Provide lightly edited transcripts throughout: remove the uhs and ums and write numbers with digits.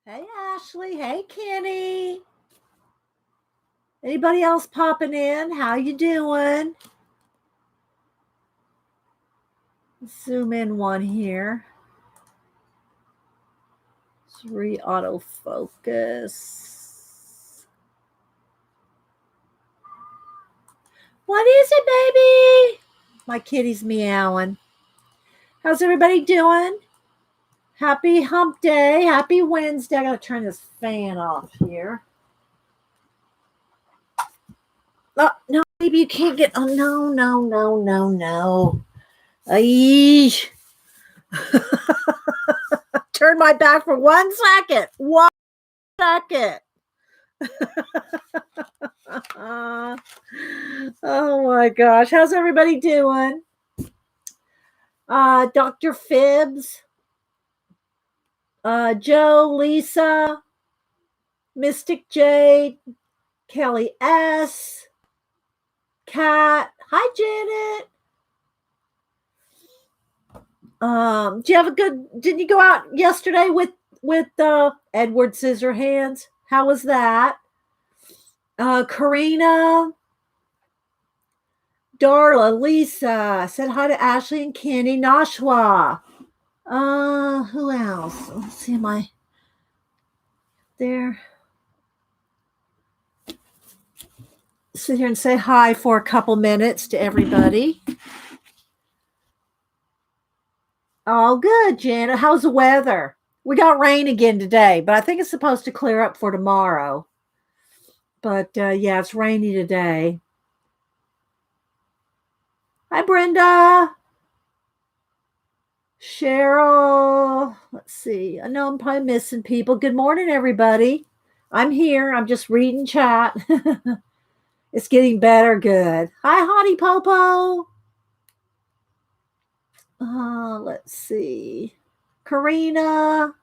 Hey, Ashley. Hey, Kenny. Anybody else popping in? How you doing? Zoom in one here. Let's autofocus. What is it, baby? My kitty's meowing. How's everybody doing? Happy hump day. Happy Wednesday. I got to turn this fan off here. Oh, no, baby, you can't get. Oh, no. Ay. Turn my back for 1 second. 1 second. Oh my gosh. How's everybody doing? Dr. Phibbs, Joe, Lisa, Mystic Jade, Kelly S, Kat. Hi, Janet. Didn't you go out yesterday with Edward Scissorhands? How was that? Karina, Darla, Lisa, said hi to Ashley and Kenny, Nashua. Who else? Let's see, am I there? Sit here and say hi for a couple minutes to everybody. Oh, good, Janet. How's the weather? We got rain again today, but I think it's supposed to clear up for tomorrow. But yeah, it's rainy today. Hi, Brenda. Cheryl. Let's see. I know I'm probably missing people. Good morning, everybody. I'm here. I'm just reading chat. It's getting better. Good. Hi, Hottie Popo. Let's see. Karina.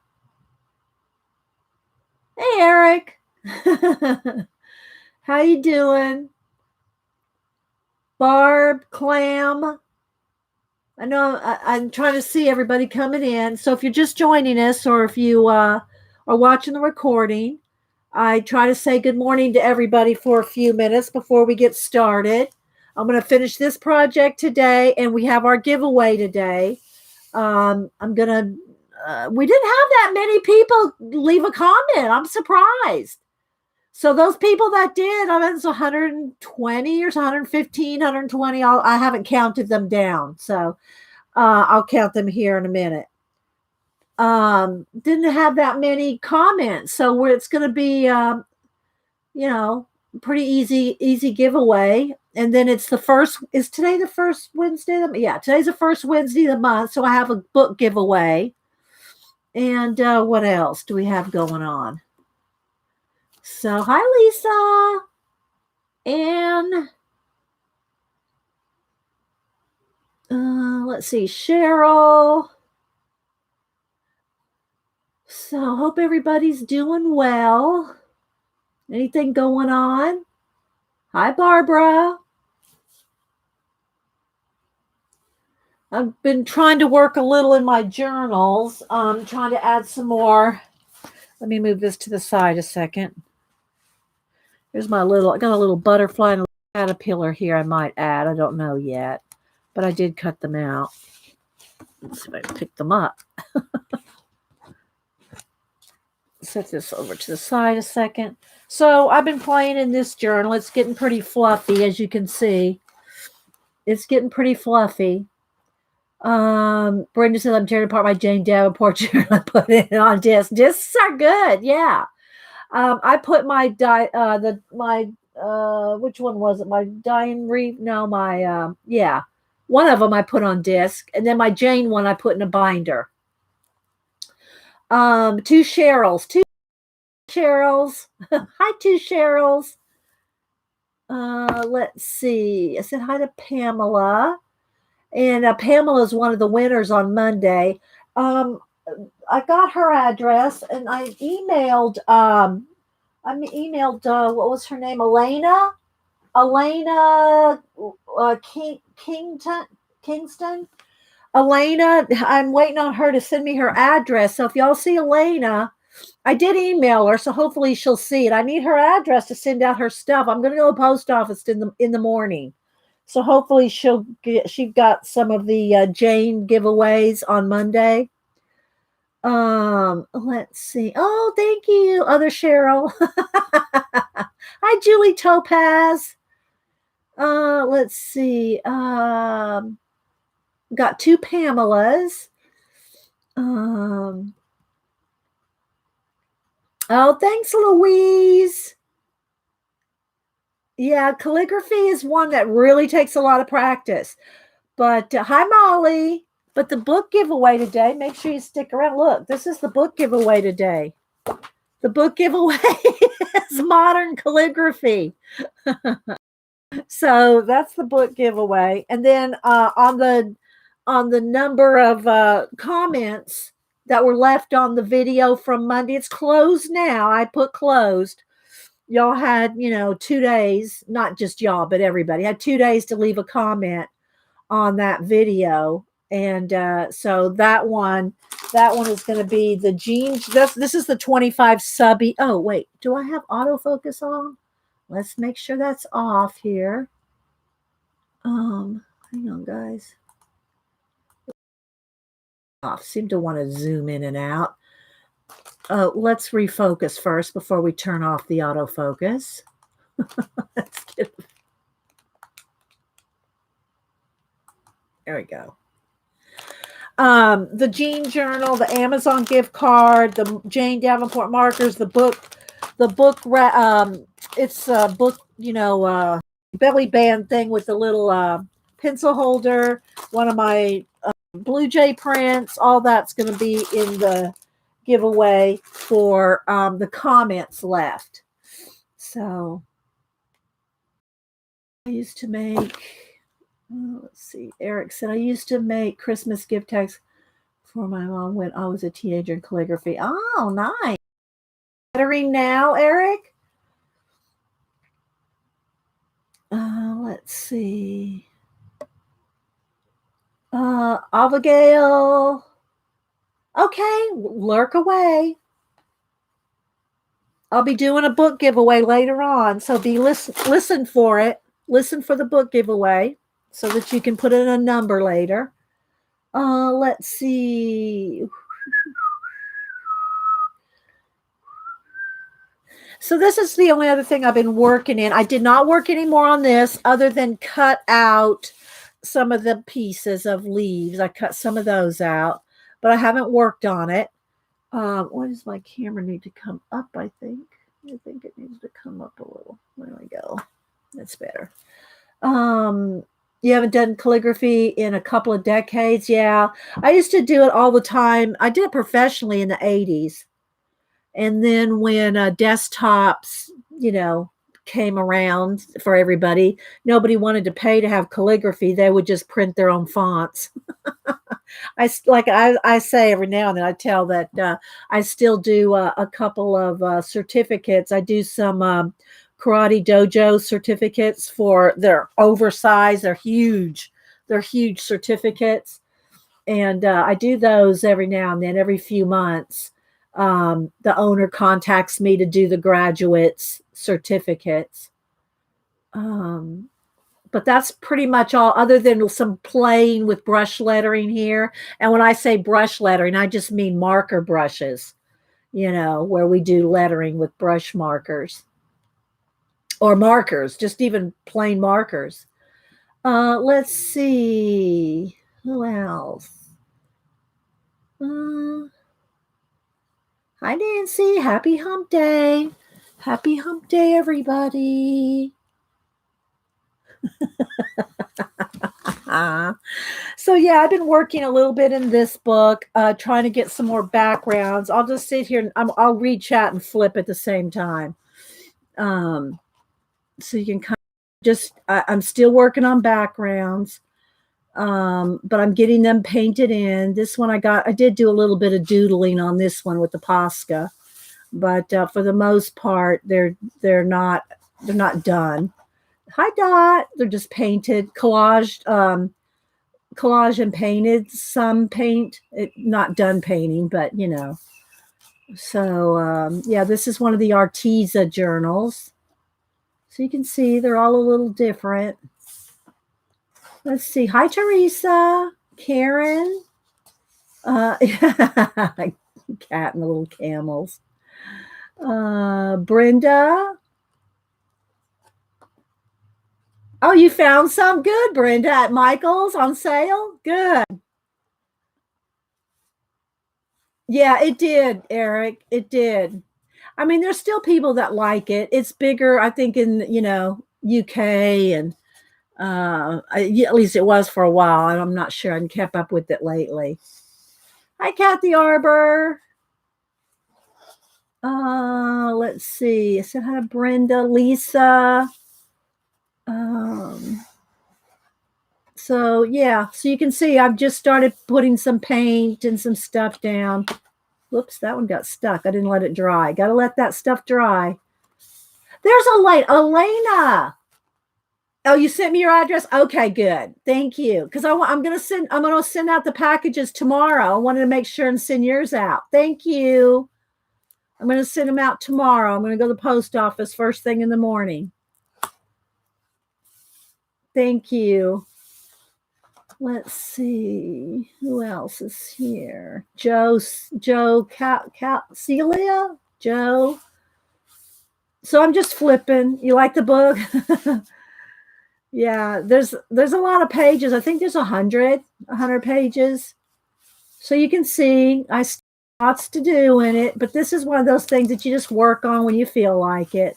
Hey, Eric. How you doing? Barb, Clam. I know I'm trying to see everybody coming in. So if you're just joining us or if you are watching the recording, I try to say good morning to everybody for a few minutes before we get started. I'm going to finish this project today, and we have our giveaway today. We didn't have that many people leave a comment. I'm surprised. So those people that did, I mean, it's 120 or 115, 120. I haven't counted them down. So I'll count them here in a minute. Didn't have that many comments. So it's going to be, pretty easy giveaway. And then is today the first Wednesday? Yeah, today's the first Wednesday of the month. So I have a book giveaway. And what else do we have going on? So hi, Lisa. And let's see, Cheryl. So hope everybody's doing well. Anything going on? Hi, Barbara. I've been trying to work a little in my journals. Trying to add some more. Let me move this to the side a second. Here's I got a little butterfly and a little caterpillar here I might add. I don't know yet, but I did cut them out. Let's see if I can pick them up. Set this over to the side a second. So I've been playing in this journal. It's getting pretty fluffy, as you can see. It's getting pretty fluffy. Brenda said I'm tearing apart my Jane Davenport journal. I put it on disc. Discs are good, yeah. I put my which one was it? My Diane Reeve? No, yeah. One of them I put on disc, and then my Jane one I put in a binder. Two Cheryls. Hi, two Cheryls. Let's see. I said hi to Pamela. And Pamela is one of the winners on Monday. I got her address, and I emailed. What was her name? Elena Kingston. Elena, I'm waiting on her to send me her address. So if y'all see Elena, I did email her, so hopefully she'll see it. I need her address to send out her stuff. I'm going to go to the post office in the morning. So hopefully she got some of the Jane giveaways on Monday. Let's see. Oh, thank you, other Cheryl. Hi, Julie Topaz. Let's see. Got 2 Pamelas. Oh, thanks, Louise. Yeah, calligraphy is one that really takes a lot of practice. But hi, Molly. But the book giveaway today, make sure you stick around. Look, this is the book giveaway today. The book giveaway is modern calligraphy. So that's the book giveaway. And then on the number of comments that were left on the video from Monday, it's closed now. I put closed. Y'all had, 2 days, not just y'all, but everybody had 2 days to leave a comment on that video. And so that one is going to be the jeans. This is the 25 subby. Oh, wait, do I have autofocus on? Let's make sure that's off here. Hang on, guys. Off. Seem to want to zoom in and out. Let's refocus first before we turn off the autofocus. Let's get it. There we go. The Jean Journal, the Amazon gift card, the Jane Davenport markers, the book. It's a book, belly band thing with the little pencil holder. One of my Blue Jay prints. All that's going to be in the giveaway for the comments left. So I used to make. Let's see. Eric said, I used to make Christmas gift tags for my mom when I was a teenager in calligraphy. Oh, nice. Lettering now, Eric? Let's see. Abigail. Okay, lurk away. I'll be doing a book giveaway later on, so listen for it. Listen for the book giveaway, so that you can put in a number later. Let's see. So this is the only other thing I've been working in. I did not work anymore on this other than cut out some of the pieces of leaves. I cut some of those out, but I haven't worked on it. Why does my camera need to come up, I think it needs to come up a little. There we go. That's better. You haven't done calligraphy in a couple of decades? Yeah. I used to do it all the time. I did it professionally in the 80s. And then when desktops, came around for everybody, nobody wanted to pay to have calligraphy. They would just print their own fonts. I say every now and then, I tell that I still do a couple of certificates. I do some karate dojo certificates for their oversized. They're huge certificates. And I do those every now and then, every few months. The owner contacts me to do the graduates certificates. But that's pretty much all, other than some playing with brush lettering here. And when I say brush lettering, I just mean marker brushes, where we do lettering with brush markers or markers, just even plain markers. Let's see. Who else? Hi, Nancy. Happy hump day. Happy hump day, everybody. So yeah, I've been working a little bit in this book, trying to get some more backgrounds. I'll just sit here and I'll read chat and flip at the same time. So you can kind of just, I'm still working on backgrounds, but I'm getting them painted in. This one I did do a little bit of doodling on this one with the Posca, but for the most part, they're not done. Hi, Dot. They're just painted, collage and painted. Some paint, not done painting, but So, yeah, this is one of the Arteza journals. So you can see they're all a little different. Let's see. Hi, Teresa, Karen, cat and the little camels. Brenda. Oh, you found some? Good, Brenda, at Michael's on sale? Good. Yeah, it did, Eric. It did. I mean, there's still people that like it. It's bigger, I think, in, UK and at least it was for a while. And I'm not sure I kept up with it lately. Hi, Kathy Arbor. Let's see. I said hi to Brenda, Lisa. So yeah, so you can see I've just started putting some paint and some stuff down. Whoops, that one got stuck. I didn't let it dry. Got to let that stuff dry. There's Elena. Oh, you sent me your address? Okay, good. Thank you. Because I'm gonna send out the packages tomorrow. I wanted to make sure and send yours out. Thank you. I'm gonna send them out tomorrow. I'm gonna go to the post office first thing in the morning. Thank you. Let's see who else is here. Joe, Celia, Joe. So I'm just flipping. You like the book? Yeah, there's a lot of pages. I think there's 100 pages. So you can see I still have lots to do in it, but this is one of those things that you just work on when you feel like it.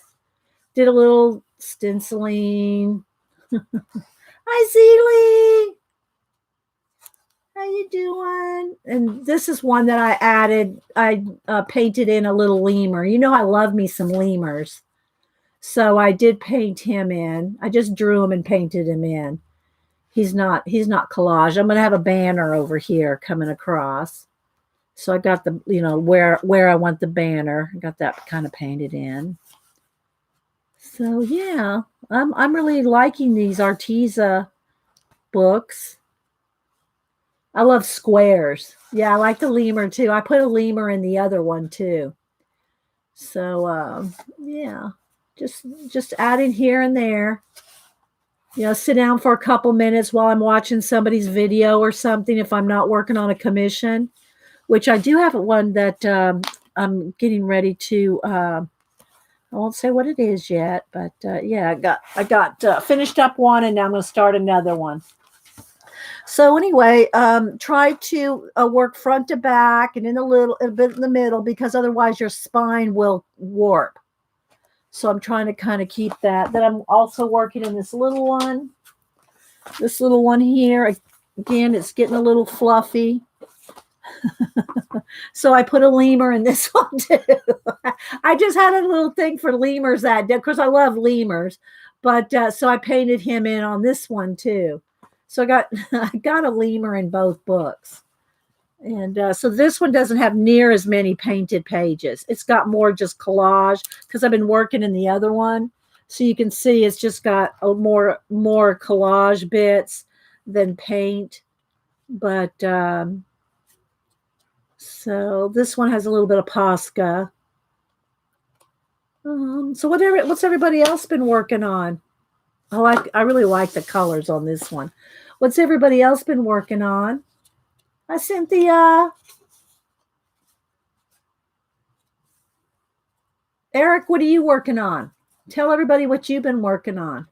Did a little stenciling. Hi, Zeely. How you doing? And this is one that I added. I painted in a little lemur. You know, I love me some lemurs. So I did paint him in. I just drew him and painted him in. He's not collage. I'm going to have a banner over here coming across. So I got the, where I want the banner. I got that kind of painted in. So yeah, I'm really liking these Arteza books. I love squares. Yeah, I like the lemur too. I put a lemur in the other one too. So yeah, just adding here and there. Sit down for a couple minutes while I'm watching somebody's video or something if I'm not working on a commission, which I do have one that I'm getting ready to. I won't say what it is yet, but yeah, I got finished up one, and now I'm going to start another one. So anyway, try to work front to back and a bit in the middle, because otherwise your spine will warp. So I'm trying to kind of keep that. Then I'm also working in this little one. This little one here, again, it's getting a little fluffy. So I put a lemur in this one too. I just had a little thing for lemurs that day because I love lemurs. But so I painted him in on this one too. So I got a lemur in both books. And so this one doesn't have near as many painted pages. It's got more just collage because I've been working in the other one. So you can see it's just got more collage bits than paint. But so this one has a little bit of Posca. So what's everybody else been working on? I really like the colors on this one. What's everybody else been working on? Hi, Cynthia. Eric, what are you working on? Tell everybody what you've been working on.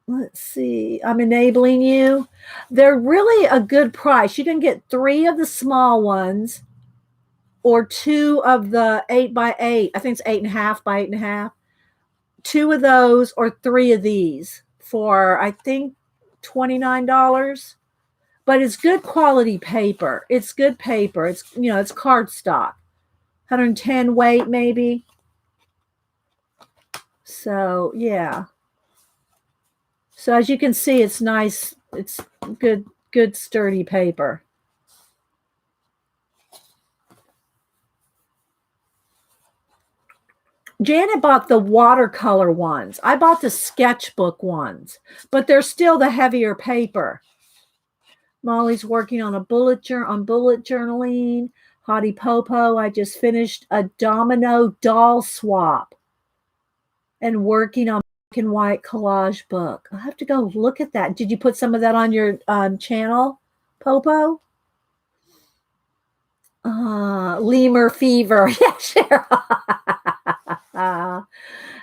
Let's see. I'm enabling you. They're really a good price. You can get 3 of the small ones or 2 of the 8x8. I think it's 8.5 by 8.5. 2 of those or 3 of these for, I think, $29. But it's good quality paper. It's good paper. It's cardstock. 110 weight maybe. So yeah. So as you can see, it's nice. It's good sturdy paper. Janet bought the watercolor ones. I bought the sketchbook ones, but they're still the heavier paper. Molly's working on bullet journaling. Hottie Popo, I just finished a domino doll swap and working on black and white collage book. I'll have to go look at that. Did you put some of that on your channel, Popo? Lemur fever. Yeah, Cheryl.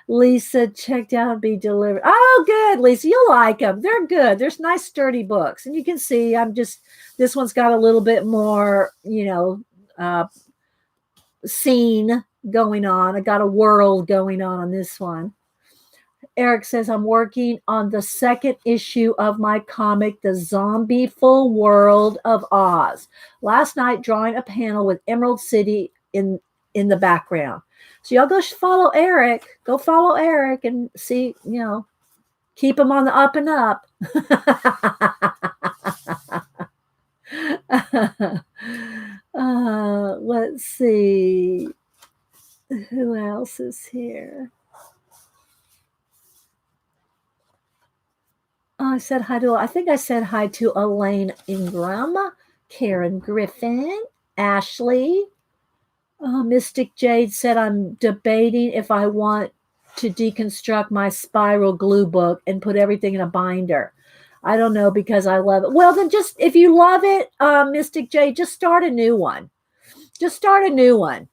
Lisa checked out and be delivered. Oh, good, Lisa. You'll like them. They're good. There's nice, sturdy books. And you can see this one's got a little bit more, scene going on. I got a world going on this one. Eric says, I'm working on the second issue of my comic, The Zombie Full World of Oz. Last night, drawing a panel with Emerald City in the background. So y'all go follow Eric. Go follow Eric and see, keep him on the up and up. Let's see. Who else is here? I said hi to, I think I said hi to Elaine Ingram, Karen Griffin, Ashley. Mystic Jade said, I'm debating if I want to deconstruct my spiral glue book and put everything in a binder. I don't know because I love it. Well, then just, if you love it, Mystic Jade, just start a new one. Just start a new one.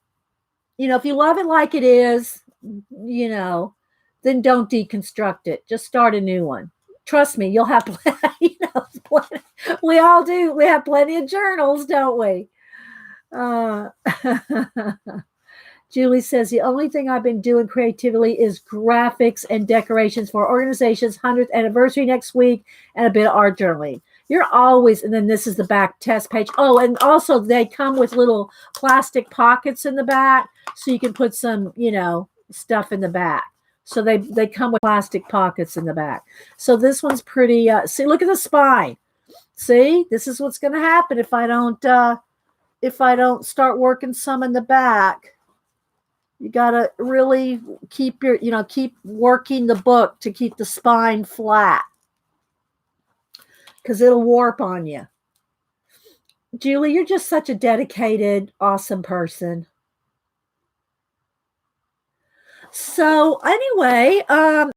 If you love it like it is, then don't deconstruct it. Just start a new one. Trust me, you'll have, we all do. We have plenty of journals, don't we? Julie says, the only thing I've been doing creatively is graphics and decorations for organizations, 100th anniversary next week, and a bit of art journaling. You're always, and then this is the back test page. Oh, and also they come with little plastic pockets in the back, so you can put some, stuff in the back. So they come with plastic pockets in the back. So this one's pretty, see, look at the spine. See, this is what's going to happen if I don't start working some in the back. You got to really keep working the book to keep the spine flat, because it'll warp on you. Julie, you're just such a dedicated, awesome person. So anyway, I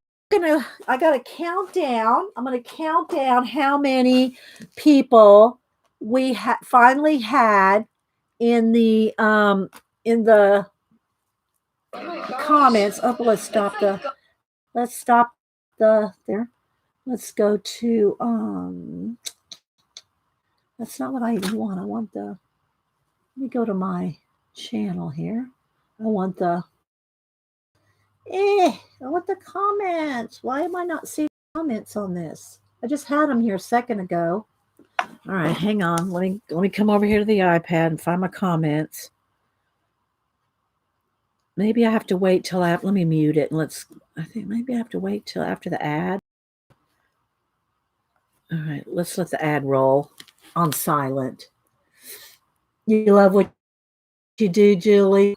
got to count down. I'm going to count down how many people we finally had in the comments. Oh, let's stop there. Let's go to that's not what I even want. Let me go to my channel here. I want the comments. Why am I not seeing comments on this? I just had them here a second ago. All right, hang on. Let me come over here to the iPad and find my comments. Maybe I have to wait till let me mute it. I think maybe I have to wait till after the ad. All right, let's let the ad roll on silent. You love what you do, Julie?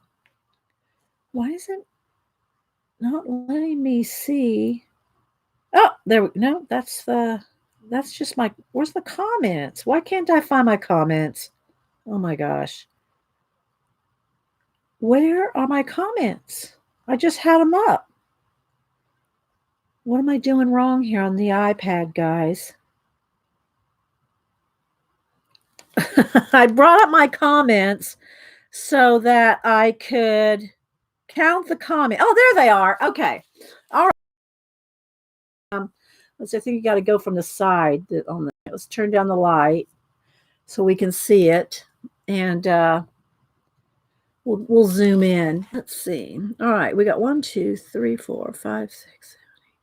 Why is it not letting me see? Oh, there we go. No, that's just my, where's the comments? Why can't I find my comments? Oh my gosh. Where are my comments? I just had them up. What am I doing wrong here on the iPad, guys? I brought up my comments so that I could count the comment. Oh, there they are. Okay. All right. I think you got to go from the side. Let's turn down the light so we can see it, and we'll zoom in. Let's see. All right, we got 1, 2, 3, 4, 5, 6, 7, 8,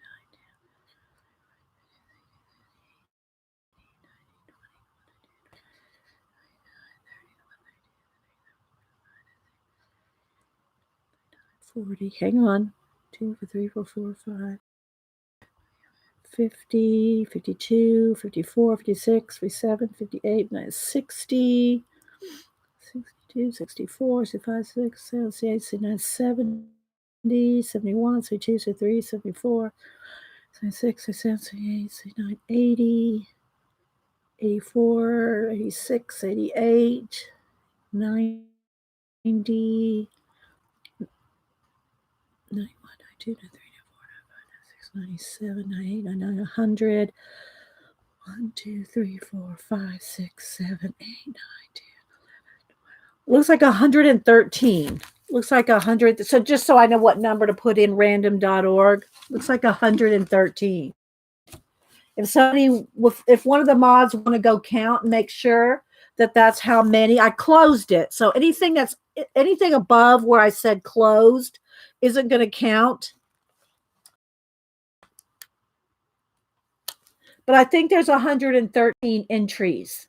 9, 10, 40. Hang on. 2, 3, 4, 5, 50, 52, 54, 56, 57, 58, 60, 62, 64, 65, 66, 68, 69, 70, 71, 72, 73, 74, 76, 77, 78, 79, 80, 84, 86, 88, 90, 91, 92, 93, 94, 95, 96, 97, 98, 99, 100. 1, 2, 3, 4, 5, 6, 7, 8, 9, 10. Looks like 113. Looks like 100. So just so I know what number to put in random.org, looks like 113. If one of the mods want to go count and make sure that that's how many, I closed it. So anything above where I said closed isn't going to count. But I think there's 113 entries.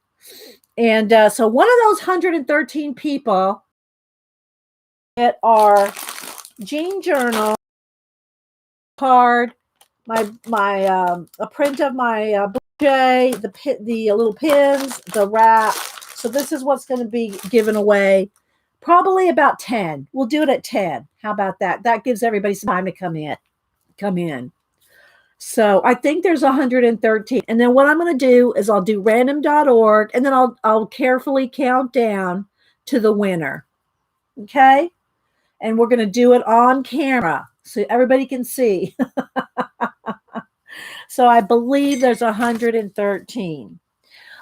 And so one of those 113 people that are Jean Journal card, a print of my Blue Jay, the little pins, the wrap. So this is what's going to be given away. Probably about 10. We'll do it at 10. How about that? That gives everybody some time to come in. So I think there's 113. And then what I'm going to do is I'll do random.org, and then I'll carefully count down to the winner. Okay? And we're going to do it on camera so everybody can see. So I believe there's 113.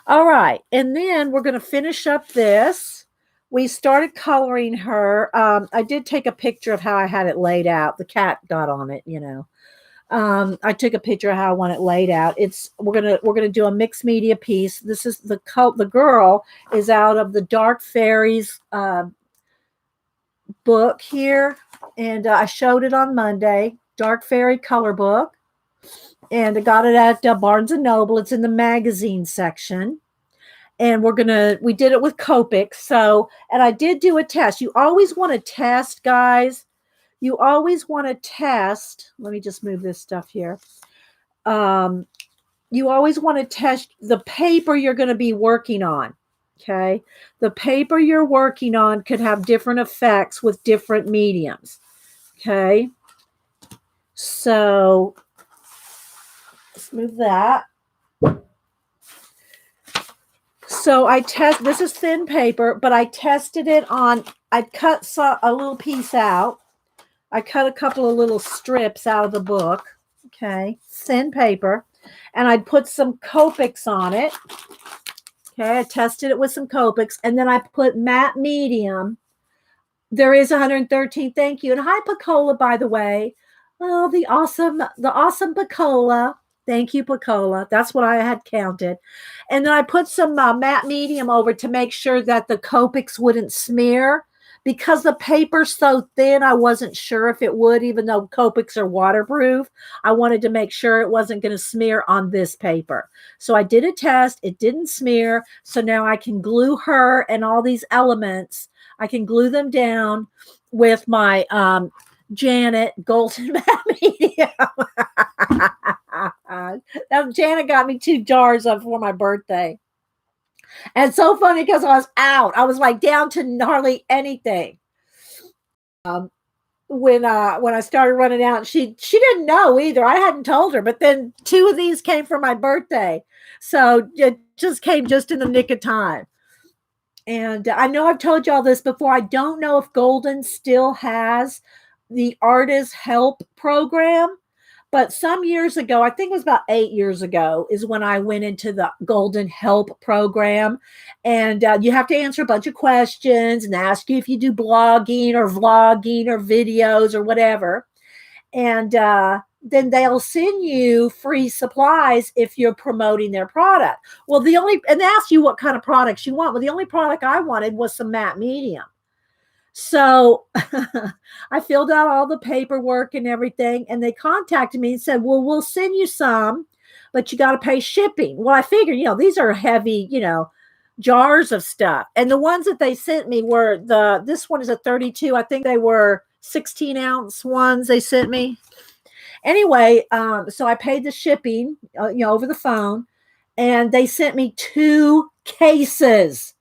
All right. And then we're going to finish up this. We started coloring her. I did take a picture of how I had it laid out. The cat got on it, I took a picture of how I want it laid out. We're gonna do a mixed media piece. This is the girl is out of the Dark Fairies book here, and I showed it on Monday. Dark Fairy color book, and I got it at Barnes and Noble. It's in the magazine section, and we did it with Copic. So, and I did do a test. You always want to test, guys. You always want to test. Let me just move this stuff here. You always want to test the paper you're going to be working on. Okay. The paper you're working on could have different effects with different mediums. Okay. So let's move that. So this is thin paper, but I tested it on, I cut a little piece out. I cut a couple of little strips out of the book, okay, thin paper, and I'd put some Copics on it. Okay, I tested it with some Copics, and then I put matte medium. There is 113. Thank you, and hi, Pacola, by the way. Oh, the awesome Pacola. Thank you, Pacola. That's what I had counted, and then I put some matte medium over to make sure that the Copics wouldn't smear. Because the paper's so thin, I wasn't sure if it would, even though Copics are waterproof. I wanted to make sure it wasn't going to smear on this paper. So I did a test. It didn't smear. So now I can glue her and all these elements. I can glue them down with my Janet Golden Matte Medium. Now, Janet got me 2 jars of for my birthday. And it's so funny because I was out. I was like down to hardly anything. When I started running out, she didn't know either. I hadn't told her, but then 2 of these came for my birthday. So it just came just in the nick of time. And I know I've told y'all this before. I don't know if Golden still has the Artist Help program. But some years ago, I think it was about 8 years ago, is when I went into the Golden Help program. And you have to answer a bunch of questions and ask you if you do blogging or vlogging or videos or whatever. And then they'll send you free supplies if you're promoting their product. Well, and they ask you what kind of products you want. Well, the only product I wanted was some matte medium. So I filled out all the paperwork and everything, and they contacted me and said, well, we'll send you some, but you got to pay shipping. Well, I figured, these are heavy, jars of stuff. And the ones that they sent me were this one is a 32. I think they were 16-ounce ones they sent me. Anyway, so I paid the shipping, over the phone, and they sent me 2 cases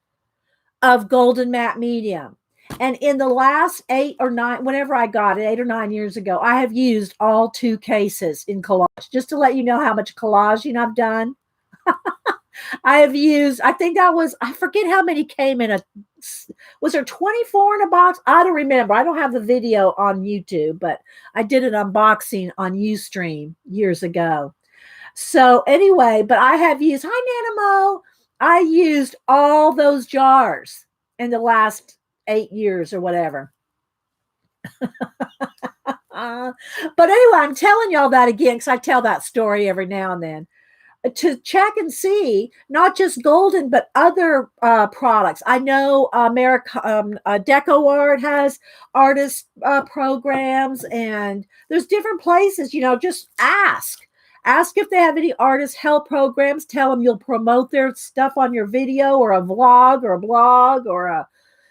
of Golden Matte Medium. And in the last 8 or 9, whenever I got it, 8 or 9 years ago, I have used all 2 cases in collage, just to let you know how much collaging I've done. I have used, I think that was, I forget how many came in was there 24 in a box? I don't remember. I don't have the video on YouTube, but I did an unboxing on Ustream years ago. So anyway, but I have used, hi Nanamo, I used all those jars in the last 8 years or whatever. But anyway, I'm telling y'all that again because I tell that story every now and then to check and see not just Golden but other products. I know America Deco Art has artist programs, and there's different places. Just ask if they have any artist help programs. Tell them you'll promote their stuff on your video or a vlog or a blog or a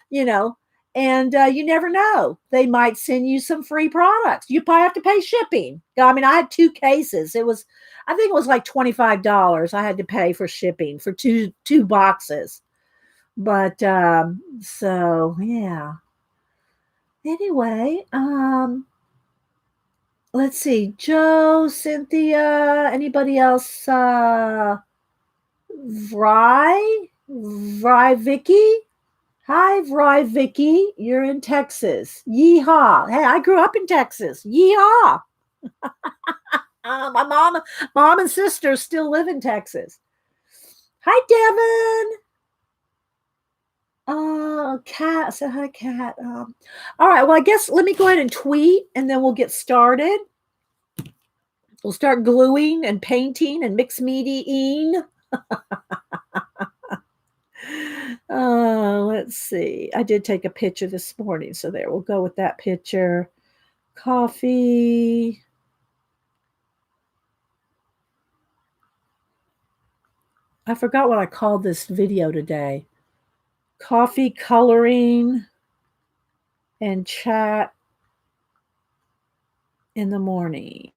you know and you never know, they might send you some free products. You probably have to pay shipping. I mean, I had 2 cases. I think it was like $25 I had to pay for shipping for two boxes. But so yeah, anyway, let's see, Joe, Cynthia, anybody else? Vry Vicky. Hi, Vry Vicky. You're in Texas. Yeehaw. Hey, I grew up in Texas. Yeehaw. My mom and sister still live in Texas. Hi, Devin. Kat. Say hi, Kat. All right. Well, I guess let me go ahead and tweet and then we'll get started. We'll start gluing and painting and mixed media-ing. Let's see. I did take a picture this morning, so there, we'll go with that picture. Coffee. I forgot what I called this video today. Coffee, coloring, and chat in the morning.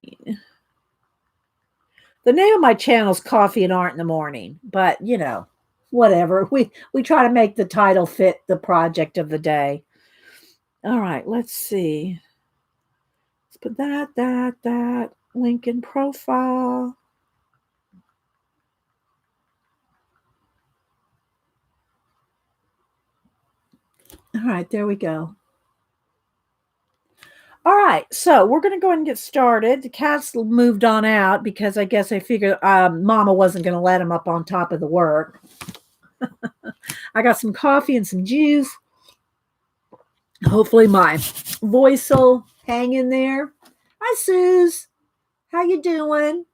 The name of my channel is Coffee and Art in the Morning, but whatever. We try to make the title fit the project of the day. All right, let's see. Let's put that link in profile. All right, there we go. All right, so we're going to go ahead and get started. The cats moved on out because I guess I figured Mama wasn't going to let them up on top of the work. I got some coffee and some juice. Hopefully my voice will hang in there. Hi, Suze. How you doing?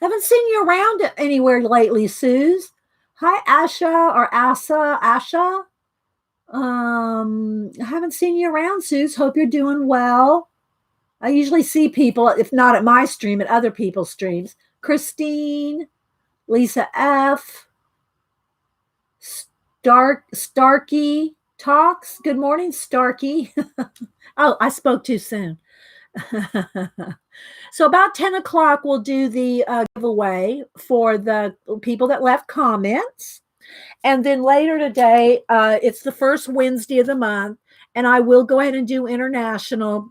Haven't seen you around anywhere lately, Suze. Hi, Asha or Asha. I haven't seen you around, Suze. Hope you're doing well. I usually see people, if not at my stream, at other people's streams. Christine, Lisa F, Starkey Talks. Good morning, Starkey. Oh, I spoke too soon. So about 10 o'clock, we'll do the giveaway for the people that left comments. And then later today, it's the first Wednesday of the month, and I will go ahead and do international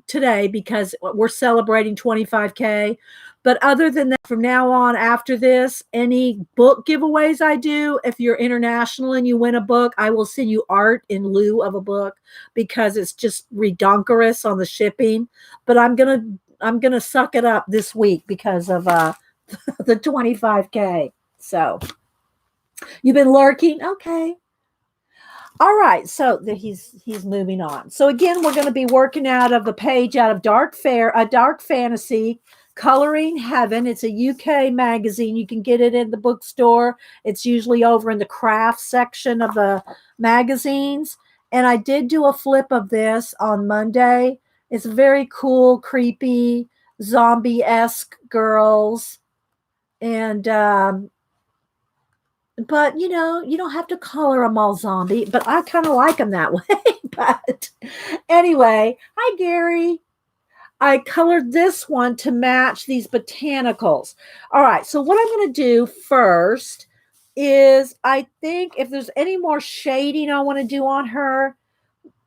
today because we're celebrating 25K. But other than that, from now on, after this, any book giveaways I do, if you're international and you win a book, I will send you art in lieu of a book because it's just redonkulous on the shipping. But I'm gonna suck it up this week because of the 25K. So. You've been lurking? Okay. All right. So he's moving on. So again, we're going to be working out of the page out of Dark Fantasy, Coloring Heaven. It's a UK magazine. You can get it in the bookstore. It's usually over in the craft section of the magazines. And I did do a flip of this on Monday. It's very cool, creepy, zombie-esque girls. And but you don't have to color them all zombie, but I kind of like them that way. But anyway, hi Gary. I colored this one to match these botanicals. All right, so what I'm going to do first is I think if there's any more shading I want to do on her,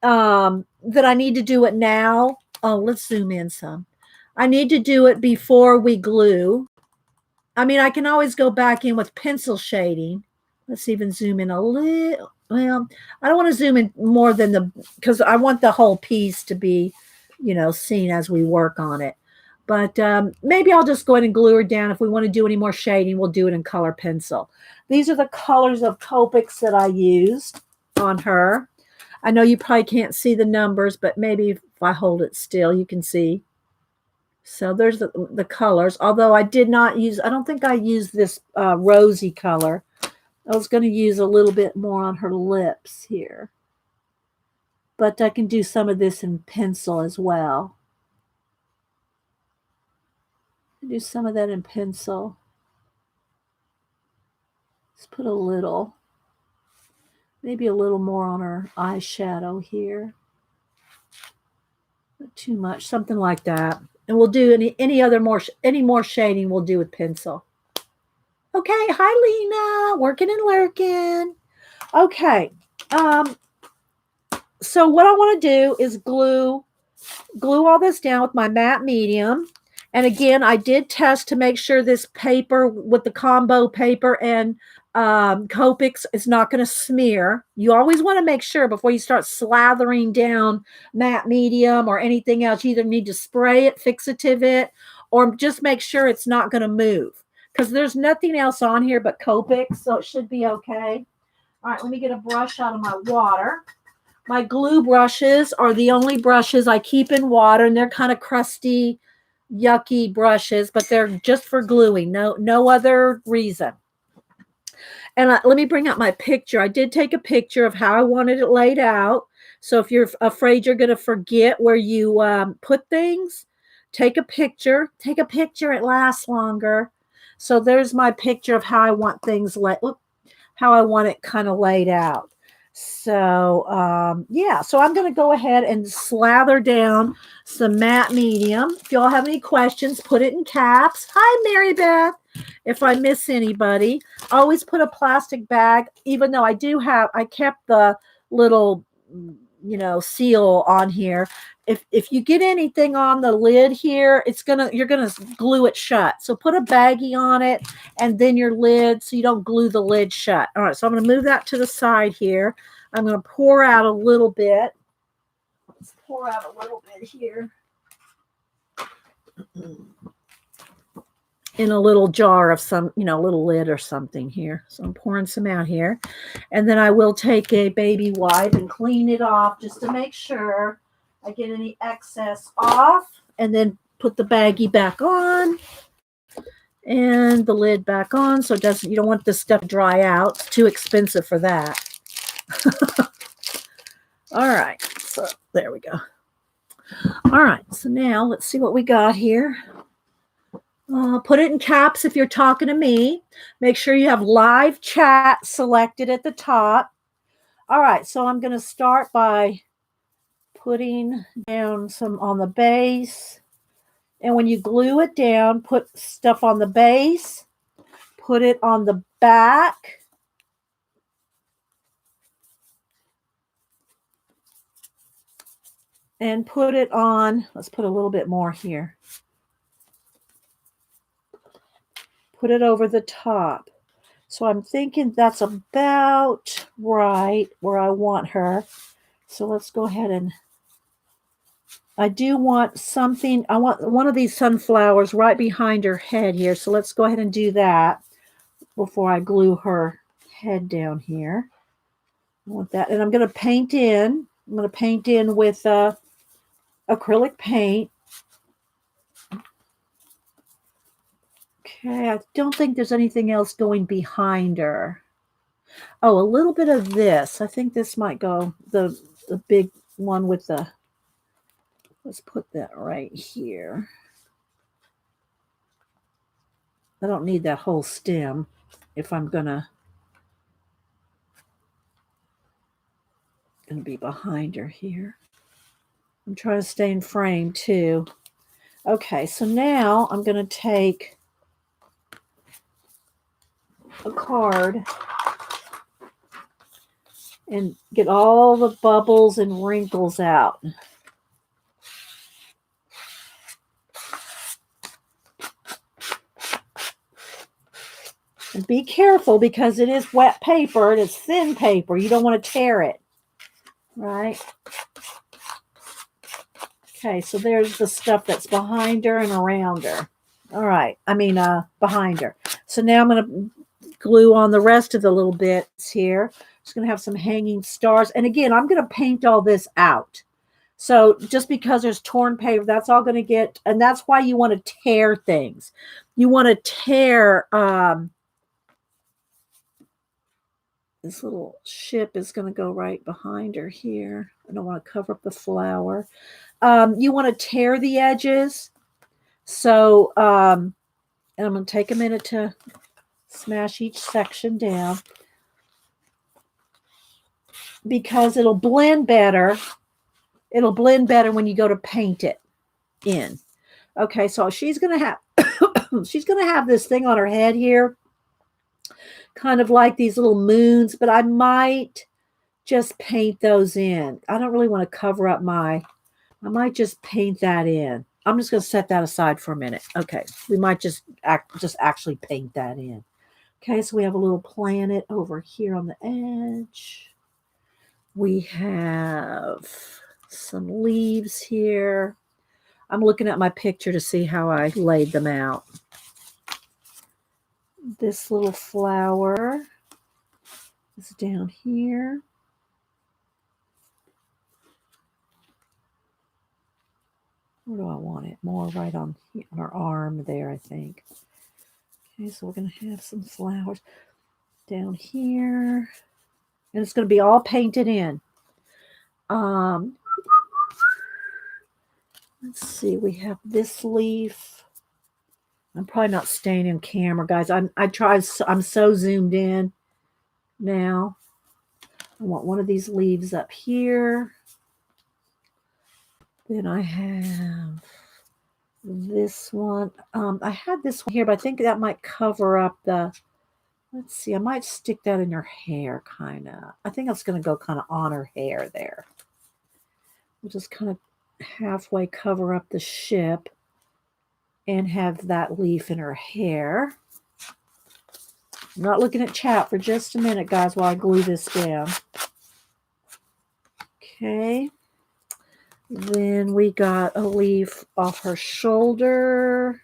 that I need to do it now. Oh, let's zoom in some. I need to do it before we glue. I mean, I can always go back in with pencil shading. Let's even zoom in a little. Well, I don't want to zoom in more than because I want the whole piece to be, seen as we work on it. But maybe I'll just go ahead and glue her down. If we want to do any more shading, we'll do it in color pencil. These are the colors of Copics that I used on her. I know you probably can't see the numbers, but maybe if I hold it still, you can see. So there's the colors, although I don't think I used this rosy color. I was going to use a little bit more on her lips here. But I can do some of this in pencil as well. Do some of that in pencil. Let's put a little, maybe a little more on her eyeshadow here. Not too much, something like that. And we'll do any more shading we'll do with pencil. Okay, hi Lena, working and lurking. Okay, so what I want to do is glue all this down with my matte medium. And again, I did test to make sure this paper with the combo paper and Copics is not going to smear. You always want to make sure before you start slathering down matte medium or anything else, you either need to spray it, fixative it, or just make sure it's not going to move. Because there's nothing else on here but Copics, so it should be okay. All right, let me get a brush out of my water. My glue brushes are the only brushes I keep in water, and they're kind of crusty, yucky brushes, but they're just for gluing, no other reason. And let me bring up my picture. I did take a picture of how I wanted it laid out. So if you're afraid you're going to forget where you put things, take a picture. Take a picture, it lasts longer. So there's my picture of how I want things how I want it kind of laid out. So yeah, so I'm going to go ahead and slather down some matte medium. If y'all have any questions, put it in caps. Hi, Mary Beth. If I miss anybody, always put a plastic bag, even though I kept the little, seal on here. If you get anything on the lid here, you're gonna glue it shut. So put a baggie on it and then your lid so you don't glue the lid shut. All right, so I'm gonna move that to the side here. I'm gonna pour out a little bit. Let's pour out a little bit here. In a little jar of some, little lid or something here. So I'm pouring some out here. And then I will take a baby wipe and clean it off just to make sure I get any excess off, and then put the baggie back on and the lid back on so you don't want this stuff to dry out. It's too expensive for that. All right, so there we go. All right, so now let's see what we got here. Put it in caps if you're talking to me. Make sure you have live chat selected at the top. All right, so I'm going to start by putting down some on the base. And when you glue it down, put stuff on the base, put it on the back. And put it on, let's put a little bit more here. Put it over the top. So I'm thinking that's about right where I want her. So let's go ahead and I do want something. I want one of these sunflowers right behind her head here. So let's go ahead and do that before I glue her head down here. I want that. And I'm going to paint in. I'm going to paint in with acrylic paint. Okay, I don't think there's anything else going behind her. Oh, a little bit of this. I think this might go, the big one with the, let's put that right here. I don't need that whole stem if I'm gonna be behind her here. I'm trying to stay in frame too. Okay, so now I'm going to take a card and get all the bubbles and wrinkles out. And be careful because it is wet paper and it's thin paper. You don't want to tear it, right? Okay, so there's the stuff that's behind her and around her. All right, behind her. So now I'm going to glue on the rest of the little bits here. Just going to have some hanging stars. And again, I'm going to paint all this out. So just because there's torn paper, that's all going to get, and that's why you want to tear things. You want to tear, this little ship is going to go right behind her here. I don't want to cover up the flower. You want to tear the edges. So, and I'm going to take a minute to smash each section down because it'll blend better. It'll blend better when you go to paint it in. Okay, so she's going to have this thing on her head here, kind of like these little moons, but I might just paint those in. I don't really want to cover up I might just paint that in. I'm just going to set that aside for a minute. Okay, we might just actually paint that in. Okay, so we have a little planet over here on the edge. We have some leaves here. I'm looking at my picture to see how I laid them out. This little flower is down here. Where do I want it? More right on her arm there, I think. Okay, so we're going to have some flowers down here. And it's going to be all painted in. Let's see, we have this leaf. I'm probably not staying in camera, guys. I'm so zoomed in now. I want one of these leaves up here. Then I have this one. I had this one here, but I think that might cover up the, let's see, I might stick that in her hair, kind of. I think it's going to go kind of on her hair there. We'll just kind of halfway cover up the ship and have that leaf in her hair. I'm not looking at chat for just a minute, guys, while I glue this down. Okay. Then we got a leaf off her shoulder.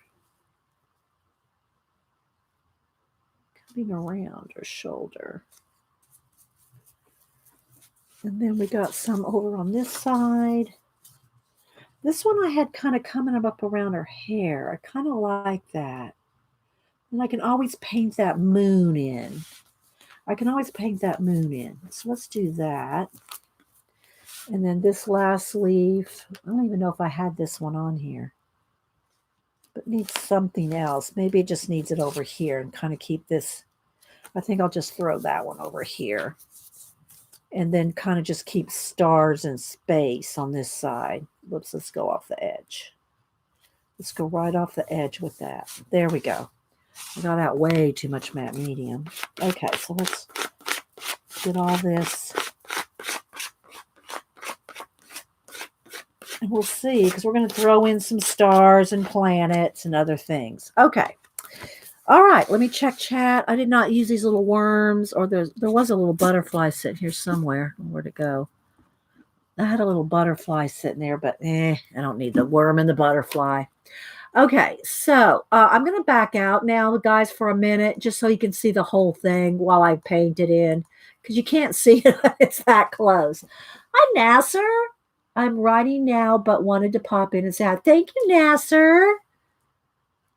Coming around her shoulder. And then we got some over on this side. This one I had kind of coming up around her hair. I kind of like that. And I can always paint that moon in. So let's do that. And then this last leaf, I don't even know if I had this one on here. But it needs something else. Maybe it just needs it over here and kind of keep this. I think I'll just throw that one over here. And then kind of just keep stars and space on this side. Whoops, let's go off the edge. Let's go right off the edge with that. There we go. I got out way too much matte medium. Okay, so let's get all this. And we'll see, because we're going to throw in some stars and planets and other things. Okay. All right, let me check chat. I did not use these little worms, or there was a little butterfly sitting here somewhere. Where'd it go? I had a little butterfly sitting there, but I don't need the worm and the butterfly. Okay, so I'm going to back out now, guys, for a minute, just so you can see the whole thing while I paint it in, because you can't see it when it's that close. Hi, Nasser. I'm writing now, but wanted to pop in and say, thank you, Nasser.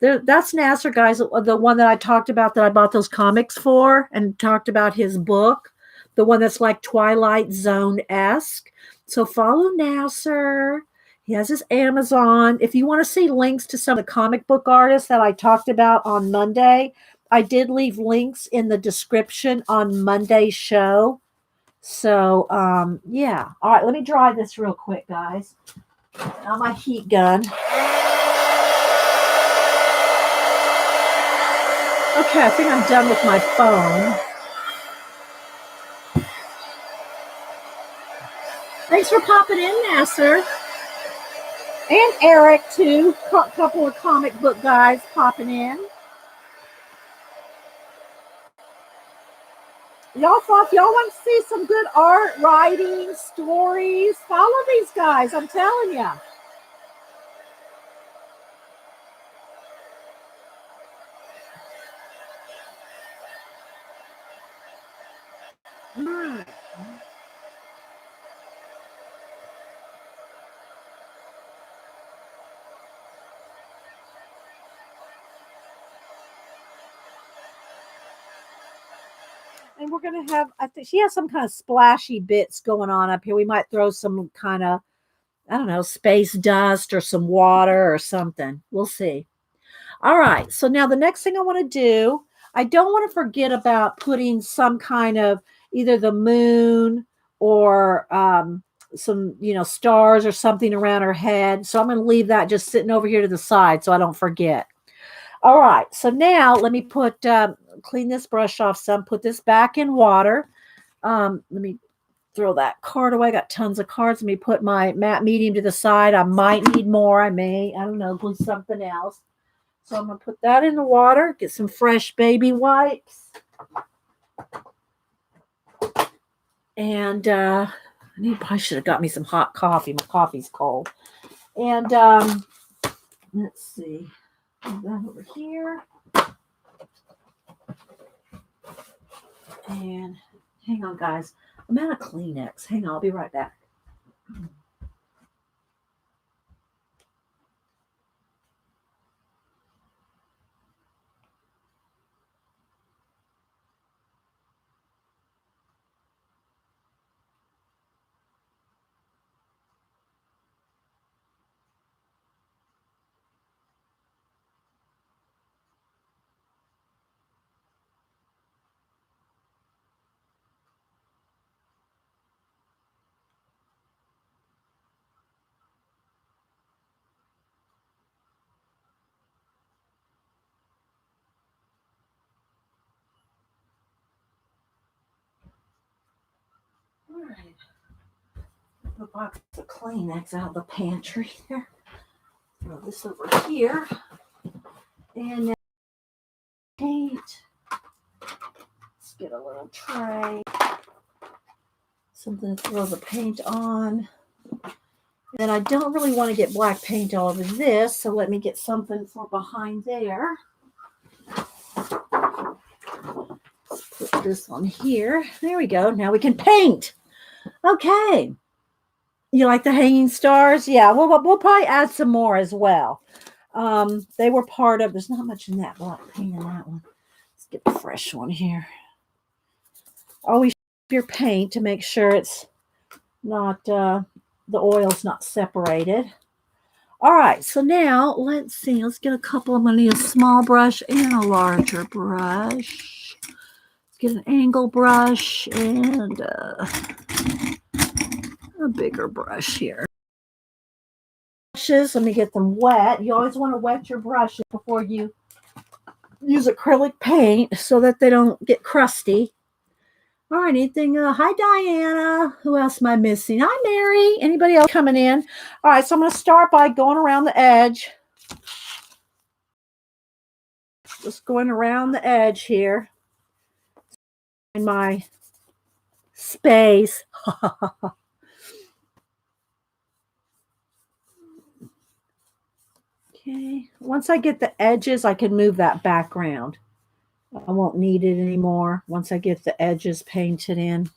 That's Nasser, guys, the one that I talked about that I bought those comics for and talked about his book, the one that's like Twilight Zone-esque. So follow Nasser. He has his Amazon. If you want to see links to some of the comic book artists that I talked about on Monday, I did leave links in the description on Monday's show. So, yeah. All right, let me dry this real quick, guys. On my heat gun. Okay, I think I'm done with my phone. Thanks for popping in, Nasser. And Eric, too. A couple of comic book guys popping in. Y'all thought y'all want to see some good art, writing, stories? Follow these guys. I'm telling you. Mm. And we're going to have, I think she has some kind of splashy bits going on up here. We might throw some kind of, I don't know, space dust or some water or something. We'll see. All right. So now the next thing I want to do, I don't want to forget about putting some kind of either the moon or some, stars or something around her head. So I'm going to leave that just sitting over here to the side so I don't forget. All right. So now let me clean this brush off some, put this back in water. Let me throw that card away. I got tons of cards. Let me put my matte medium to the side. I might need more. I don't know, glue something else. So I'm going to put that in the water, get some fresh baby wipes. And I probably should have got me some hot coffee. My coffee's cold. And let's see. Move that over here. And hang on, guys. I'm out of Kleenex. Hang on, I'll be right back. All right. The box of Kleenex out of the pantry there. Throw this over here. And now paint. Let's get a little tray. Something to throw the paint on. And I don't really want to get black paint all over this, so let me get something for behind there. Let's put this on here. There we go. Now we can paint. Okay. You like the hanging stars? Yeah, we'll probably add some more as well. They were part of, there's not much in that black paint in that one. Let's get the fresh one here. Always your paint to make sure it's not, the oil's not separated. All right, so now let's see. Let's get a couple. I'm going to need a small brush and a larger brush. Let's get an angle brush and a bigger brush here. Brushes, let me get them wet. You always want to wet your brushes before you use acrylic paint so that they don't get crusty. All right, anything? Hi, Diana. Who else am I missing? Hi, Mary. Anybody else coming in? All right, so I'm going to start by going around the edge. Just going around the edge here. In my space. Okay, once I get the edges, I can move that background. I won't need it anymore once I get the edges painted in.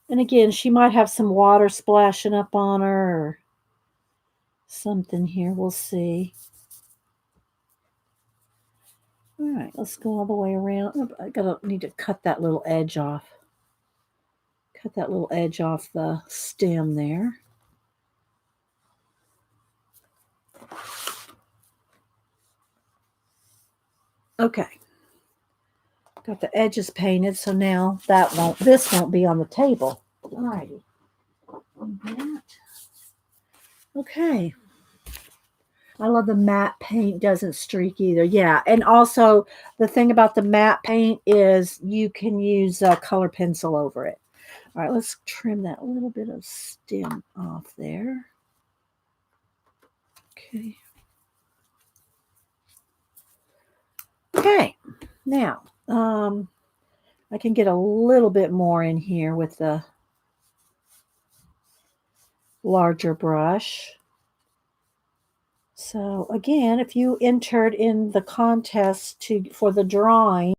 And again, she might have some water splashing up on her or something here. We'll see. All right, let's go all the way around. I need to cut that little edge off. Cut that little edge off the stem there. Okay. Got the edges painted, so now this won't be on the table. All righty. Okay. I love the matte paint doesn't streak either. Yeah, and also the thing about the matte paint is you can use a color pencil over it. All right, let's trim that little bit of stem off there. Okay. Okay, now I can get a little bit more in here with the larger brush. So again, if you entered in the contest for the drawing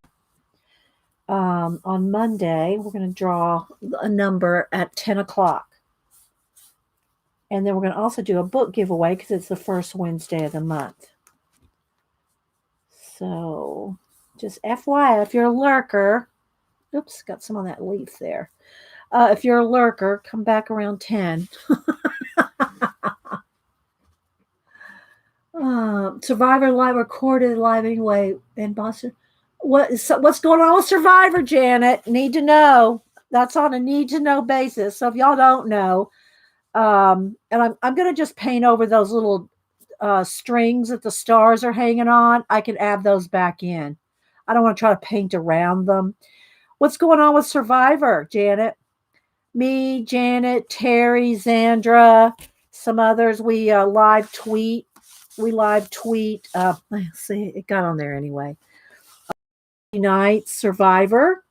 on Monday, we're going to draw a number at 10 o'clock. And then we're going to also do a book giveaway because it's the first Wednesday of the month. So just FYI, if you're a lurker, oops, got some on that leaf there. If you're a lurker, come back around 10. Survivor live recorded live anyway in Boston. What's going on with Survivor, Janet? Need to know. That's on a need to know basis. So if y'all don't know, and I'm going to just paint over those little strings that the stars are hanging on. I can add those back in. I don't want to try to paint around them. What's going on with Survivor, Janet? Me, Janet, Terry, Zandra, some others. We live tweet. Let's see, it got on there anyway. Night Survivor.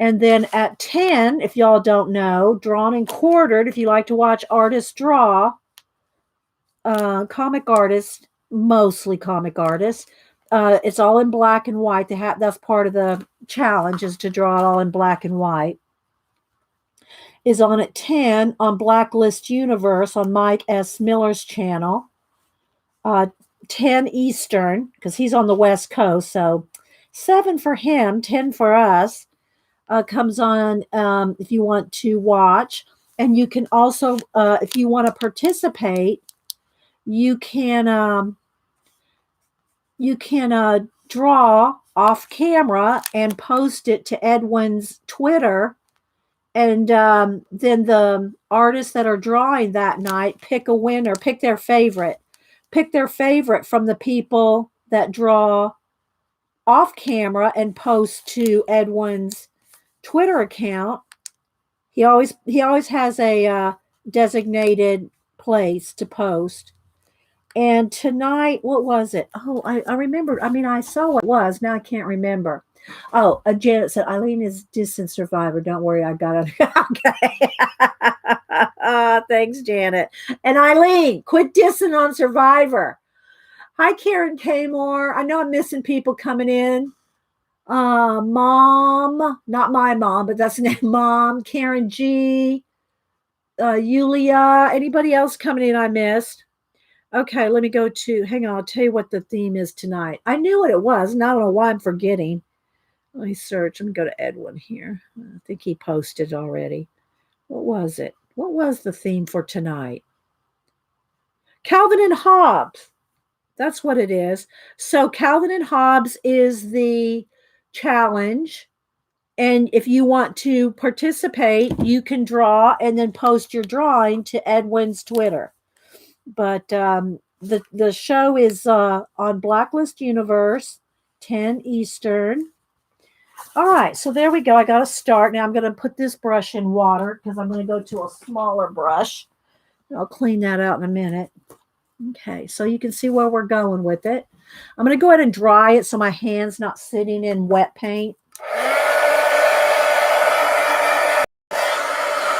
And then at 10, if y'all don't know, Drawn and Quartered, if you like to watch artists draw, comic artists, mostly comic artists. It's all in black and white. That's part of the challenge, is to draw it all in black and white. Is on at 10 on Blacklist Universe on Mike S. Miller's channel. 10 Eastern, because he's on the West Coast. So 7 for him, 10 for us. Comes on if you want to watch. And you can also, if you want to participate, you can draw off camera and post it to Edwin's Twitter. And then the artists that are drawing that night pick a winner, pick their favorite from the people that draw off camera and post to Edwin's Twitter account. He always has a designated place to post. And tonight, what was it? Oh, I remember. I mean, I saw what it was. Now I can't remember. Oh, Janet said, Eileen is distant survivor. Don't worry, I got it. Okay. Thanks, Janet. And Eileen, quit dissing on Survivor. Hi, Karen Kmore. I know I'm missing people coming in. Mom, not my mom, but that's the name. Mom, Karen G, Yulia. Anybody else coming in I missed? Okay, let me go to, hang on, I'll tell you what the theme is tonight. I knew what it was, and I don't know why I'm forgetting. Let me search. Let me go to Edwin here. I think he posted already. What was it? What was the theme for tonight? Calvin and Hobbes. That's what it is. So Calvin and Hobbes is the challenge. And if you want to participate, you can draw and then post your drawing to Edwin's Twitter. But the show is on Blacklist Universe, 10 Eastern. All right, so there we go. I got to start. Now I'm going to put this brush in water because I'm going to go to a smaller brush. I'll clean that out in a minute. Okay, so you can see where we're going with it. I'm going to go ahead and dry it so my hand's not sitting in wet paint.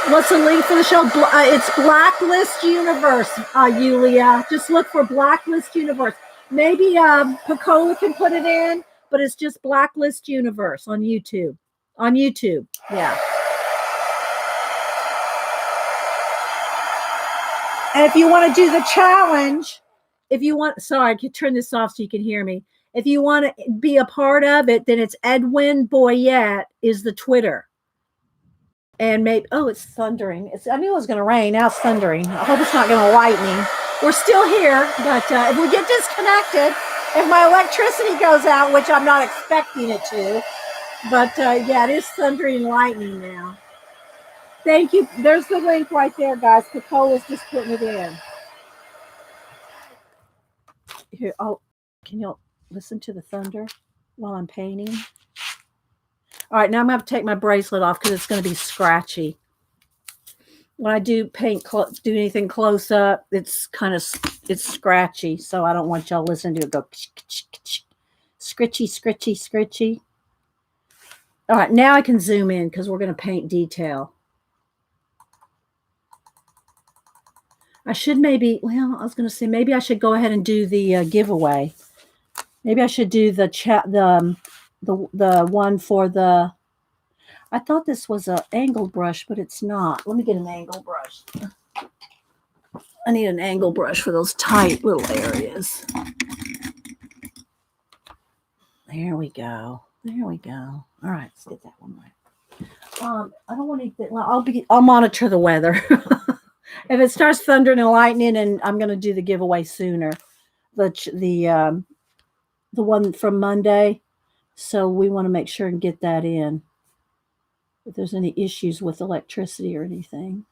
What's the link for the show? It's Blacklist Universe, Yulia. Just look for Blacklist Universe. Maybe Picola can put it in, but it's just Blacklist Universe on YouTube. On YouTube, yeah. And if you want to do the challenge, sorry, I can turn this off so you can hear me. If you want to be a part of it, then it's Edwin Boyette is the Twitter. And maybe, oh, it's thundering. I knew it was going to rain. Now it's thundering. I hope it's not going to lightning. We're still here, but if we get disconnected, if my electricity goes out, which I'm not expecting it to, but yeah, it is thundering and lightning now. Thank you. There's the link right there, guys. Picola's just putting it in. Here, can you listen to the thunder while I'm painting? All right, now I'm going to have to take my bracelet off because it's going to be scratchy. When I do do anything close up, it's scratchy. So I don't want y'all listening to it go scritchy, scritchy, scritchy. All right, now I can zoom in because we're going to paint detail. I should I was going to say maybe I should go ahead and do the giveaway. Maybe I should do the the one for the. I thought this was an angled brush, but it's not. Let me get an angle brush. I need an angle brush for those tight little areas. There we go. There we go. All right, let's get that one right. I don't want anything. Well, I'll monitor the weather. If it starts thundering and lightning, and I'm going to do the giveaway sooner, the one from Monday. So we want to make sure and get that in. If there's any issues with electricity or anything.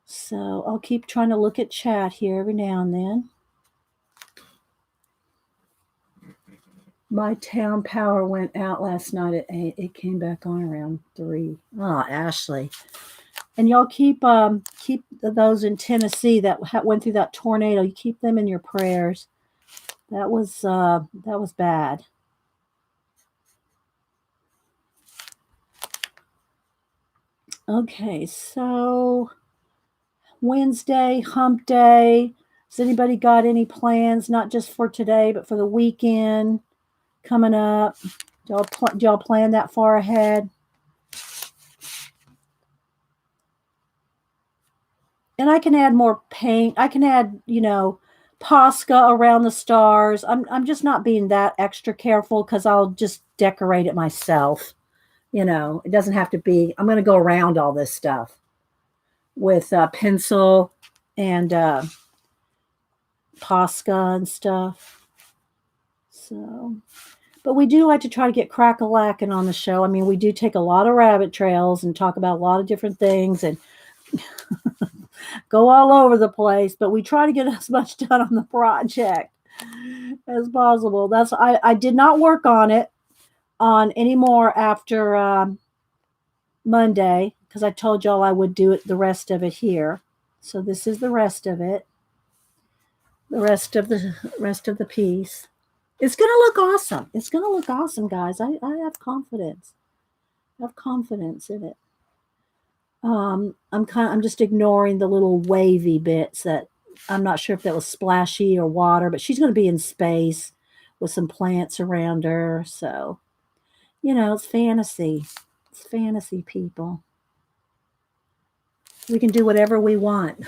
So I'll keep trying to look at chat here every now and then. My town power went out last night at 8. It came back on around 3. Oh, Ashley. And y'all keep those in Tennessee that went through that tornado. You keep them in your prayers. That was bad. Okay, so Wednesday, hump day. Has anybody got any plans, not just for today, but for the weekend coming up? Do y'all plan that far ahead? And I can add more paint. I can add, Posca around the stars. I'm just not being that extra careful because I'll just decorate it myself. It doesn't have to be. I'm going to go around all this stuff with pencil and Posca and stuff. So, but we do like to try to get crack-a-lackin' on the show. I mean, we do take a lot of rabbit trails and talk about a lot of different things and go all over the place, but we try to get as much done on the project as possible. I did not work on it on anymore after Monday because I told y'all I would do the rest of it here. So this is the rest of it. The rest of the piece. It's going to look awesome. It's going to look awesome, guys. I have confidence. I have confidence in it. I'm just ignoring the little wavy bits that I'm not sure if that was splashy or water, but she's going to be in space with some plants around her. So, it's fantasy. It's fantasy, people. We can do whatever we want.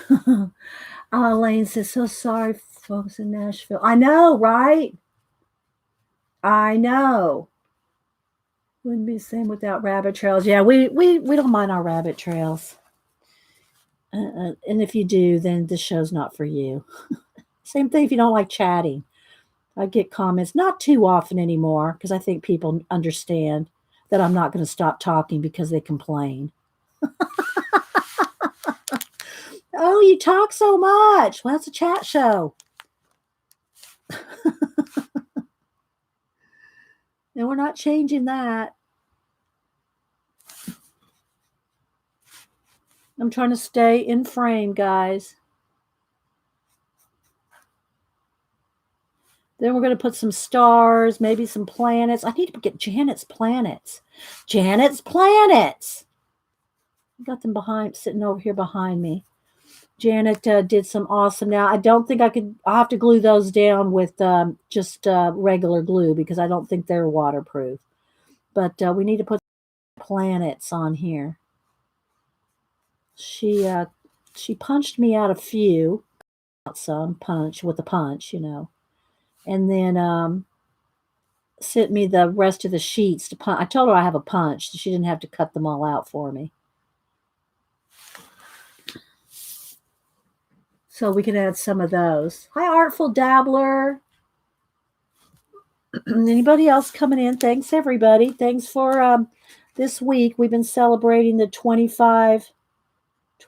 Elaine says, so sorry, folks in Nashville. I know, right? I know. Wouldn't be the same without rabbit trails. Yeah, we don't mind our rabbit trails. And if you do, then this show's not for you. Same thing if you don't like chatting. I get comments, not too often anymore, because I think people understand that I'm not going to stop talking because they complain. Oh, you talk so much. Well, it's a chat show. And we're not changing that. I'm trying to stay in frame, guys. Then we're going to put some stars, maybe some planets. I need to get Janet's planets. Janet's planets. I got them sitting over here behind me. Janet did some awesome. Now, I don't think I'll have to glue those down with just regular glue because I don't think they're waterproof. But we need to put planets on here. She punched me out a few. Some punch with a punch, and then sent me the rest of the sheets to punch. I told her I have a punch. So she didn't have to cut them all out for me. So we can add some of those. Hi, Artful Dabbler. Anybody else coming in? Thanks, everybody. Thanks for this week. We've been celebrating the 25K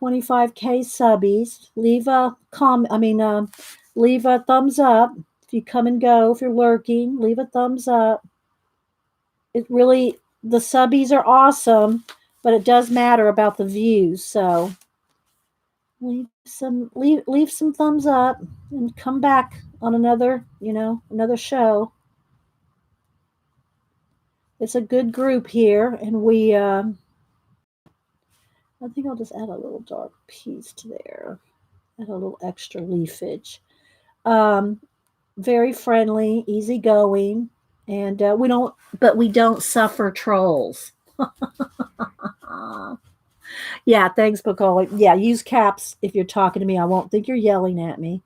subbies. Leave a leave a thumbs up. If you come and go, if you're lurking, leave a thumbs up. It really the subbies are awesome, but it does matter about the views. So leave some thumbs up and come back on another, another show. It's a good group here, and I think I'll just add a little dark piece to there. Add a little extra leafage. Very friendly, easygoing, and we don't suffer trolls. Yeah, thanks, Macaulay. Yeah, use caps if you're talking to me. I won't think you're yelling at me.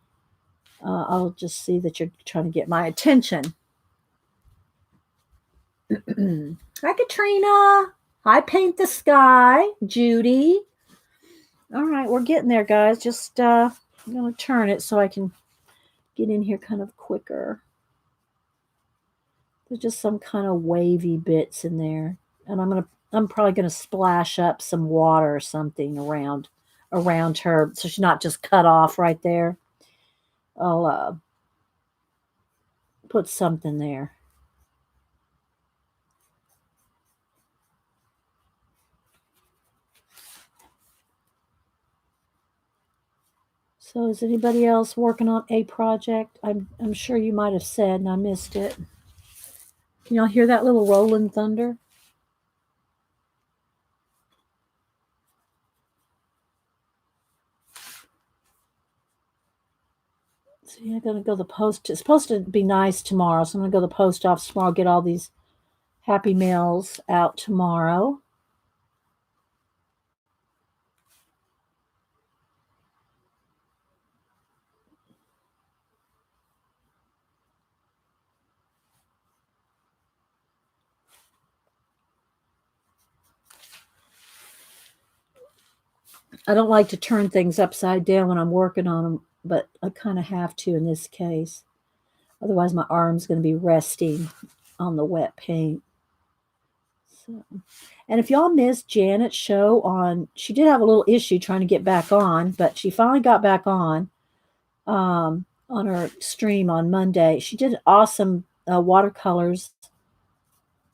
I'll just see that you're trying to get my attention. Hi, Katrina. Hi, Paint the Sky. Judy. All right, we're getting there, guys. Just I'm going to turn it so I can get in here kind of quicker. There's just some kind of wavy bits in there. And I'm probably going to splash up some water or something around her so she's not just cut off right there. I'll put something there. So is anybody else working on a project? I'm sure you might have said and I missed it. Can y'all hear that little rolling thunder? So yeah, I'm gonna go to the post. It's supposed to be nice tomorrow, so I'm gonna go to the post office tomorrow, get all these happy mails out tomorrow. I don't like to turn things upside down when I'm working on them, but I kind of have to in this case. Otherwise, my arm's going to be resting on the wet paint. So, and if y'all missed Janet's show she did have a little issue trying to get back on, but she finally got back on her stream on Monday. She did awesome watercolors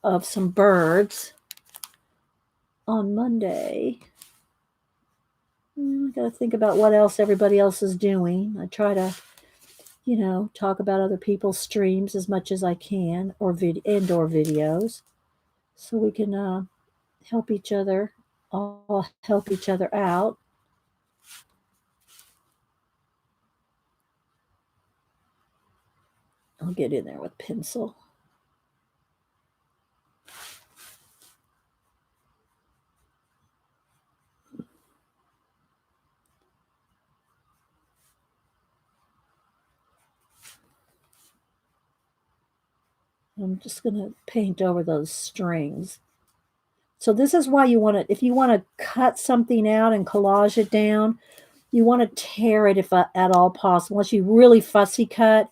of some birds on Monday. I got to think about what else everybody else is doing. I try to, talk about other people's streams as much as I can, or indoor videos, so we can help each other, all help each other out. I'll get in there with pencil. I'm just going to paint over those strings. So this is why if you want to cut something out and collage it down, you want to tear it if at all possible, unless you really fussy cut.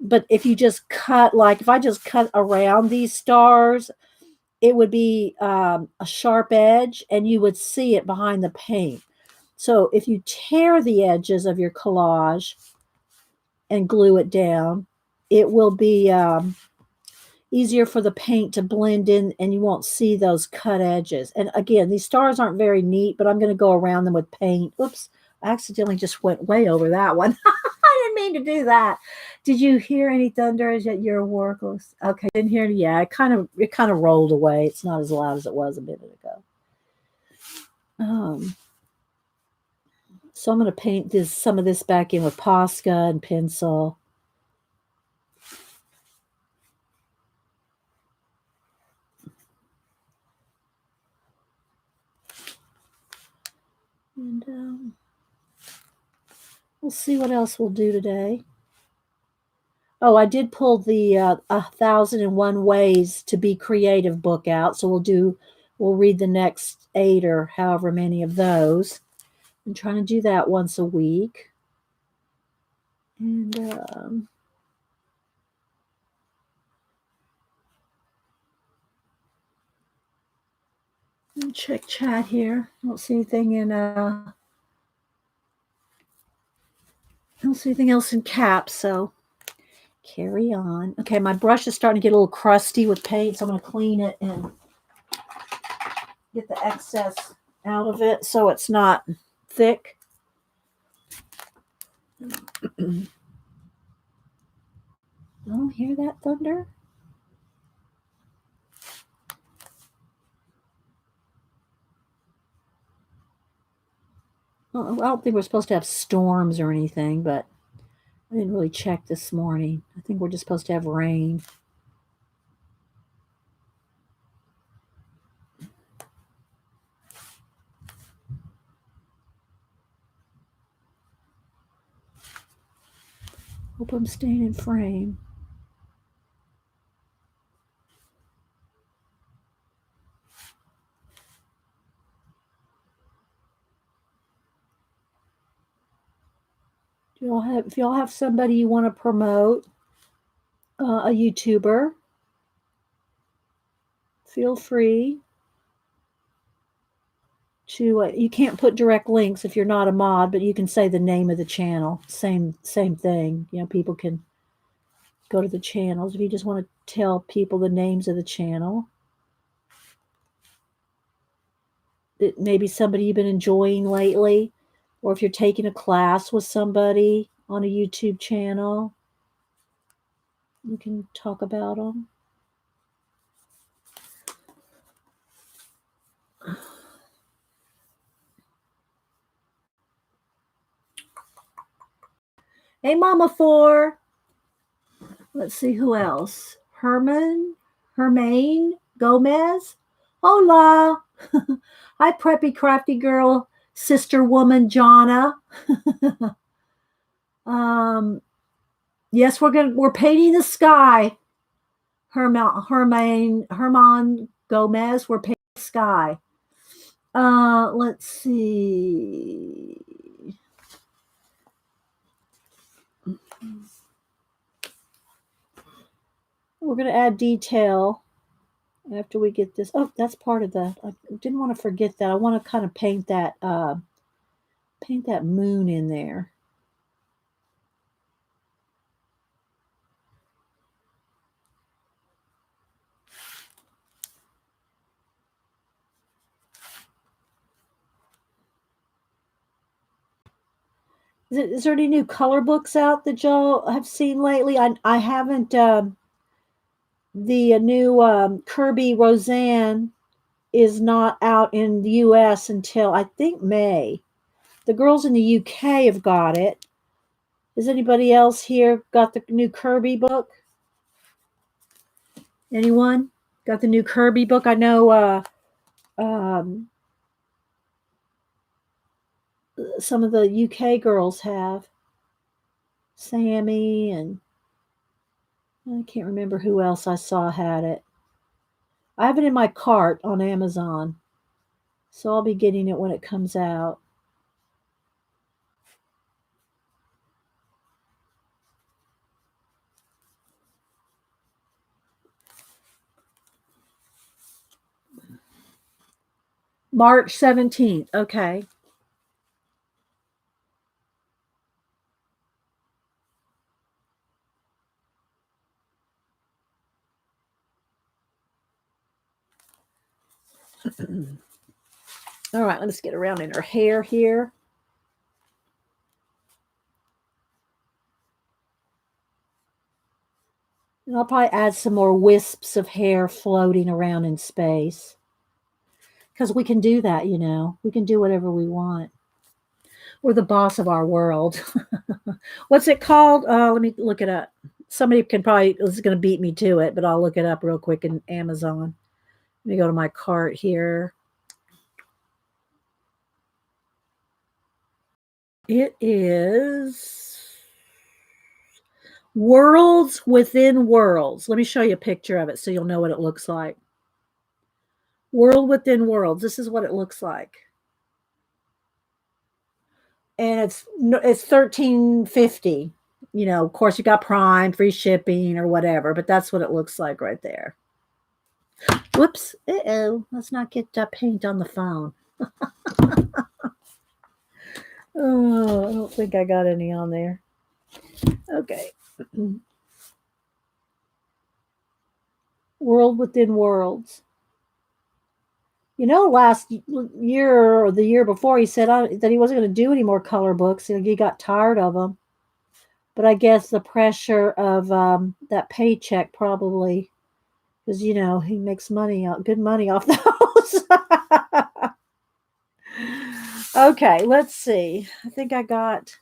But if you just cut, like if I just cut around these stars, it would be a sharp edge and you would see it behind the paint. So if you tear the edges of your collage and glue it down, it will be easier for the paint to blend in and you won't see those cut edges. And again, these stars aren't very neat, but I'm going to go around them with paint. Oops, I accidentally just went way over that one. I didn't mean to do that. Did you hear any thunder as your work was? Okay, didn't hear any. Yeah, it kind of rolled away. It's not as loud as it was a minute ago. So I'm going to paint some of this back in with Posca and pencil. And we'll see what else we'll do today. Oh, I did pull the 1001 Ways to Be Creative book out. So we'll read the next 8 or however many of those. I'm trying to do that once a week. And let me check chat here. I don't see anything else in caps, so carry on. Okay, my brush is starting to get a little crusty with paint, so I'm going to clean it and get the excess out of it so it's not thick. Oh, hear that thunder? I don't think we're supposed to have storms or anything, but I didn't really check this morning. I think we're just supposed to have rain. Hope I'm staying in frame. If y'all have somebody you want to promote, a YouTuber, feel free to. You can't put direct links if you're not a mod, but you can say the name of the channel. Same thing. People can go to the channels if you just want to tell people the names of the channel. That maybe somebody you've been enjoying lately, or if you're taking a class with somebody on a YouTube channel, you can talk about them. Hey, Mama 4. Let's see who else. Hermaine Gomez. Hola. Hi, preppy crafty girl, sister woman Jonna. Yes, we're painting the sky. Herman Gomez. We're painting the sky. Let's see. We're going to add detail after we get this. Oh, that's part of that. I didn't want to forget that. I want to kind of paint that moon in there. Is there any new color books out that y'all have seen lately? I haven't. The new Kirby Roseanne is not out in the U.S. until I think May. The girls in the U.K. have got it. Has anybody else here got the new Kirby book? Anyone got the new Kirby book? I know some of the UK girls have. Sammy and I can't remember who else I saw had it. I have it in my cart on Amazon, so I'll be getting it when it comes out. March 17th. Okay. All right, let's get around in her hair here. And I'll probably add some more wisps of hair floating around in space. Because we can do that, We can do whatever we want. We're the boss of our world. What's it called? Let me look it up. Somebody is going to beat me to it, but I'll look it up real quick in Amazon. Let me go to my cart here. It is Worlds Within Worlds. Let me show you a picture of it so you'll know what it looks like. World Within Worlds. This is what it looks like. And it's $13.50. Of course, you got Prime, free shipping, or whatever, but that's what it looks like right there. Whoops! Let's not get paint on the phone. Oh, I don't think I got any on there. Okay. World Within Worlds. Last year or the year before, he said that he wasn't going to do any more color books. He got tired of them. But I guess the pressure of that paycheck probably, because he makes good money off those. Okay, let's see. I think I got.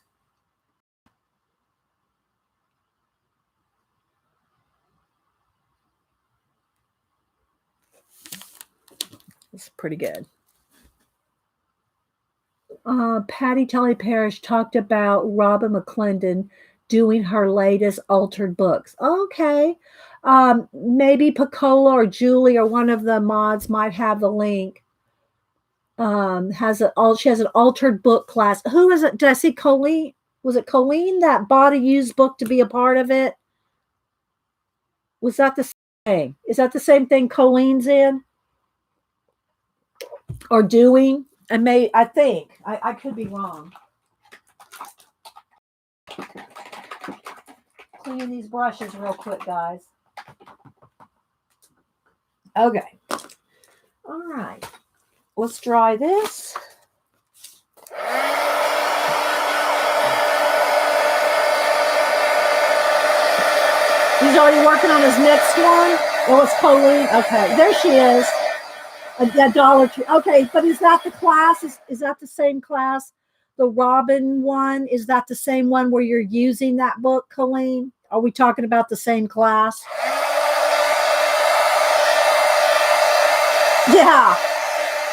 It's pretty good. Patty Tully Parrish talked about Robin McClendon doing her latest altered books. Okay. Maybe Picola or Julie or one of the mods might have the link. She has an altered book class. Who is it? Did I see Colleen? Was it Colleen that bought a used book to be a part of it? Was that the same? Is that the same thing Colleen's in? Or doing? I think. I could be wrong. Clean these brushes real quick, guys. Okay. All right. Let's dry this. He's already working on his next one. Oh, it's Colleen. Okay, there she is. A Dollar Tree. Okay, but is that the class? Is that the same class? The Robin one? Is that the same one where you're using that book, Colleen? Are we talking about the same class? Yeah,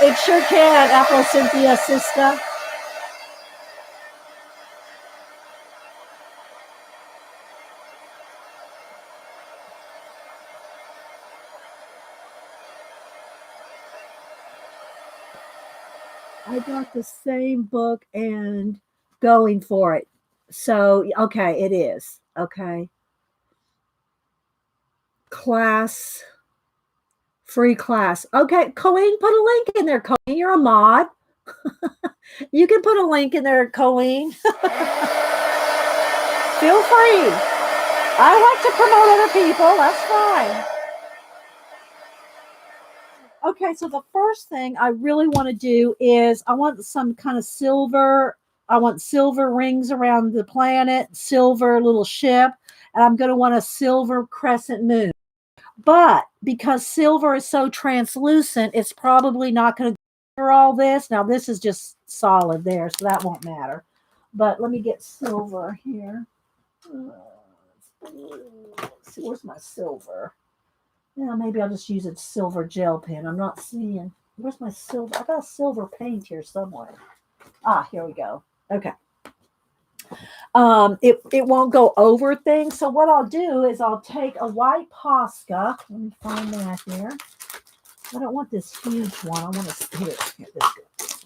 it sure can, Afro Cynthia sister. I got the same book and going for it. So, okay, it is. Okay. Class, free class. Okay, Colleen, put a link in there, Colleen. You're a mod. You can put a link in there, Colleen. Feel free. I like to promote other people. That's fine. Okay, so the first thing I really want to do is I want some kind of silver. I want silver rings around the planet, silver little ship, and I'm going to want a silver crescent moon. But because silver is so translucent, it's probably not going to cover all this. Now, this is just solid there, so that won't matter. But let me get silver here. Let's see, where's my silver? Yeah, maybe I'll just use a silver gel pen. I'm not seeing. Where's my silver? I got a silver paint here somewhere. Ah, here we go. Okay. It won't go over things. So what I'll do is I'll take a white Posca. Let me find that here. I don't want this huge one. I want to here. This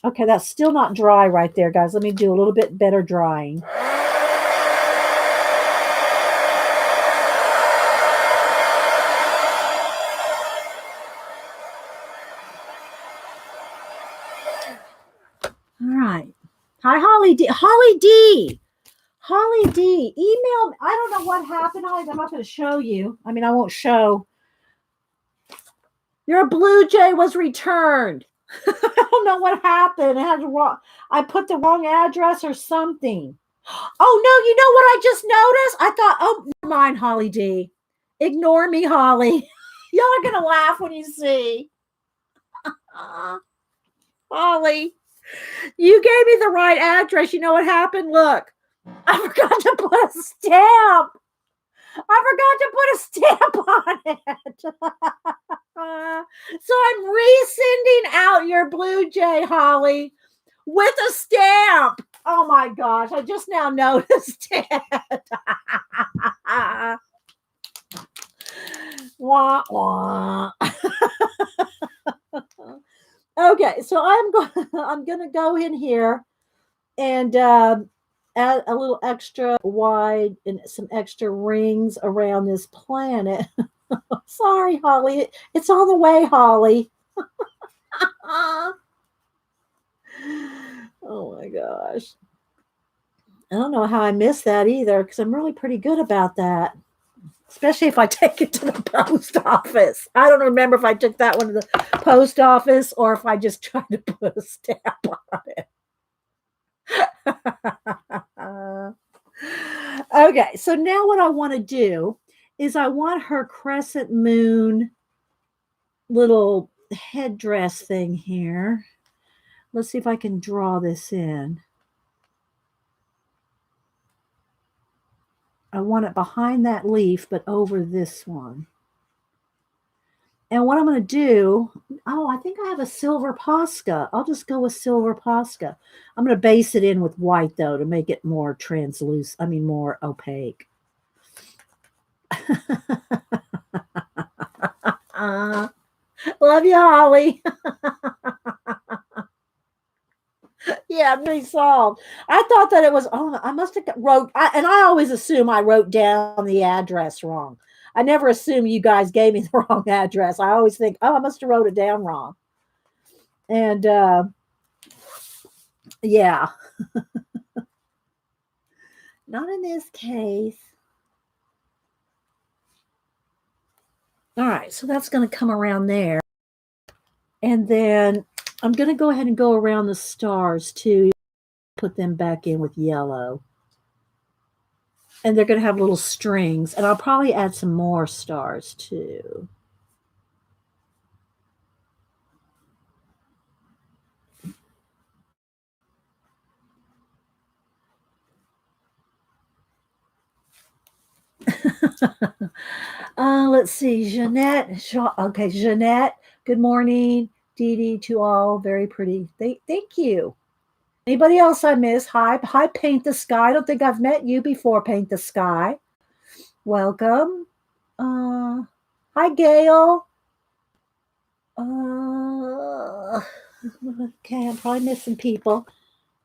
okay, that's still not dry right there, guys. Let me do a little bit better drying. All right. Hi, Holly D. Holly D. Holly D. Email. I don't know what happened, Holly. I'm not going to show you. I mean, I won't show. Your Blue Jay was returned. I don't know what happened. I put the wrong address or something. Oh no, you know what I just noticed? I thought, oh, never mind, Holly D. Ignore me, Holly. Y'all are gonna laugh when you see. Holly, you gave me the right address. You know what happened? Look, I forgot to put a stamp. I forgot to put a stamp on it. So I'm resending out your Blue Jay, Holly, with a stamp. Oh my gosh, I just now noticed it. Wah, wah. Okay, so I'm gonna go in here and add a little extra wide and some extra rings around this planet. Sorry, Holly. It's on the way, Holly. Oh my gosh. I don't know how I missed that either because I'm really pretty good about that. especially if I take it to the post office. I don't remember if I took that one to the post office or if I just tried to put a stamp on it. Okay, so now what I want to do is I want her crescent moon little headdress thing here. Let's see if I can draw this in. I want it behind that leaf, but over this one. And what I'm going to do, I think I have a silver Posca. I'll just go with silver Posca. I'm going to base it in with white, though, to make it more translucent, more opaque. Love you, Holly. Yeah, resolved. I thought that it was, I must have and I always assume I wrote down the address wrong. I never assume you guys gave me the wrong address. I always think, I must have wrote it down wrong. And yeah. Not in this case. All right, so that's going to come around there. And then I'm going to go ahead and go around the stars too. Put them back in with yellow. And they're going to have little strings. And I'll probably add some more stars too. Let's see. Jeanette. Okay, Jeanette. Good morning. Dee Dee to all. Very pretty. Thank you. Anybody else I miss? Hi, Paint the Sky. I don't think I've met you before, Paint the Sky. Welcome. Hi, Gail. Okay, I'm probably missing people.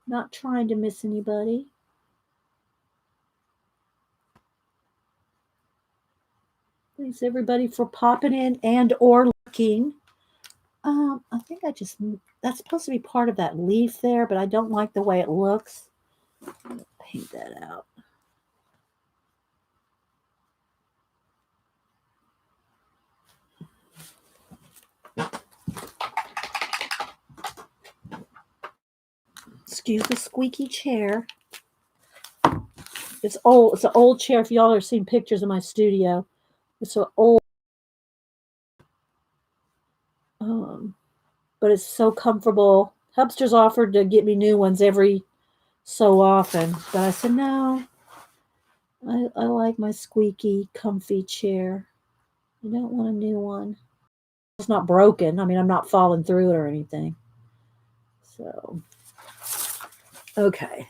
Not trying to miss anybody. Thanks everybody for popping in and or looking. I think that's supposed to be part of that leaf there, but I don't like the way it looks. Paint that out. Excuse the squeaky chair. It's old. It's an old chair. If y'all are seeing pictures of my studio, it's an old. But it's so comfortable. Hubster's offered to get me new ones every so often, but I said no. I like my squeaky, comfy chair. I don't want a new one. It's not broken. I'm not falling through it or anything. So, okay.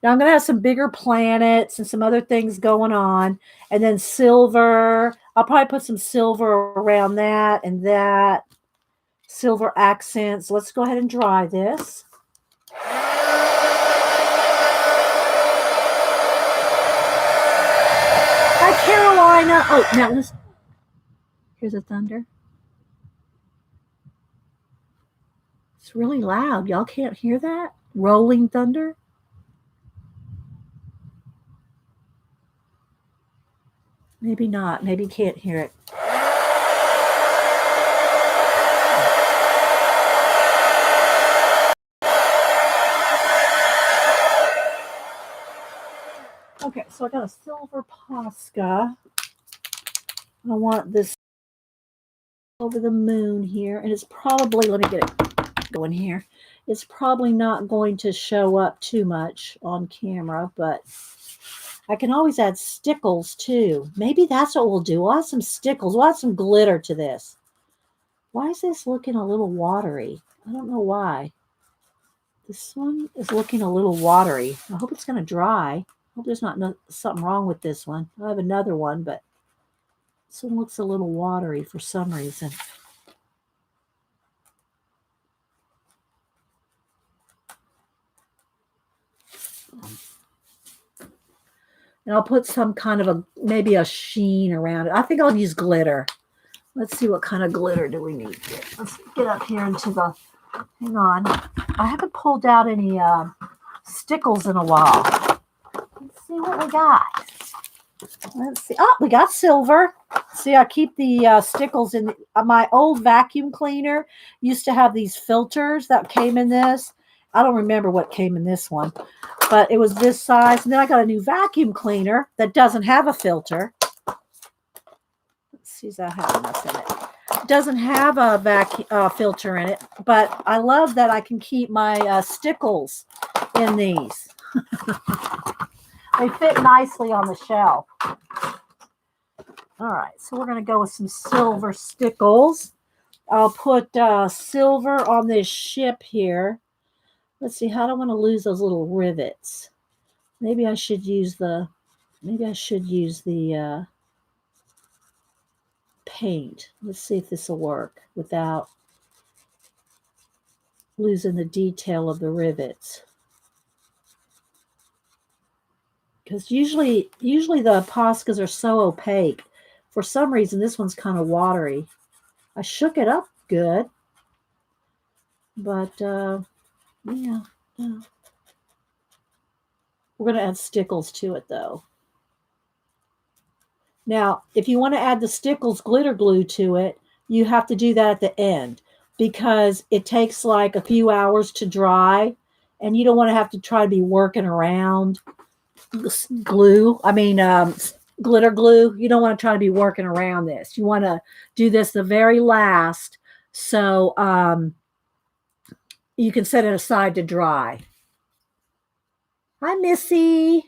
Now I'm going to have some bigger planets and some other things going on. And then silver. I'll probably put some silver around that and that. Silver accents. Let's go ahead and dry this. Hi, Carolina. Oh, now listen. Here's a thunder. It's really loud. Y'all can't hear that? Rolling thunder? Maybe not. Maybe you can't hear it. Okay, so I got a silver Posca. I want this over the moon here, and it's probably, let me get it going here. It's probably not going to show up too much on camera, but I can always add stickles too. Maybe that's what we'll do. We'll add some stickles. We'll add some glitter to this. Why is this looking a little watery? I don't know why. This one is looking a little watery. I hope it's going to dry. I hope there's not something wrong with this one. I have another one, but this one looks a little watery for some reason. And I'll put some kind of maybe a sheen around it. I think I'll use glitter. Let's see what kind of glitter do we need here. Let's get up here into the, hang on. I haven't pulled out any stickles in a while. Let's see what we got. Let's see. Oh, we got silver. See, I keep the stickles in my old vacuum cleaner used to have these filters that came in this. I don't remember what came in this one, but it was this size. And then I got a new vacuum cleaner that doesn't have a filter. Let's see, does that have enough in it? It doesn't have a vacuum filter in it, but I love that I can keep my stickles in these. They fit nicely on the shelf. All right, so we're going to go with some silver stickles. I'll put silver on this ship here. Let's see, how do I want to lose those little rivets? Maybe I should use the paint. Let's see if this will work without losing the detail of the rivets. Because usually the Poscas are so opaque. For some reason, this one's kind of watery. I shook it up good, but yeah. We're going to add stickles to it, though. Now, if you want to add the stickles glitter glue to it, you have to do that at the end because it takes like a few hours to dry, and you don't want to have to try to be working around glitter glue. You don't want to try to be working around this. You want to do this the very last so you can set it aside to dry. Hi, Missy.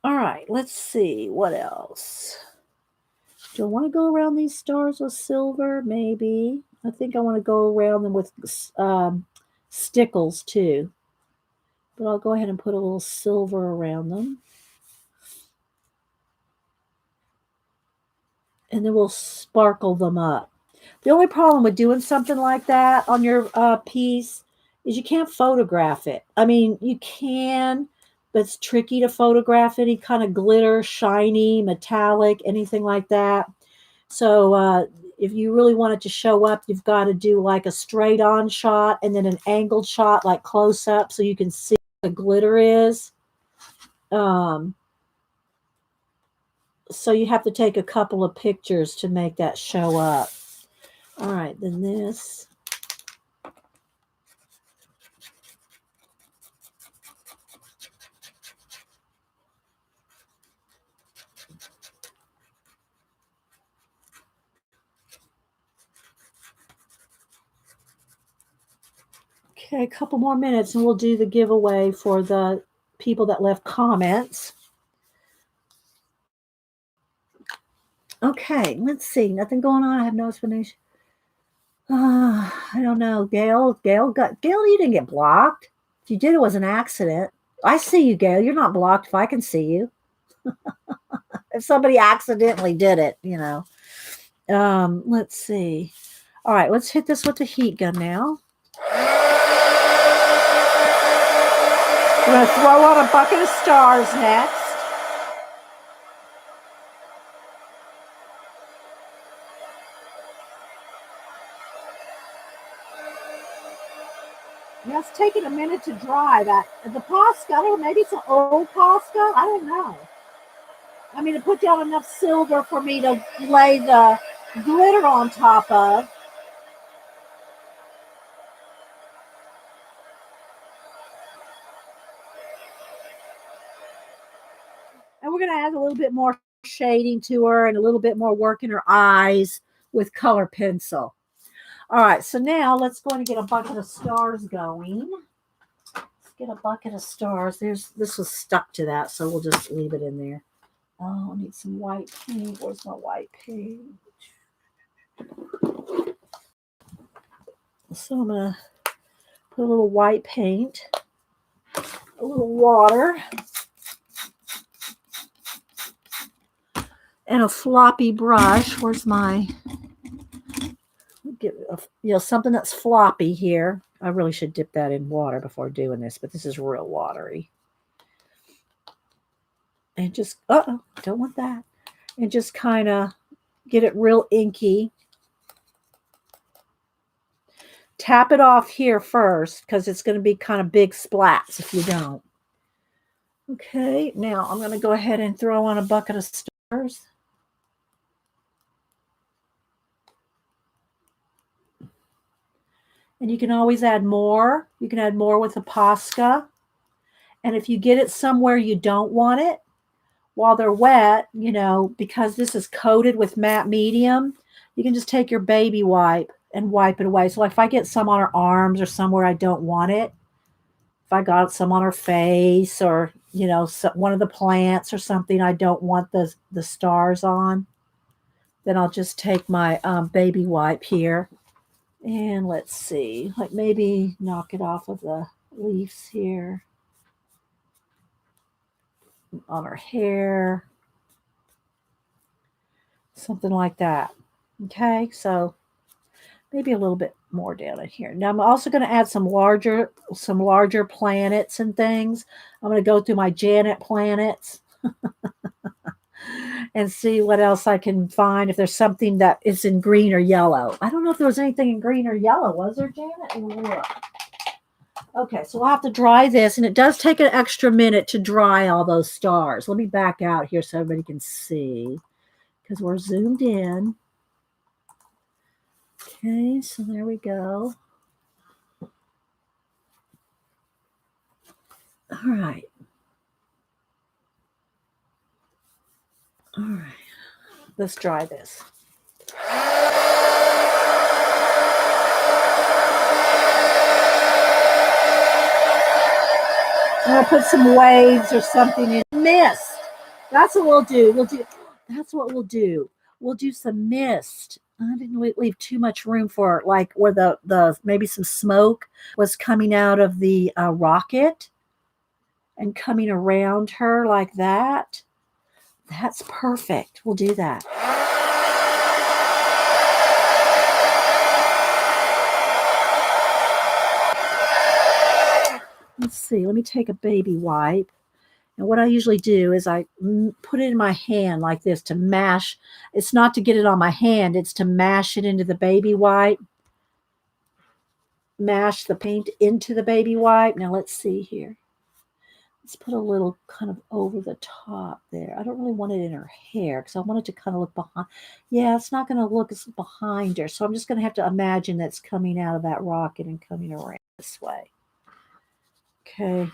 All right, let's see. What else? Do I want to go around these stars with silver? Maybe. I think I want to go around them with stickles too. But I'll go ahead and put a little silver around them. And then we'll sparkle them up. The only problem with doing something like that on your piece is you can't photograph it. I mean, you can, but it's tricky to photograph any kind of glitter, shiny, metallic, anything like that. So if you really want it to show up, you've got to do like a straight on shot and then an angled shot, like close up, so you can see what the glitter is. So you have to take a couple of pictures to make that show up. All right, then this. Okay, a couple more minutes and we'll do the giveaway for the people that left comments. Okay, let's see. Nothing going on. I have no explanation. I don't know. Gail, you didn't get blocked. If you did, it was an accident. I see you, Gail. You're not blocked if I can see you. If somebody accidentally did it, you know. Let's see. All right, let's hit this with the heat gun now. We're going to throw on a bucket of stars next. Yeah, it's taking a minute to dry. The Posca, I don't know, maybe it's an old Posca. I don't know. I mean, it put down enough silver for me to lay the glitter on top of. And we're going to add a little bit more shading to her and a little bit more work in her eyes with color pencil. All right, so now let's go and get a bucket of stars going. Let's get a bucket of stars. This was stuck to that, so we'll just leave it in there. Oh, I need some white paint. Where's my white paint? So I'm going to put a little white paint, a little water, and a floppy brush. Where's my, something that's floppy here. I really should dip that in water before doing this, but this is real watery. And just, don't want that. And just kind of get it real inky. Tap it off here first because it's going to be kind of big splats if you don't. Okay, now I'm going to go ahead and throw on a bucket of stars. And you can always add more. You can add more with the Posca. And if you get it somewhere you don't want it, while they're wet, because this is coated with matte medium, you can just take your baby wipe and wipe it away. So like if I get some on her arms or somewhere I don't want it, if I got some on her face or, one of the plants or something I don't want the stars on, then I'll just take my baby wipe here. And let's see, like maybe knock it off of the leaves here on her hair, something like that. Okay, so maybe a little bit more down in here. Now I'm also going to add some larger planets and things. I'm going to go through my Janet planets and see what else I can find. If there's something that is in green or yellow. I don't know if there was anything in green or yellow. Was there, Janet? Look. Okay, so we'll have to dry this, and it does take an extra minute to dry all those stars. Let me back out here so everybody can see, because we're zoomed in. Okay, so there we go. All right. All right. Let's dry this. I'm going to put some waves or something in. Mist. That's what we'll do. That's what we'll do. We'll do some mist. I didn't leave too much room for like where the maybe some smoke was coming out of the rocket and coming around her like that. That's perfect. We'll do that. Let's see. Let me take a baby wipe. And what I usually do is I put it in my hand like this to mash. It's not to get it on my hand. It's to mash it into the baby wipe. Mash the paint into the baby wipe. Now let's see here. Let's put a little kind of over the top there. I don't really want it in her hair because I want it to kind of look behind. Yeah, it's not going to look behind her. So I'm just going to have to imagine that's coming out of that rocket and coming around this way. Okay.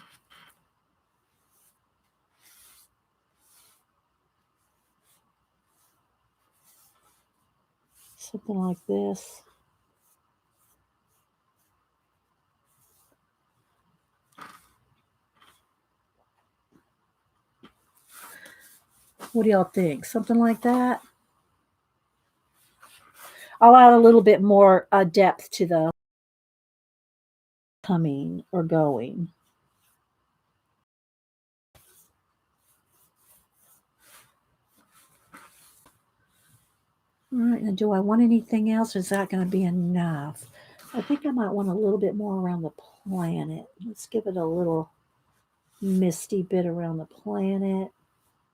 Something like this. What do y'all think? Something like that? I'll add a little bit more depth to the coming or going. All right, now do I want anything else? Or is that going to be enough? I think I might want a little bit more around the planet. Let's give it a little misty bit around the planet.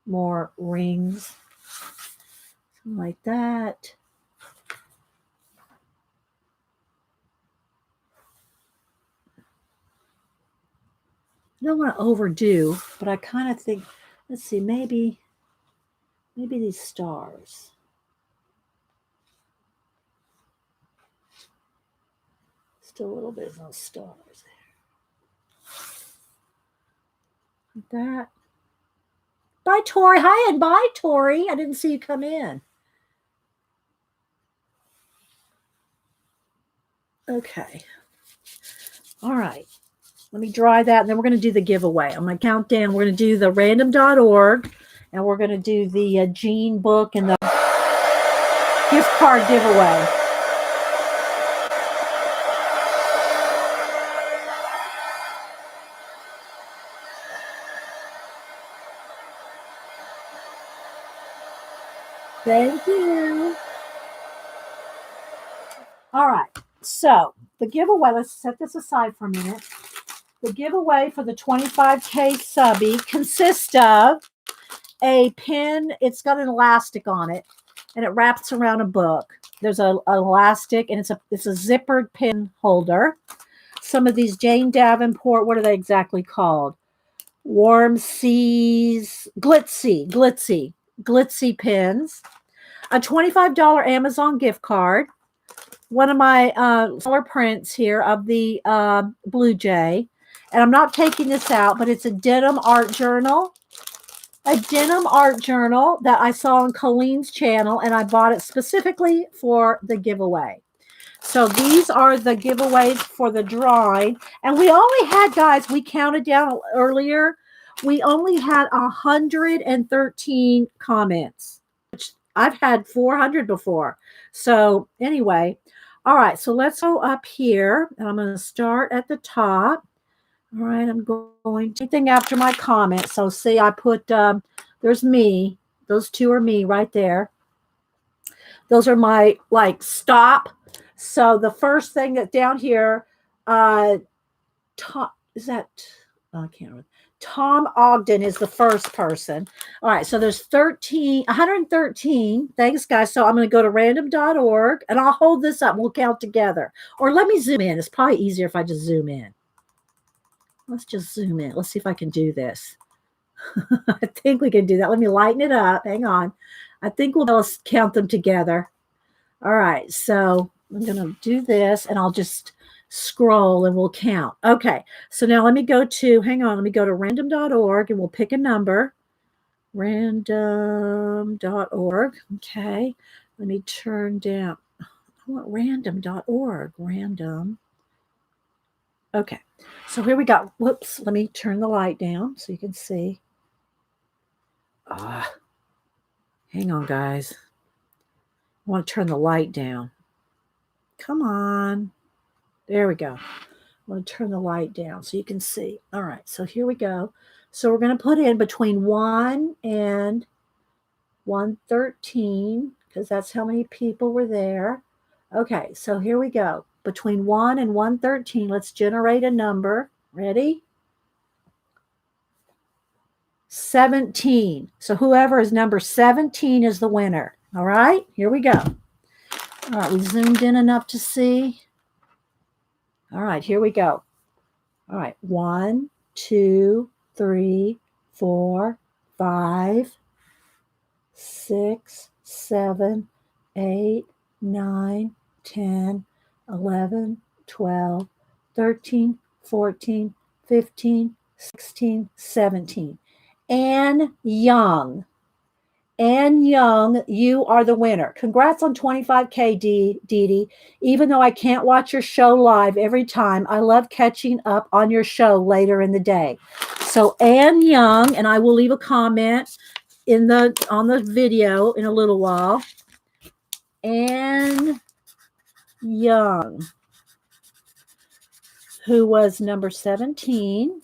More rings. Something like that. I don't want to overdo, but I kind of think, let's see, maybe these stars. Still a little bit of those stars there. Like that. Bye, Tori. Hi, and bye, Tori. I didn't see you come in. Okay. All right. Let me dry that, and then we're going to do the giveaway. I'm going to count down. We're going to do the random.org, and we're going to do the Gene book and the gift card giveaway. Thank you. All right. So the giveaway, let's set this aside for a minute. The giveaway for the 25K subby consists of a pin. It's got an elastic on it, and it wraps around a book. There's an elastic, and it's a zippered pin holder. Some of these Jane Davenport, what are they exactly called? Warm Seas Glitzy pins, a $25 Amazon gift card, one of my solar prints here of the Blue Jay. And I'm not taking this out, but it's a denim art journal. A denim art journal that I saw on Colleen's channel, and I bought it specifically for the giveaway. So these are the giveaways for the drawing. And we only had, guys, we counted down earlier. We only had 113 comments, which I've had 400 before. So anyway, all right. So let's go up here. And I'm going to start at the top. All right. I'm going to anything after my comment. So see, I put, there's me. Those two are me right there. Those are my like stop. So the first thing that down here, Tom, is that, I can't remember. Tom Ogden is the first person. All right, so there's 113. Thanks, guys. So I'm going to go to random.org, and I'll hold this up. We'll count together. Or let me zoom in. It's probably easier if I just zoom in. Let's just zoom in. Let's see if I can do this. I think we can do that. Let me lighten it up. Hang on. I think we'll count them together. All right, so I'm going to do this, and I'll just scroll, and we'll count. Okay, so now let me go to, hang on, let me go to random.org, and we'll pick a number. Random.org. Okay, let me turn down. I want random.org. Random. Okay, so here we go. Whoops, let me turn the light down so you can see. Hang on, guys. I want to turn the light down. Come on. There we go. I want to turn the light down so you can see. All right, so here we go. So we're going to put in between 1 and 113 because that's how many people were there. Okay, so here we go. Between 1 and 113, let's generate a number. Ready? 17. So whoever is number 17 is the winner. All right, here we go. All right, we zoomed in enough to see. All right, here we go. All right, 1, 2, 3, 4, 5, 6, 7, 8, 9, 10, 11, 12, 13, 14, 15, 16, 17. Ann Young. Ann Young, you are the winner. Congrats on 25K, Dee Dee. Even though I can't watch your show live every time, I love catching up on your show later in the day. So Ann Young, and I will leave a comment on the video in a little while. Ann Young, who was number 17,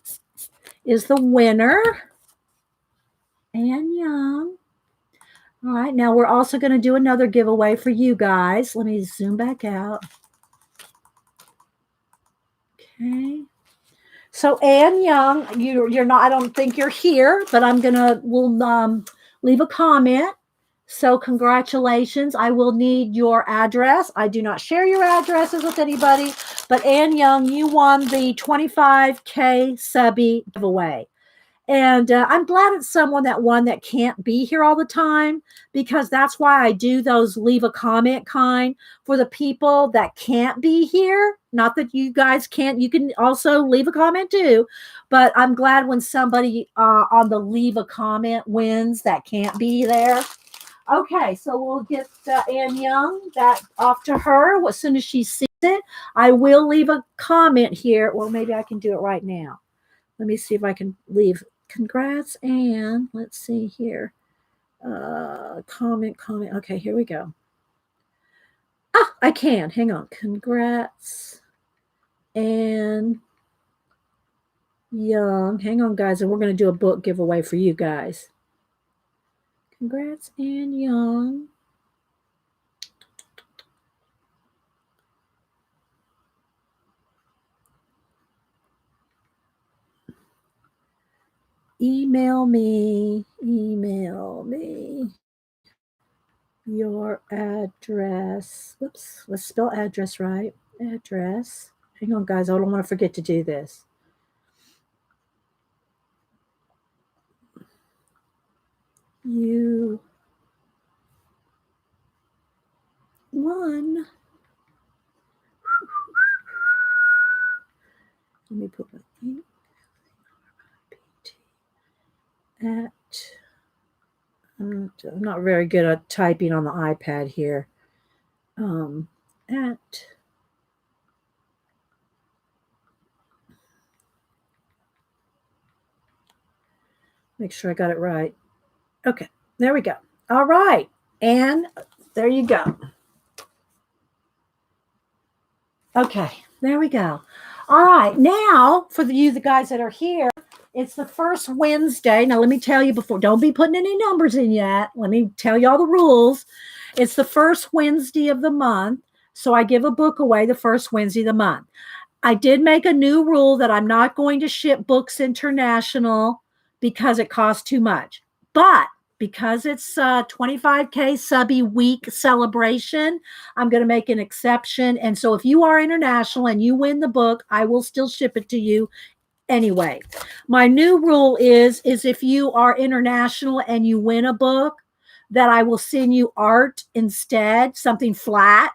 is the winner. Ann Young. All right, now we're also going to do another giveaway for you guys. Let me zoom back out. Okay. So Ann Young, you're not, I don't think you're here, but we'll leave a comment. So congratulations. I will need your address. I do not share your addresses with anybody, but Ann Young, you won the 25K subby giveaway. And I'm glad it's someone that won that can't be here all the time, because that's why I do those leave a comment kind for the people that can't be here. Not that you guys can't. You can also leave a comment too. But I'm glad when somebody on the leave a comment wins that can't be there. Okay, so we'll get Ann Young that off to her as soon as she sees it. I will leave a comment here. Well, maybe I can do it right now. Let me see if I can leave. Congrats, Ann. Let's see here. Comment. Okay, here we go. I can. Hang on. Congrats, Ann Young. Hang on, guys, and we're going to do a book giveaway for you guys. Congrats, Ann Young. Email me your address. Oops, let's spell address right. Address. Hang on, guys. I don't want to forget to do this. you won. Let me put my ink at. I'm not very good at typing on the iPad here. At make sure I got it right. Okay, there we go. All right, and there you go. Okay, there we go. All right, now for the guys that are here, it's the first Wednesday. Now, let me tell you before, don't be putting any numbers in yet. Let me tell you all the rules. It's the first Wednesday of the month. So I give a book away the first Wednesday of the month. I did make a new rule that I'm not going to ship books international because it costs too much. But because it's 25K subby week celebration, I'm going to make an exception. And so if you are international and you win the book, I will still ship it to you anyway. My new rule is if you are international and you win a book, that I will send you art instead, something flat,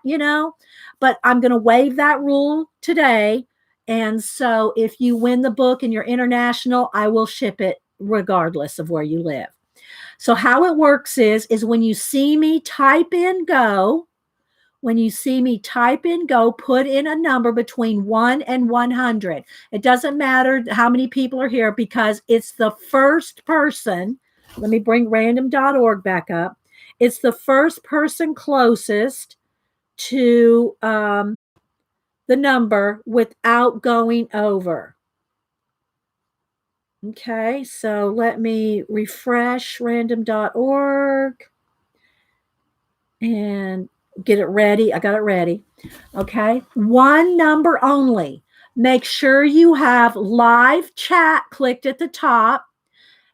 but I'm going to waive that rule today. And so if you win the book and you're international, I will ship it regardless of where you live. So how it works is when you see me type in go, put in a number between 1 and 100. It doesn't matter how many people are here because it's the first person. Let me bring random.org back up. It's the first person closest to the number without going over. Okay, so let me refresh random.org and get it ready. I got it ready. Okay, one number only. Make sure you have live chat clicked at the top,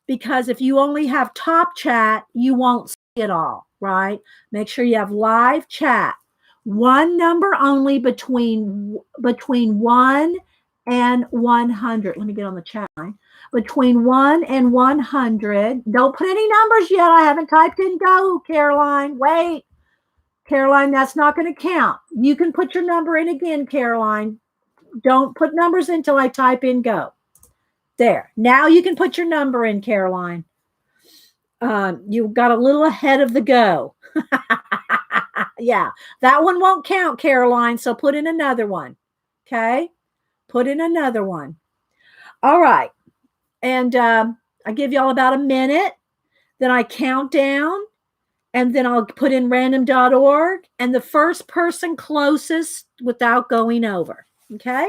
because if you only have top chat, you won't see it all, right? Make sure you have live chat. One number only between 1 and 100. Let me get on the chat line. Between 1 and 100. Don't put any numbers yet. I haven't typed in go, Caroline. Wait. Caroline, that's not going to count. You can put your number in again, Caroline. Don't put numbers in until I type in go. There. Now you can put your number in, Caroline. You got a little ahead of the go. Yeah, that one won't count, Caroline. So put in another one. Okay. Put in another one. All right. And I give y'all about a minute. Then I count down. And then I'll put in random.org and the first person closest without going over. Okay.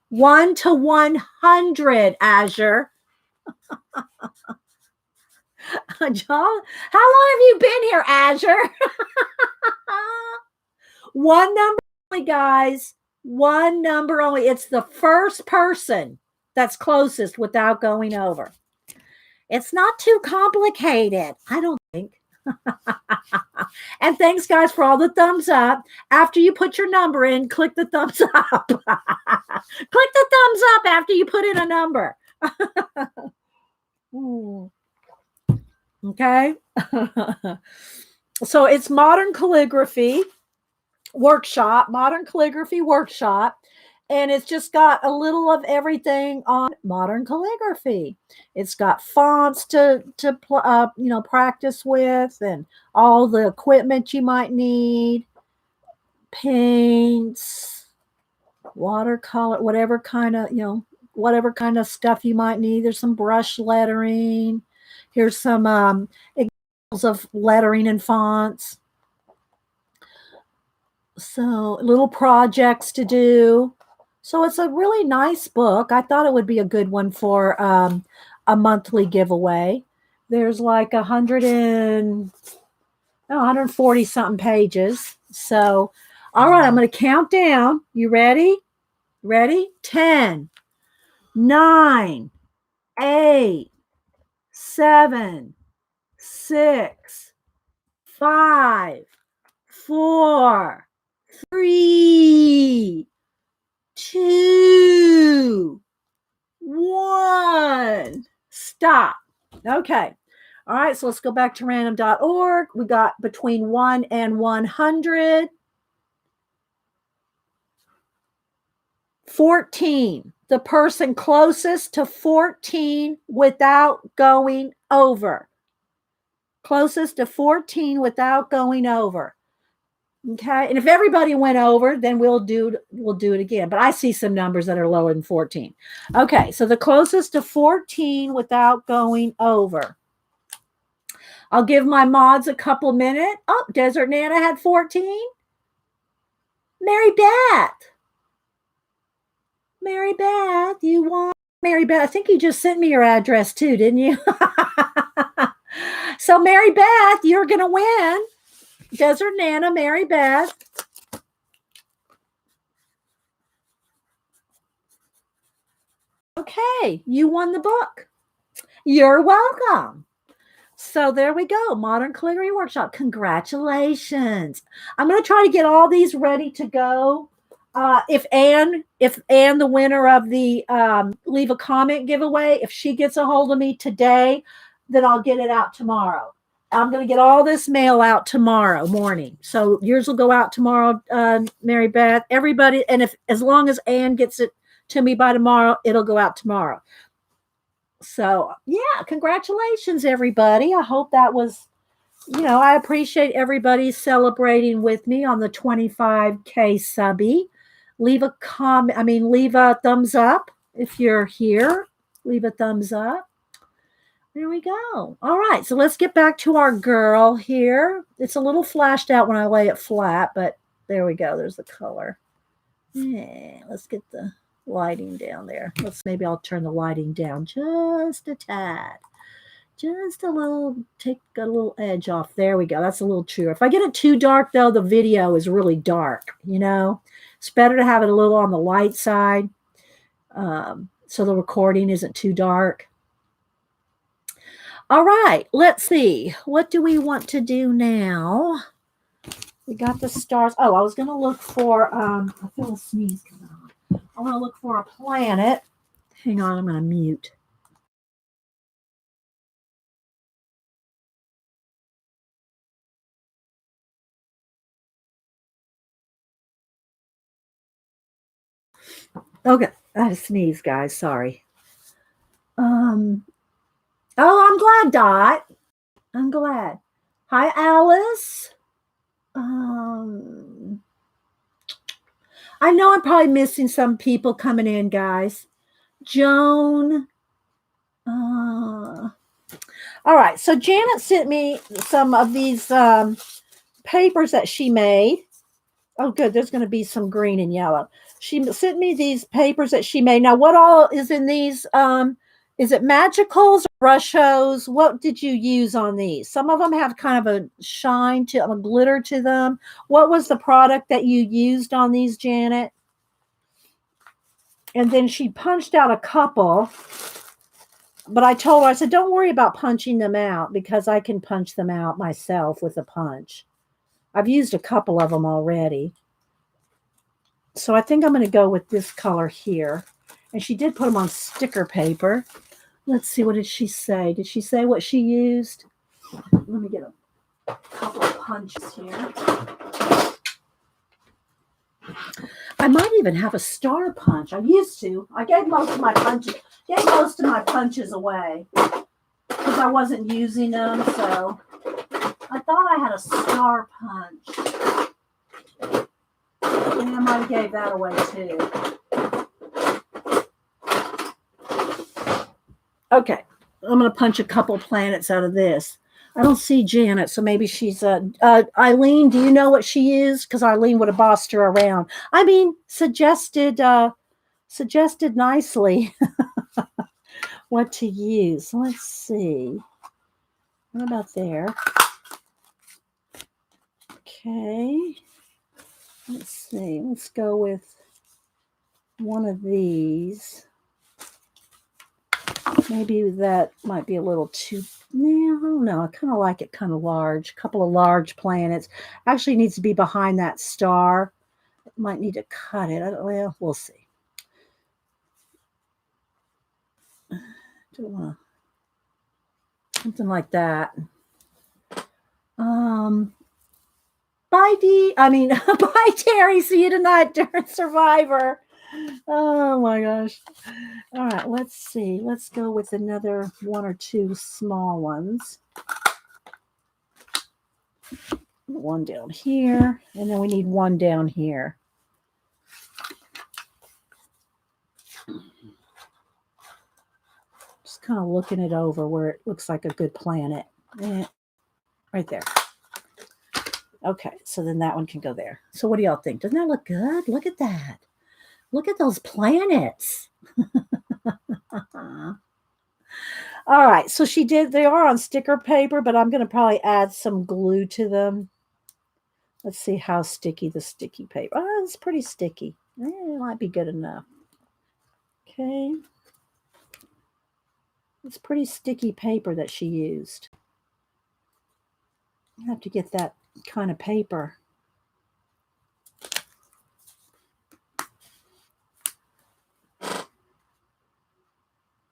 1 to 100, Azure. John, how long have you been here, Azure? One number only, guys. One number only. It's the first person that's closest without going over. It's not too complicated, I don't think. And thanks, guys, for all the thumbs up. After you put your number in, click the thumbs up. Click the thumbs up after you put in a number. Okay. So it's Modern Calligraphy Workshop, and it's just got a little of everything on modern calligraphy. It's got fonts to practice with, and all the equipment you might need, paints, watercolor, whatever kind of stuff you might need. There's some brush lettering. Here's some examples of lettering and fonts. So little projects to do. So it's a really nice book. I thought it would be a good one for a monthly giveaway. There's like 140 something pages. So, all right, I'm going to count down. You ready? Ready? 10, 9, 8, 7, 6, 5, 4, 3, 2, 1. Stop. Okay. All right, so let's go back to random.org. We got between 1 and 100. 14. The person closest to 14 without going over. Closest to 14 without going over. Okay. And if everybody went over, then we'll do it again. But I see some numbers that are lower than 14. Okay. So the closest to 14 without going over. I'll give my mods a couple minutes. Oh, Desert Nana had 14. Mary Beth. Mary Beth, you want Mary Beth? I think you just sent me your address too, didn't you? So Mary Beth, you're going to win. Desert Nana, Mary Beth. Okay, you won the book. You're welcome. So there we go. Modern Calligraphy Workshop. Congratulations. I'm going to try to get all these ready to go. If Anne, the winner of the leave a comment giveaway, if she gets a hold of me today, then I'll get it out tomorrow. I'm going to get all this mail out tomorrow morning. So yours will go out tomorrow, Mary Beth. Everybody, and as long as Anne gets it to me by tomorrow, it'll go out tomorrow. So yeah, congratulations, everybody. I hope that was, I appreciate everybody celebrating with me on the 25K subby. Leave a comment. Leave a thumbs up if you're here. Leave a thumbs up. There we go. All right. So let's get back to our girl here. It's a little flashed out when I lay it flat, but there we go. There's the color. Yeah. Let's get the lighting down there. Maybe I'll turn the lighting down just a tad. Just a little, take a little edge off. There we go. That's a little truer. If I get it too dark, though, the video is really dark, It's better to have it a little on the light side so the recording isn't too dark. All right, let's see. What do we want to do now? We got the stars. Oh, I was going to look for, I feel a sneeze coming on. I want to look for a planet. Hang on, I'm going to mute. Okay, I had a sneeze, guys. Sorry. Oh, I'm glad, Dot. I'm glad. Hi, Alice. I know I'm probably missing some people coming in, guys. Joan. All right. So Janet sent me some of these papers that she made. Oh, good. There's going to be some green and yellow. She sent me these papers that she made. Now, what all is in these? Is it magicals or brushos? What did you use on these? Some of them have kind of a shine to a glitter to them. What was the product that you used on these, Janet? And then she punched out a couple, but I told her, I said, don't worry about punching them out because I can punch them out myself with a punch. I've used a couple of them already. So I think I'm going to go with this color here. And she did put them on sticker paper. Let's see, what did she say? Did she say what she used? Let me get a couple of punches here. I might even have a star punch. I used to. I gave most of my punches away because I wasn't using them. So I thought I had a star punch. And I might have gave that away too. Okay, I'm going to punch a couple planets out of this. I don't see Janet, so maybe she's Eileen. Do you know what she is? Because Eileen would have bossed her around. Suggested nicely what to use. Let's see. What about there? Okay. Let's see. Let's go with one of these. Maybe that might be a little too, I don't know. I kind of like it kind of large. A couple of large planets. Actually needs to be behind that star. Might need to cut it. Well, we'll see. Don't want to. Something like that. Bye, Dee. Bye, Terry. See you tonight during Survivor. Oh my gosh. All right, let's see. Let's go with another one or two small ones. One down here, and then we need one down here. Just kind of looking it over where it looks like a good planet. Right there. Okay, so then that one can go there. So what do y'all think? Doesn't that look good? Look at that. Look at those planets. All right, so they are on sticker paper, but I'm going to probably add some glue to them. Let's see how sticky the sticky paper. Oh, it's pretty sticky. It might be good enough. Okay. It's pretty sticky paper that she used. I have to get that kind of paper.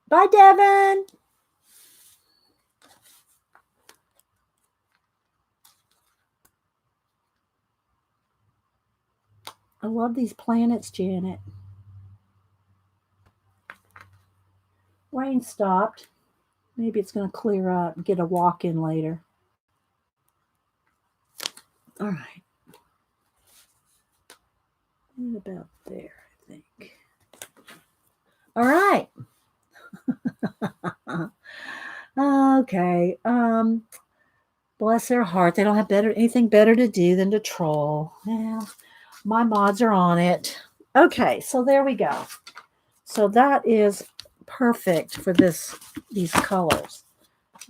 Bye, Devin. I love these planets, Janet. Rain stopped. Maybe it's going to clear up and get a walk in later. All right. What about there, I think. All right. Okay. Bless their heart. They don't have anything better to do than to troll. Yeah. My mods are on it. Okay, so there we go. So that is perfect for these colors.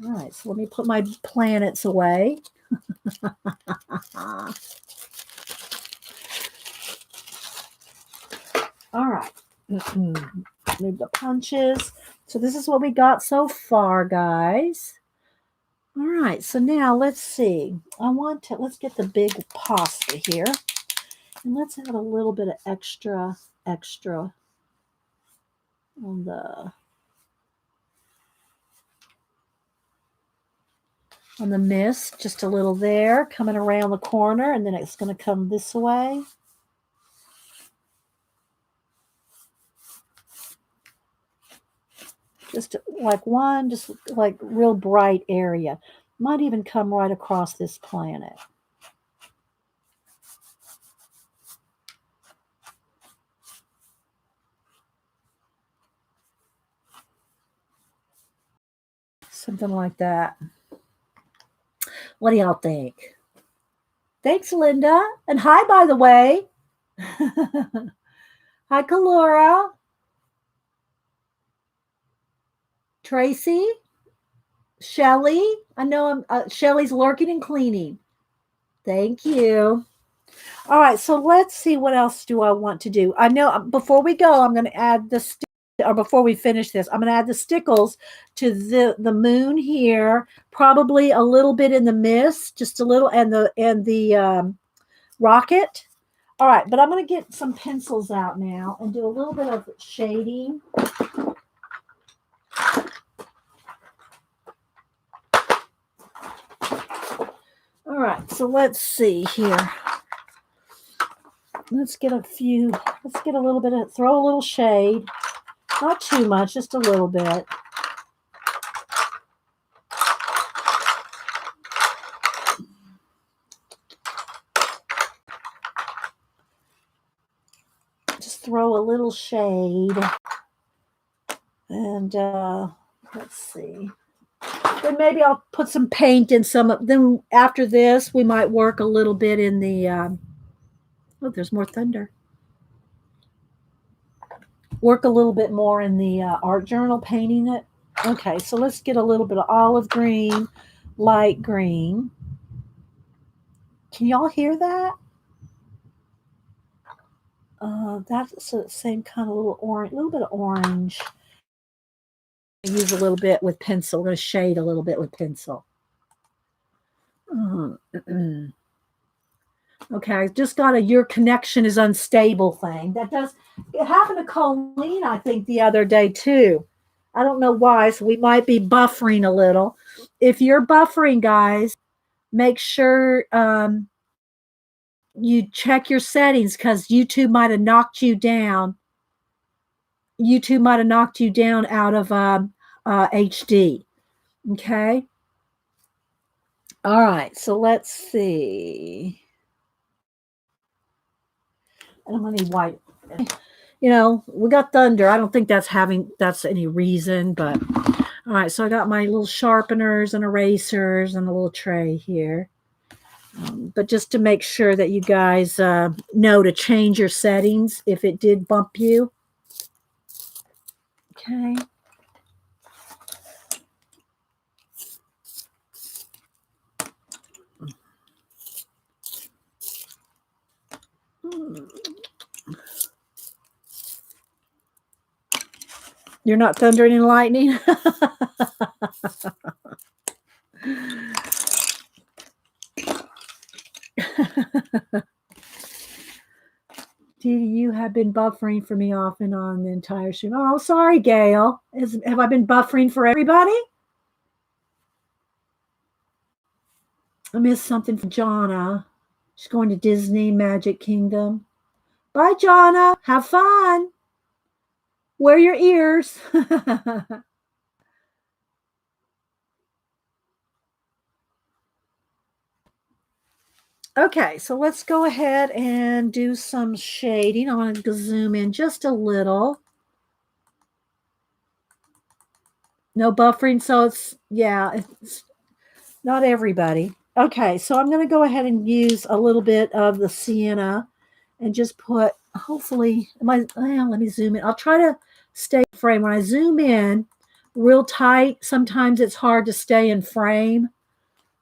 All right, so let me put my planets away. All right. Move the punches. So this is what we got so far, guys. All right, so now let's see. Let's get the big pasta here. And let's add a little bit of extra on the mist, just a little there, coming around the corner, and then it's going to come this way. Just like real bright area. Might even come right across this planet. Something like that. What do y'all think? Thanks, Linda. And hi, by the way. Hi, Kalora. Tracy. Shelly. I know Shelly's lurking and cleaning. Thank you. All right, so let's see what else do I want to do. I know before we go, I'm going to add before we finish this, I'm going to add the stickles to the moon here, probably a little bit in the mist, just a little, and the rocket. All right, but I'm going to get some pencils out now and do a little bit of shading. All right, so let's see here. Let's get a little bit of, throw a little shade. Not too much, just a little bit. Just throw a little shade. And let's see. Then maybe I'll put some paint in some. Then after this, we might work a little bit in the. Oh, there's more thunder. Work a little bit more in the art journal, painting it. Okay, so let's get a little bit of olive green, light green. Can y'all hear that? That's the same kind of little bit of orange. Use a little bit with pencil. We're going to shade a little bit with pencil. Okay, I just got your connection is unstable thing. It happened to Colleen, I think, the other day too. I don't know why, so we might be buffering a little. If you're buffering, guys, make sure you check your settings because YouTube might have knocked you down. YouTube might have knocked you down out of HD. Okay. All right. So let's see. I'm gonna need white. We got thunder. I don't think that's any reason, but all right. So I got my little sharpeners and erasers and a little tray here. But just to make sure that you guys know to change your settings if it did bump you. Okay. You're not thundering and lightning? You have been buffering for me off and on the entire stream. Oh, sorry, Gail. Have I been buffering for everybody? I missed something from Jonna. She's going to Disney Magic Kingdom. Bye, Jonna. Have fun. Wear your ears. Okay, so let's go ahead and do some shading. I want to zoom in just a little. No buffering, so it's not everybody. Okay, so I'm going to go ahead and use a little bit of the sienna and just put, hopefully, let me zoom in. I'll try to stay in frame. When I zoom in real tight, sometimes it's hard to stay in frame.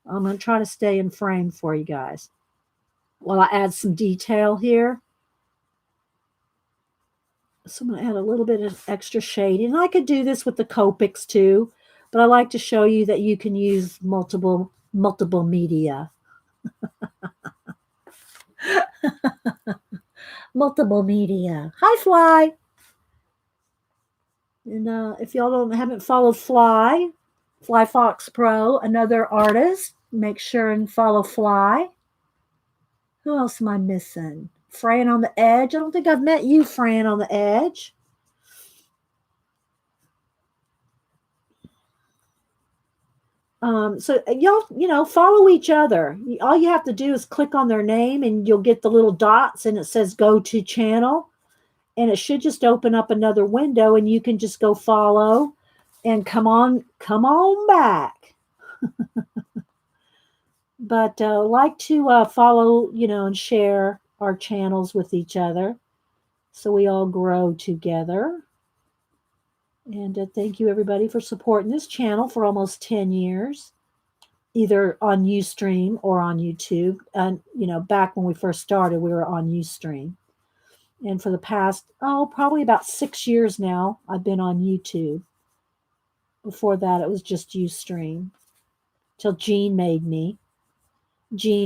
I'm going to try to stay in frame for you guys while I add some detail here. So I'm going to add a little bit of extra shading. And I could do this with the Copics too, but I like to show you that you can use multiple media. Multiple media. Hi, Fly. And if y'all haven't followed Fly Fox Pro, another artist, make sure and follow Fly. Who else am I missing? Fran on the Edge. I don't think I've met you, Fran on the Edge. So y'all, follow each other. All you have to do is click on their name and you'll get the little dots and it says go to channel. And it should just open up another window and you can just go follow and come on back. But like to follow, and share our channels with each other so we all grow together. And thank you, everybody, for supporting this channel for almost 10 years, either on Ustream or on YouTube. And, back when we first started, we were on Ustream. And for the past, probably about 6 years now, I've been on YouTube. Before that, it was just Ustream. Till Jean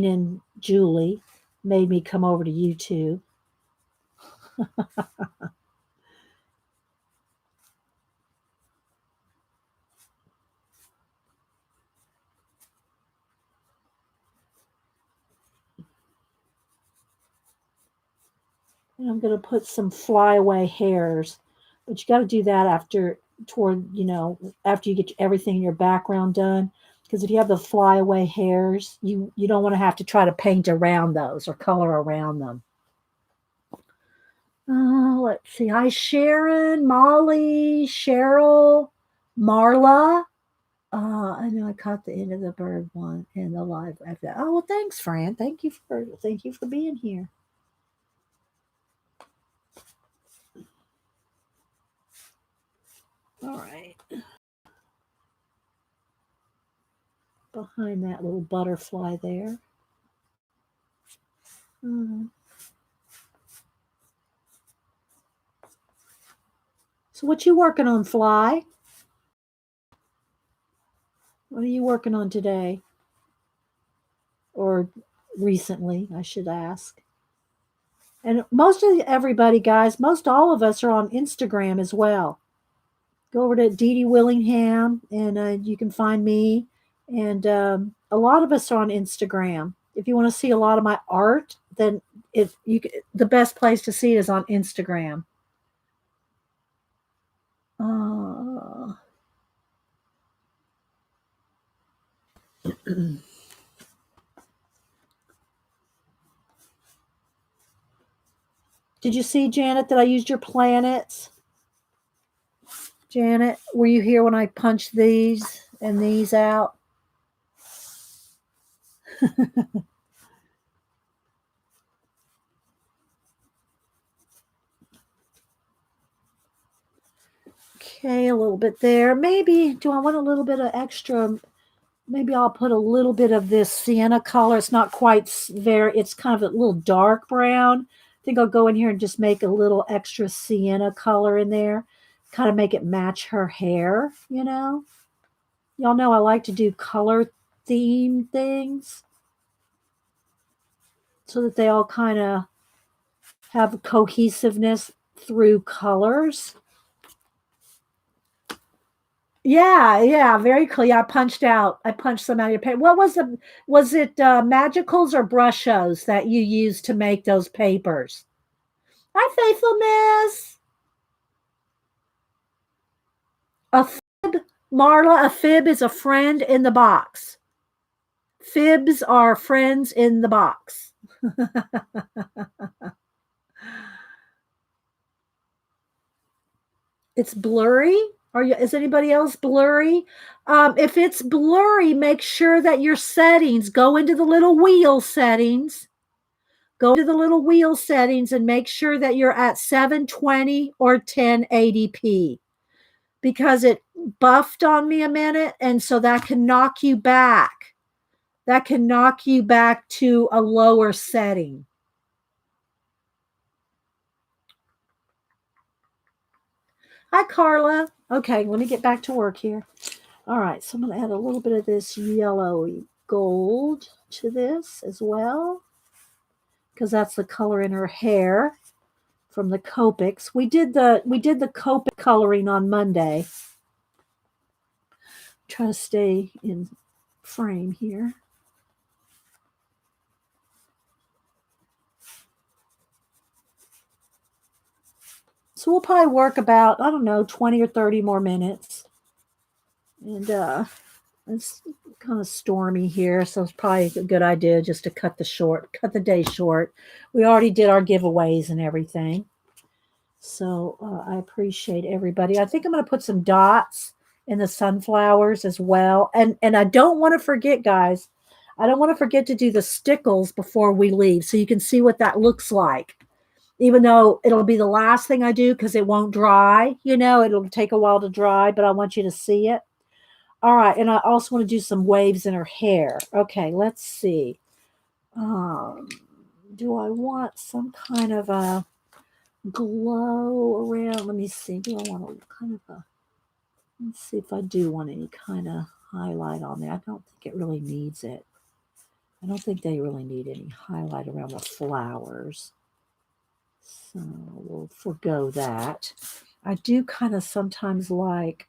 and Julie made me come over to YouTube. And I'm going to put some flyaway hairs, but you got to do that after you get everything in your background done. Because if you have the flyaway hairs, you don't want to have to try to paint around those or color around them. Let's see. Hi, Sharon, Molly, Cheryl, Marla. I know I caught the end of the bird one and the live after that. Oh, well, thanks, Fran. Thank you for being here. All right. Behind that little butterfly there. So what you working on, Fly? What are you working on today? Or recently, I should ask. And most of everybody, guys, most all of us are on Instagram as well. Go over to Dee Dee Willingham, and you can find me. And a lot of us are on Instagram. If you want to see a lot of my art, then the best place to see it is on Instagram. Uh, Did you see, Janet, that I used your planets? Janet, were you here when I punched these and these out? Okay, a little bit there. Maybe, do I want a little bit of extra? Maybe I'll put a little bit of this sienna color. It's not quite very, it's kind of a little dark brown. I think I'll go in here and just make a little extra sienna color in there, kind of make it match her hair, you know? Y'all know I like to do color theme things so that they all kind of have cohesiveness through colors. Yeah, very cool. Yeah, I punched some out of your paper. Was it magicals or brushos that you used to make those papers? Hi, faithfulness. A fib, Marla, a fib is a friend in the box. Fibs are friends in the box. It's blurry. Is anybody else blurry? If it's blurry, make sure that your settings go into the little wheel settings. Go to the little wheel settings and make sure that you're at 720 or 1080p because it buffed on me a minute. And so that can knock you back. That can knock you back to a lower setting. Hi, Carla. Okay, let me get back to work here. All right, so I'm going to add a little bit of this yellow gold to this as well because that's the color in her hair from the Copics. We did the Copic coloring on Monday. Try to stay in frame here. So we'll probably work about, I don't know, 20 or 30 more minutes. And it's kind of stormy here, so it's probably a good idea just to cut the day short. We already did our giveaways and everything. So I appreciate everybody. I think I'm going to put some dots in the sunflowers as well. And I don't want to forget, guys, I don't want to forget to do the stickles before we leave so you can see what that looks like. Even though it'll be the last thing I do because it won't dry, it'll take a while to dry, but I want you to see it. All right, and I also want to do some waves in her hair. Okay, let's see. Do I want some kind of a glow around? Let me see. Do I want let's see if I do want any kind of highlight on there. I don't think it really needs it. I don't think they really need any highlight around the flowers. So we'll forego that. I do kind of sometimes like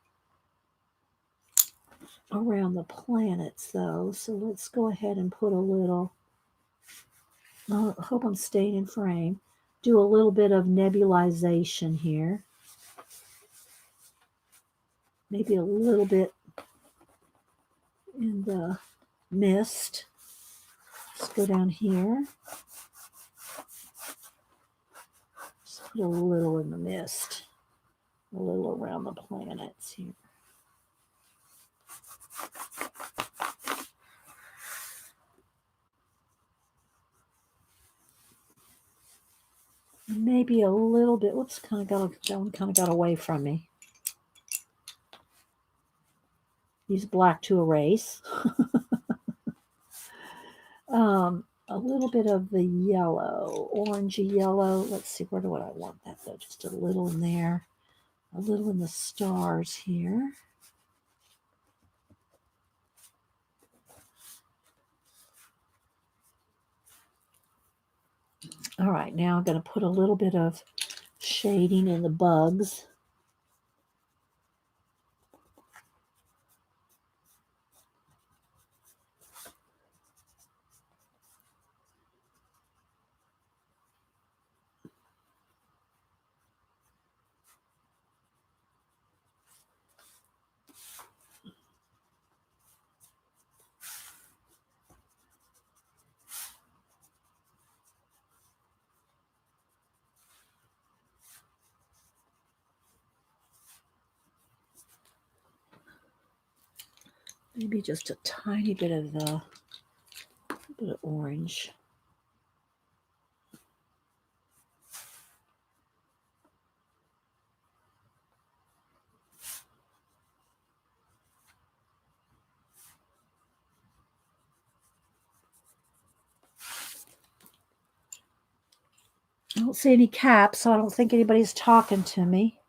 around the planets though. So let's go ahead and put a little, I hope I'm staying in frame, do a little bit of nebulization here. Maybe a little bit in the mist. Let's go down here. Just put a little in the mist. A little around the planets here. Maybe a little bit. Whoops, that one kind of got away from me. Use black to erase. A little bit of the yellow, orangey yellow. Let's see, where do I want that though? Just a little in there. A little in the stars here. All right, now I'm going to put a little bit of shading in the bugs. Maybe just a tiny bit of orange. I don't see any caps, so I don't think anybody's talking to me.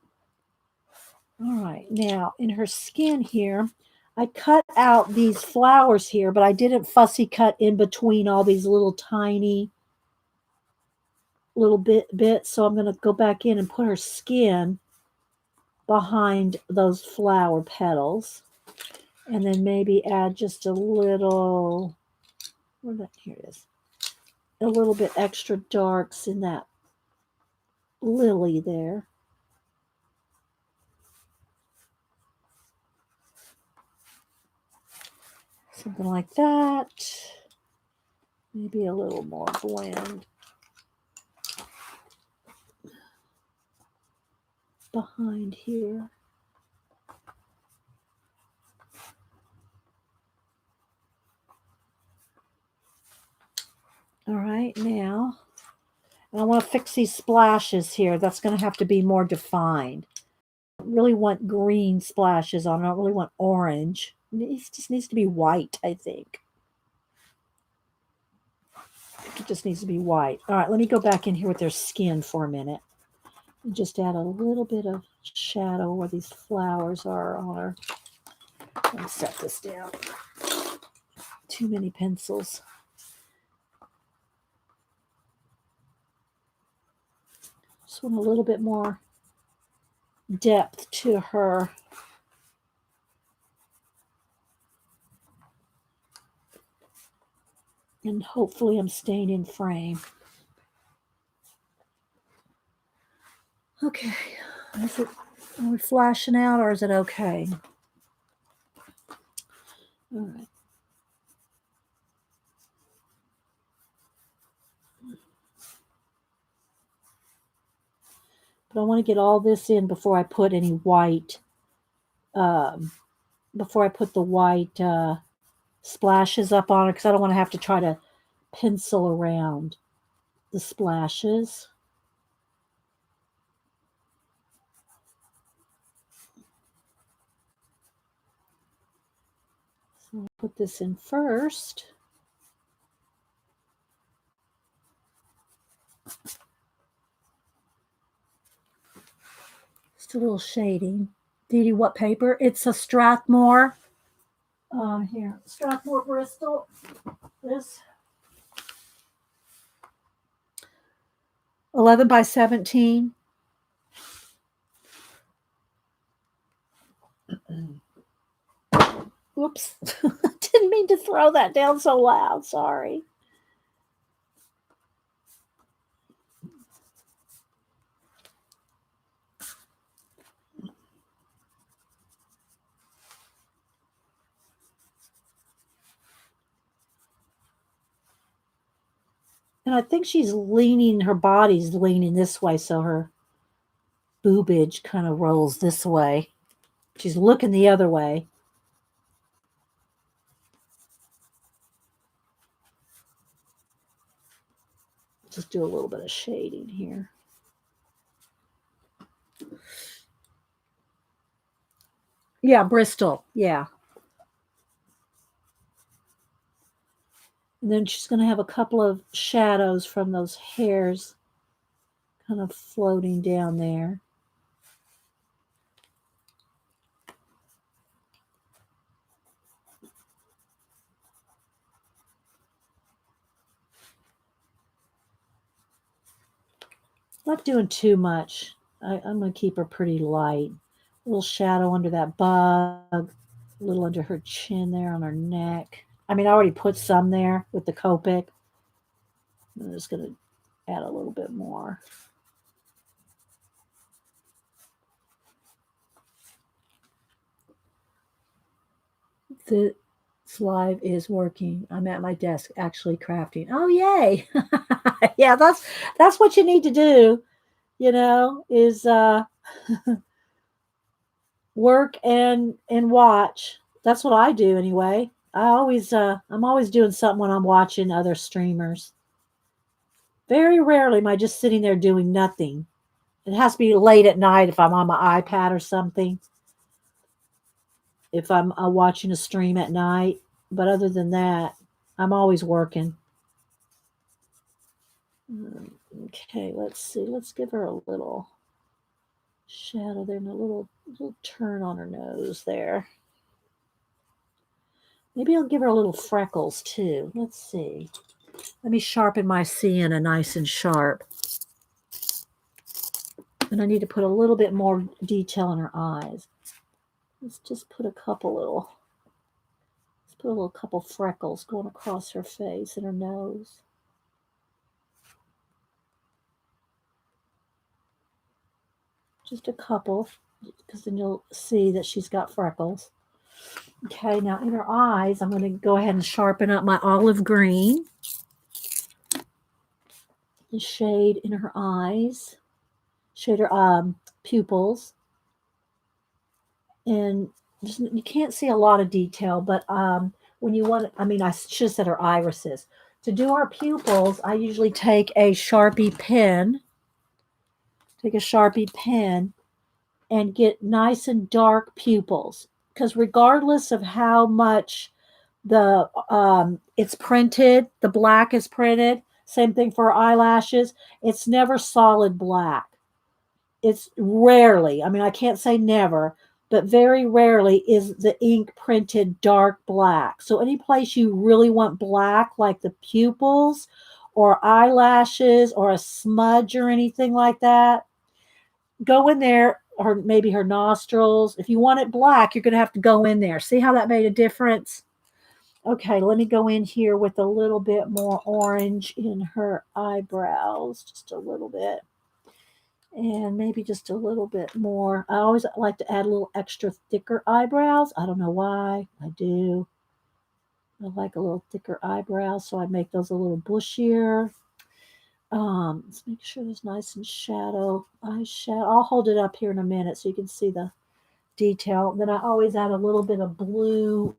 All right, now in her skin here, I cut out these flowers here, but I didn't fussy cut in between all these little tiny little bits. So I'm going to go back in and put her skin behind those flower petals, and then maybe add just a little, here it is, a little bit extra darks in that lily there. Something like that. Maybe a little more blend behind here. All right, now, and I want to fix these splashes here. That's going to have to be more defined. I don't really want green splashes on it. I don't really want orange. It just needs to be white, I think. It just needs to be white. All right, let me go back in here with their skin for a minute. And just add a little bit of shadow where these flowers are on her. Let me set this down. Too many pencils. Just want a little bit more depth to her. And hopefully I'm staying in frame. Okay, are we flashing out or is it okay? All right. But I want to get all this in before I put any white, before I put the white splashes up on it, because I don't want to have to try to pencil around the splashes. So I'll put this in first. Just a little shading. Dee Dee, what paper? It's a Strathmore. Here, Strathmore Bristol. This 11 by 17. Whoops. Didn't mean to throw that down so loud. Sorry. And I think she's leaning, her body's leaning this way, so her boobage kind of rolls this way. She's looking the other way. Just do a little bit of shading here. Yeah, Bristol. Yeah. And then she's going to have a couple of shadows from those hairs kind of floating down there. Not doing too much. I'm going to keep her pretty light. A little shadow under that bug, a little under her chin there on her neck. I mean, I already put some there with the Copic. I'm just going to add a little bit more. This live is working. I'm at my desk actually crafting. Oh, yay. Yeah, that's what you need to do, is work and watch. That's what I do anyway. I'm always doing something when I'm watching other streamers. Very rarely am I just sitting there doing nothing. It has to be late at night if I'm on my iPad or something. If I'm watching a stream at night, but other than that, I'm always working. Okay, let's see. Let's give her a little shadow there and a little turn on her nose there. Maybe I'll give her a little freckles too. Let's see. Let me sharpen my sienna nice and sharp. And I need to put a little bit more detail in her eyes. Let's just put a couple freckles going across her face and her nose. Just a couple, because then you'll see that she's got freckles. Okay, now in her eyes, I'm going to go ahead and sharpen up my olive green. The shade in her eyes, shade her pupils. And just, you can't see a lot of detail, but when you want, I should have said her irises. To do our pupils, I usually take a Sharpie pen. And get nice and dark pupils. Because regardless of how much the it's printed, the black is printed, same thing for eyelashes, it's never solid black. It's rarely, I can't say never, but very rarely is the ink printed dark black. So any place you really want black, like the pupils or eyelashes or a smudge or anything like that, go in there, or maybe her nostrils. If you want it black, you're going to have to go in there. See how that made a difference? Okay, let me go in here with a little bit more orange in her eyebrows, just a little bit. And maybe just a little bit more. I always like to add a little extra thicker eyebrows. I don't know why. I do. I like a little thicker eyebrows, so I make those a little bushier. Let's make sure there's nice and eyeshadow. I'll hold it up here in a minute so you can see the detail. Then I always add a little bit of blue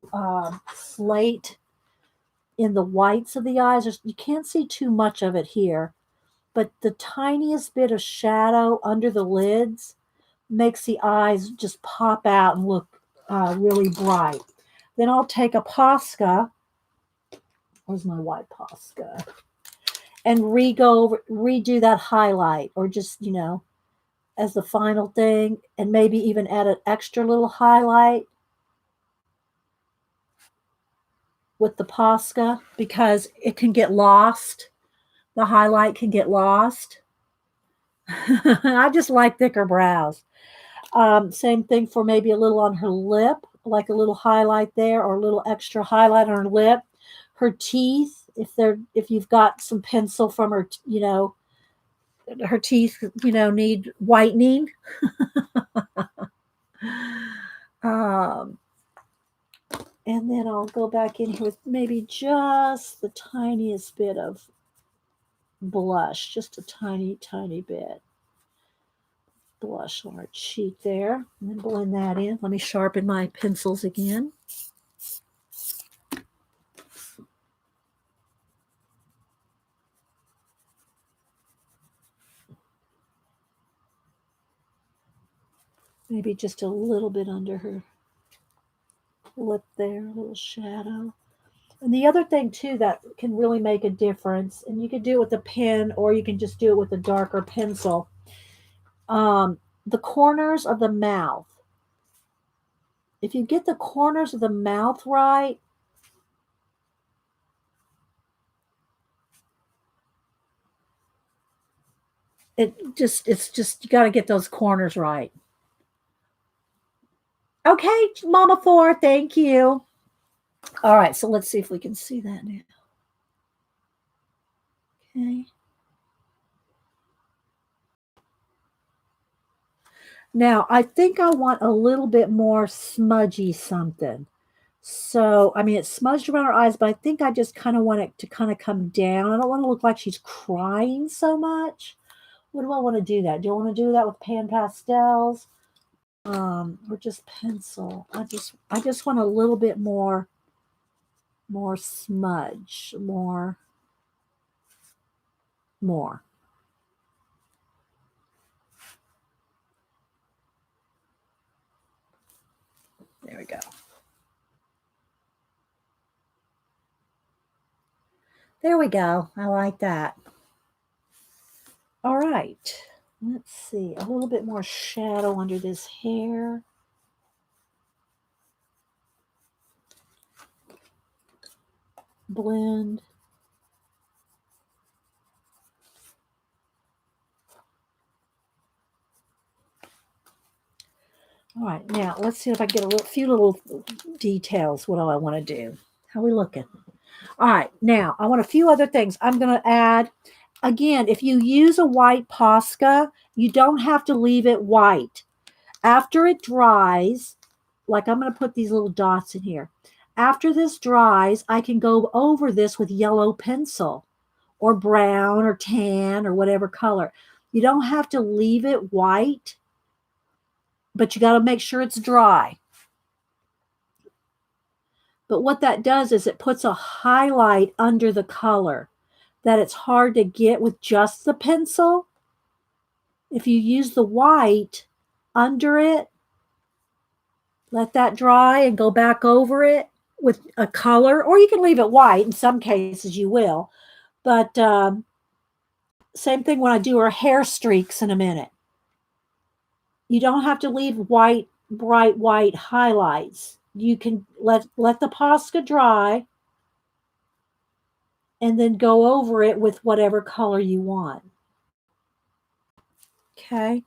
slate in the whites of the eyes. You can't see too much of it here, but the tiniest bit of shadow under the lids makes the eyes just pop out and look really bright. Then I'll take a Posca. Where's my white Posca? And redo that highlight, or just, as the final thing, and maybe even add an extra little highlight with the Posca, because it can get lost. The highlight can get lost. I just like thicker brows. Same thing for maybe a little on her lip, like a little highlight there, or a little extra highlight on her lip. Her teeth, if you've got some pencil from her, her teeth, need whitening. And then I'll go back in here with maybe just the tiniest bit of blush, just a tiny, tiny bit. Blush on her cheek there, and then blend that in. Let me sharpen my pencils again. Maybe just a little bit under her lip there, a little shadow. And the other thing too that can really make a difference, and you can do it with a pen or you can just do it with a darker pencil. The corners of the mouth. If you get the corners of the mouth right, it's just, you got to get those corners right. Okay, Mama 4, thank you. All right, so let's see if we can see that now. Okay. Now, I think I want a little bit more smudgy something. So, it's smudged around her eyes, but I think I just kind of want it to kind of come down. I don't want to look like she's crying so much. What do I want to do that? Do I want to do that with pan pastels? or just pencil. I just want a little bit more smudge, more. There we go. There we go. I like that. All right. Let's see. A little bit more shadow under this hair. Blend. All right, now let's see if I get a few little details. What do I want to do? How we looking? All right, now I want a few other things. I'm going to add, again, if you use a white Posca, you don't have to leave it white. After it dries, like I'm going to put these little dots in here. After this dries, I can go over this with yellow pencil or brown or tan or whatever color. You don't have to leave it white, but you got to make sure it's dry. But what that does is it puts a highlight under the color that it's hard to get with just the pencil. If you use the white under it, let that dry and go back over it with a color, or you can leave it white. In some cases you will. But same thing when I do her hair streaks in a minute. You don't have to leave white, bright white highlights. You can let the Posca dry and then go over it with whatever color you want. Okay.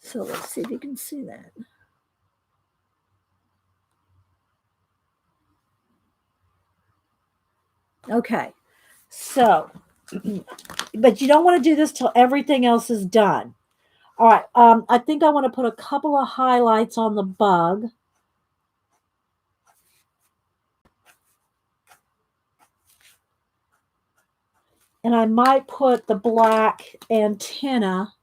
So let's see if you can see that. Okay. So, but you don't want to do this till everything else is done. All right. I think I want to put a couple of highlights on the bug. And I might put the black antenna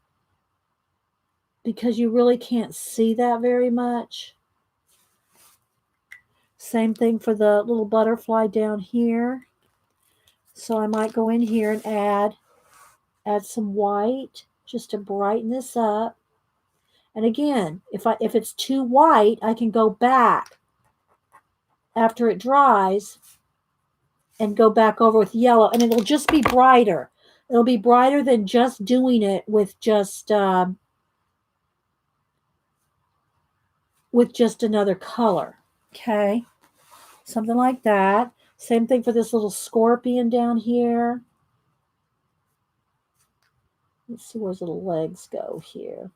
because you really can't see that very much. Same thing for the little butterfly down here. So I might go in here and add some white just to brighten this up. And again, if it's too white, I can go back after it dries and go back over with yellow, and it'll just be brighter. It'll be brighter than just doing it with just another color. Okay, something like that. Same thing for this little scorpion down here. Let's see where his little legs go here.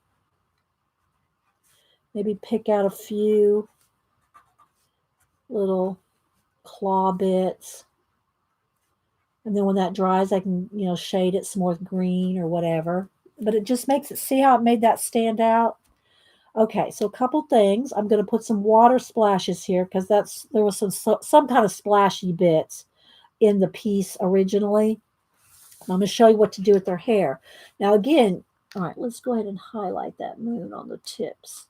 Maybe pick out a few little claw bits. And then when that dries, I can, shade it some more green or whatever. But it just makes it, see how it made that stand out? Okay, so a couple things. I'm going to put some water splashes here because there was some kind of splashy bits in the piece originally. I'm going to show you what to do with their hair. Now again, all right, let's go ahead and highlight that moon on the tips.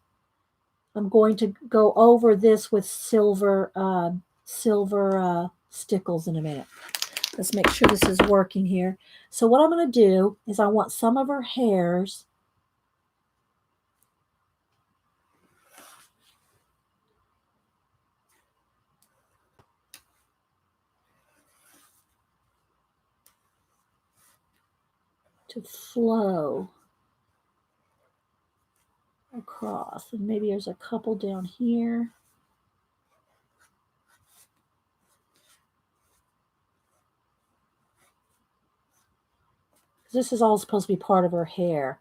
I'm going to go over this with silver stickles in a minute. Let's make sure this is working here. So what I'm going to do is I want some of her hairs to flow across. And maybe there's a couple down here. This is all supposed to be part of her hair.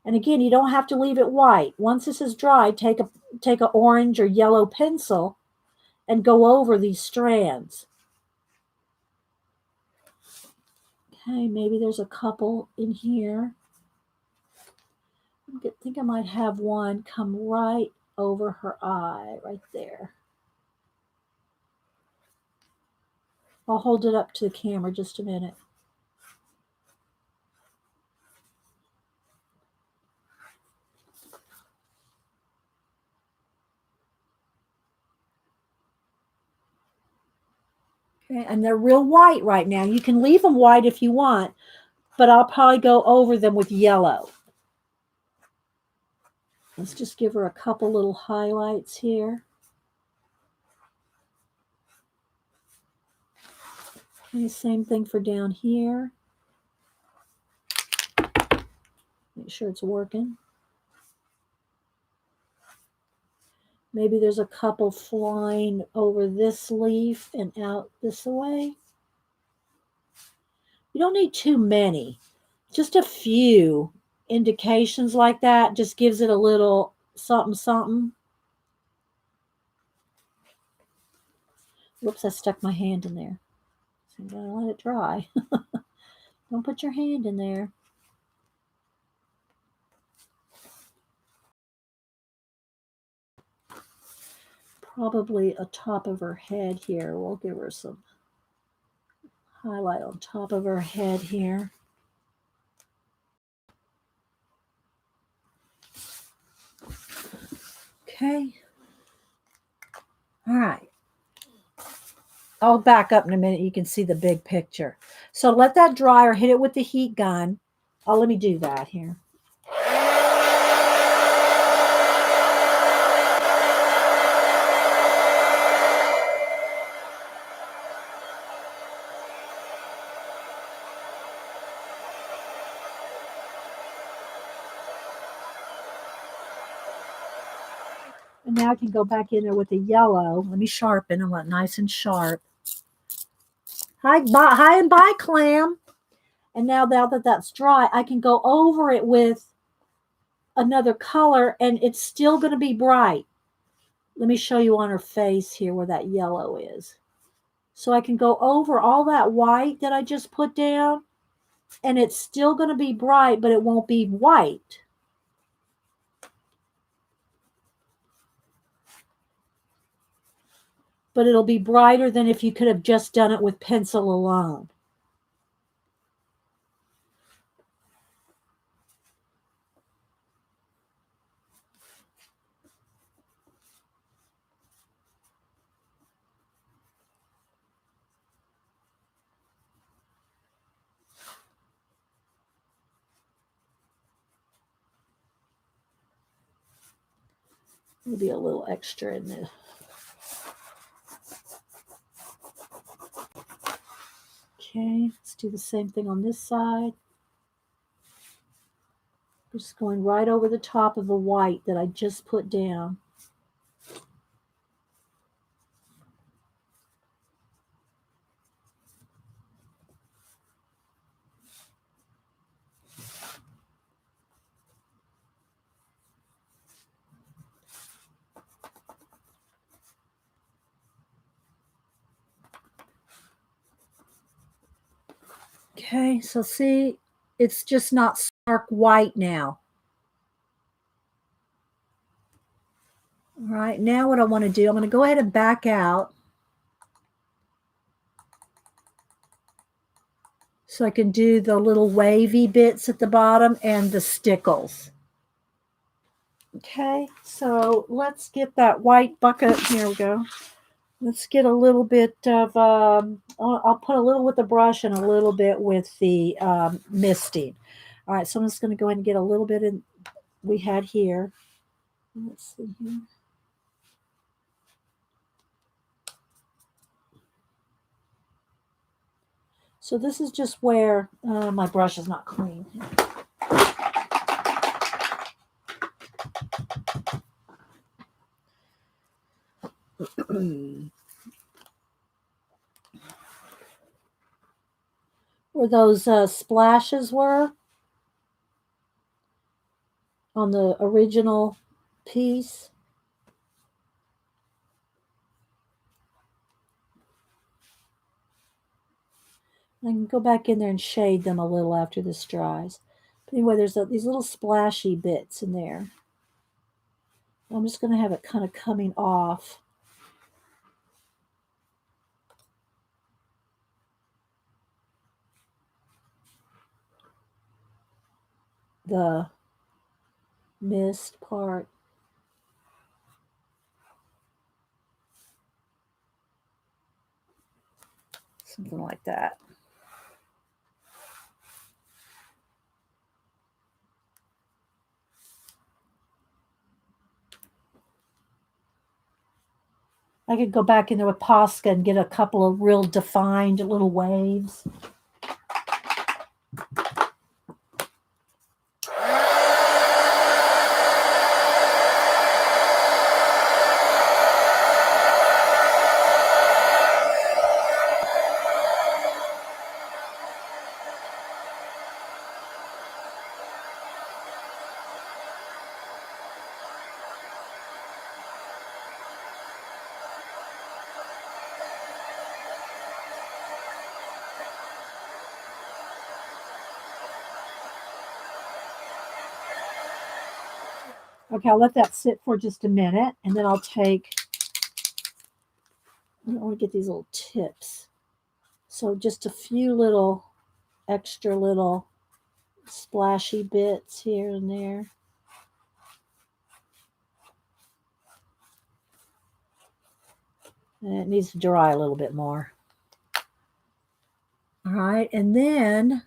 And again, you don't have to leave it white. Once this is dry, take a orange or yellow pencil and go over these strands. Okay, maybe there's a couple in here. I think I might have one come right over her eye, right there. I'll hold it up to the camera just a minute. Okay, and they're real white right now. You can leave them white if you want, but I'll probably go over them with yellow. Let's just give her a couple little highlights here. Okay, same thing for down here. Make sure it's working. Maybe there's a couple flying over this leaf and out this way. You don't need too many. Just a few indications like that just gives it a little something, something. Whoops, I stuck my hand in there. So I'm going to let it dry. Don't put your hand in there. Probably a top of her head here. We'll give her some highlight on top of her head here. Okay. All right. I'll back up in a minute. You can see the big picture. So let that dry or hit it with the heat gun. Oh, let me do that here. And now I can go back in there with the yellow. Let me sharpen. I want it nice and sharp. Hi and bye, clam. And now that that's dry, I can go over it with another color, and it's still going to be bright. Let me show you on her face here where that yellow is. So I can go over all that white that I just put down, and it's still going to be bright, but it won't be white. But it'll be brighter than if you could have just done it with pencil alone. Maybe a little extra in there. Okay, let's do the same thing on this side. Just going right over the top of the white that I just put down. Okay, so see, it's just not stark white now. All right, now what I want to do, I'm going to go ahead and back out so I can do the little wavy bits at the bottom and the stickles. Okay, so let's get that white bucket. Here we go. Let's get a little bit of, I'll put a little with the brush and a little bit with the misting. All right, so I'm just going to go ahead and get a little bit in we had here. Let's see here. So this is just where my brush is not clean. Where those splashes were on the original piece. I can go back in there and shade them a little after this dries. But anyway, there's these little splashy bits in there. I'm just going to have it kind of coming off. The mist part. something like that. I could go back in there with Posca and get a couple of real defined little waves. Okay, I'll let that sit for just a minute, and then I'll take, I want to get these little tips. So just a few little extra little splashy bits here and there. And it needs to dry a little bit more. All right, and then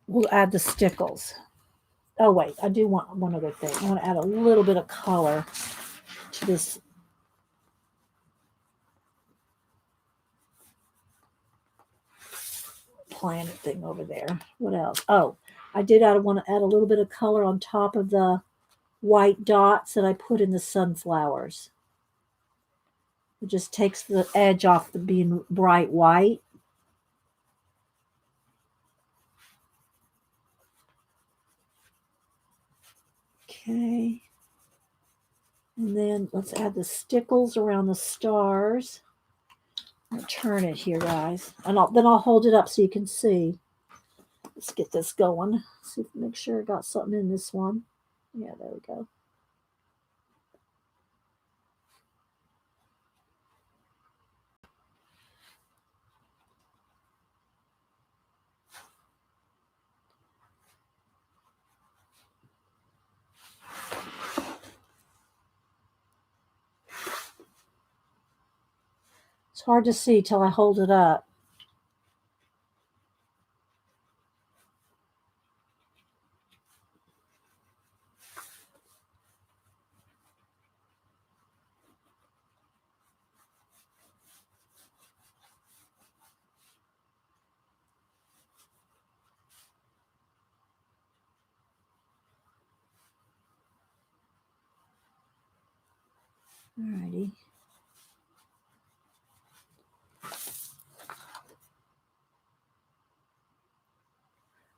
we'll add the stickles. Oh, wait, I do want one other thing. I want to add a little bit of color to this planet thing over there. What else? Oh, I want to add a little bit of color on top of the white dots that I put in the sunflowers. It just takes the edge off the being bright white. Okay. And then let's add the stickles around the stars. I'll turn it here, guys. And then I'll hold it up so you can see. Let's get this going. See, make sure I got something in this one. Yeah, there we go. It's hard to see till I hold it up. Alrighty.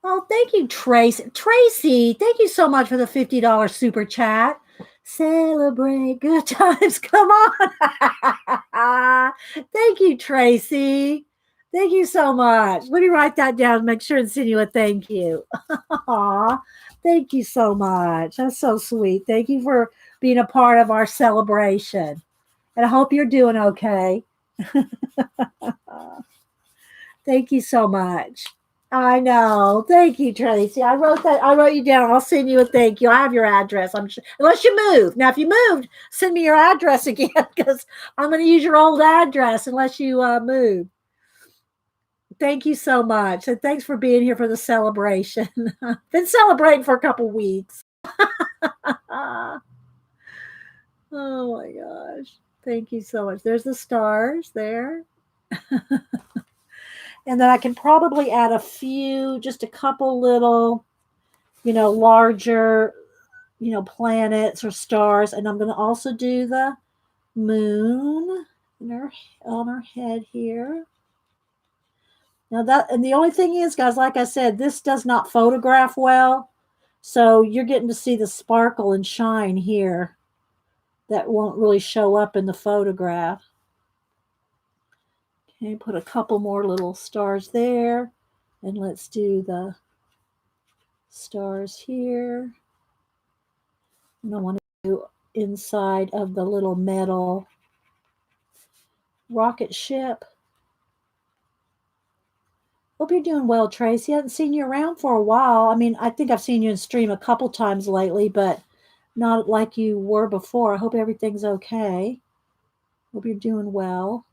Oh, thank you, Tracy. Tracy, thank you so much for the $50 super chat. Celebrate good times. Come on. Thank you, Tracy. Thank you so much. Let me write that down and make sure and send you a thank you. Aw, thank you so much. That's so sweet. Thank you for being a part of our celebration. And I hope you're doing okay. Thank you so much. I know. Thank you, Tracy. I wrote you down. I'll send you a thank you. I have your address. I'm sure, unless you move. Now, if you moved, send me your address again because I'm going to use your old address unless you move. Thank you so much, and thanks for being here for the celebration. Been celebrating for a couple weeks. Oh my gosh! Thank you so much. There's the stars there. And then I can probably add just a couple little, larger, planets or stars. And I'm going to also do the moon on our head here. Now and the only thing is, guys, like I said, this does not photograph well. So you're getting to see the sparkle and shine here that won't really show up in the photograph. Okay, put a couple more little stars there. And let's do the stars here. And I want to do inside of the little metal rocket ship. Hope you're doing well, Tracy. I haven't seen you around for a while. I mean, I think I've seen you in stream a couple times lately, but not like you were before. I hope everything's okay. Hope you're doing well.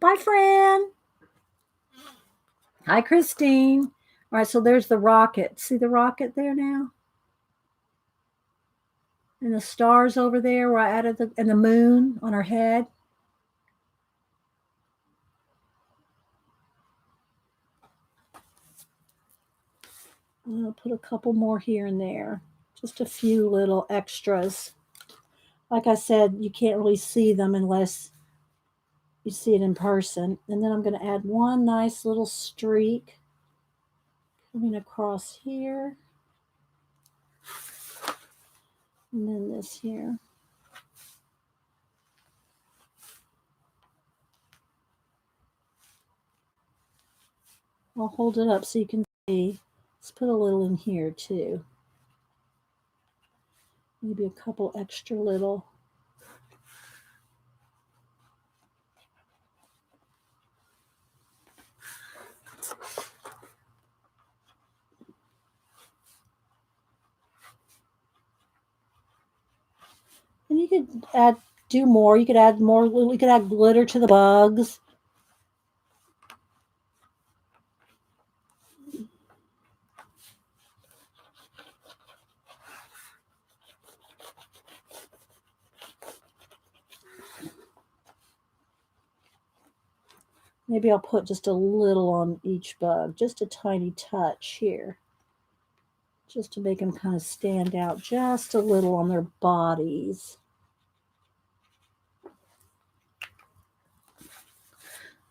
Bye, Fran. Hi, Christine. All right, so there's the rocket. See the rocket there now? And the stars over there where I added and the moon on her head. I'm going to put a couple more here and there. Just a few little extras. Like I said, you can't really see them unless you see it in person. And then I'm going to add one nice little streak coming across here. And then this here. I'll hold it up so you can see. Let's put a little in here too. Maybe a couple extra little. And you could do more. You could add more. You could add glitter to the bugs. Maybe I'll put just a little on each bug, just a tiny touch here, just to make them kind of stand out just a little on their bodies.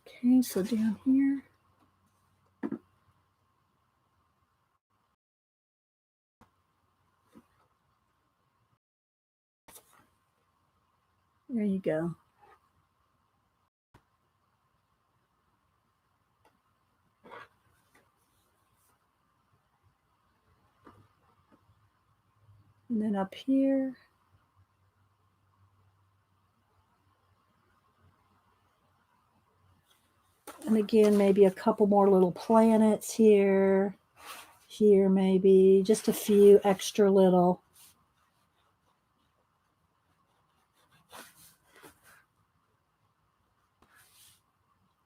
Okay, so down here. There you go. And then up here. And again, maybe a couple more little planets here. Here, maybe just a few extra little.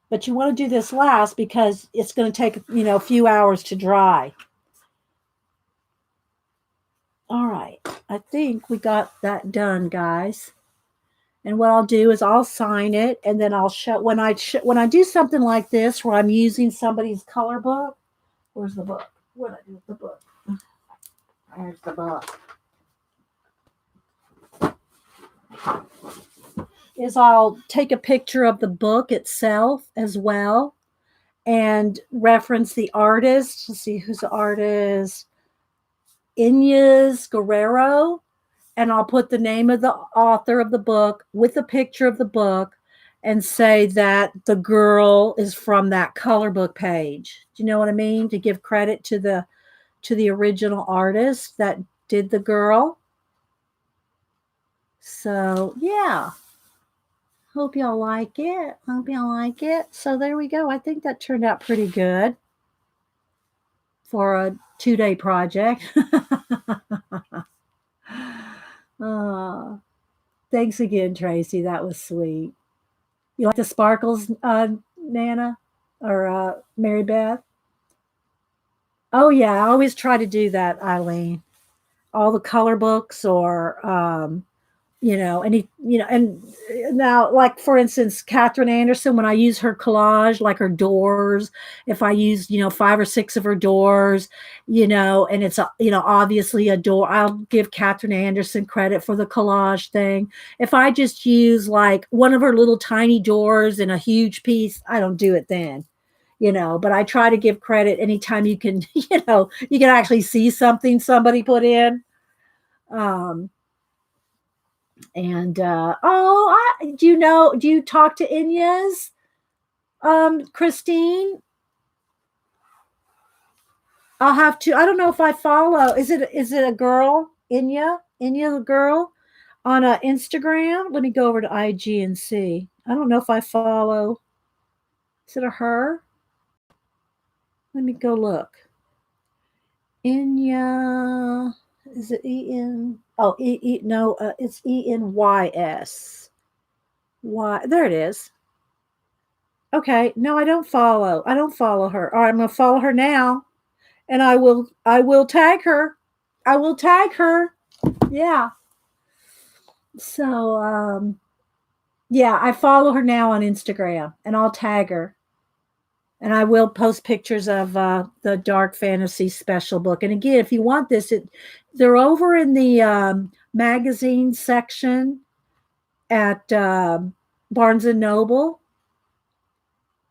But you want to do this last because it's going to take, a few hours to dry. All right. I think we got that done, guys. And what I'll do is I'll sign it, and then I'll show when I do something like this where I'm using somebody's color book. Where's the book? What did I do with the book? There's the book. Is I'll take a picture of the book itself as well and reference the artist. Let's see who's the artist. Inez Guerrero. And I'll put the name of the author of the book with a picture of the book and say that the girl is from that color book page. Do you know what I mean? To give credit to the original artist that did the girl. So yeah. Hope y'all like it. So there we go. I think that turned out pretty good for a 2-day project. Thanks again, Tracy. That was sweet. You like the sparkles, Nana or Mary Beth? Oh yeah, I always try to do that, Eileen. All the color books or and now, like for instance, Catherine Anderson, when I use her collage, like her doors, if I use 5 or 6 of her doors, and it's obviously a door, I'll give Catherine Anderson credit for the collage thing. If I just use like one of her little tiny doors in a huge piece, I don't do it then. But I try to give credit anytime you can, you can actually see something somebody put in. And do you talk to Inez, Christine? I'll have to. I don't know if I follow. Is it a girl, Inya the girl on Instagram? Let me go over to IG and see. I don't know if I follow. Is it a her? Let me go look. Inya. Is it E-N? Oh, no, it's ENYS. Why? There it is. Okay. No, I don't follow. I don't follow her. All right, I'm gonna follow her now, and I will tag her. I will tag her. Yeah. So yeah, I follow her now on Instagram, and I'll tag her. And I will post pictures of the Dark Fantasy special book. And again, if you want this, they're over in the magazine section at Barnes and Noble,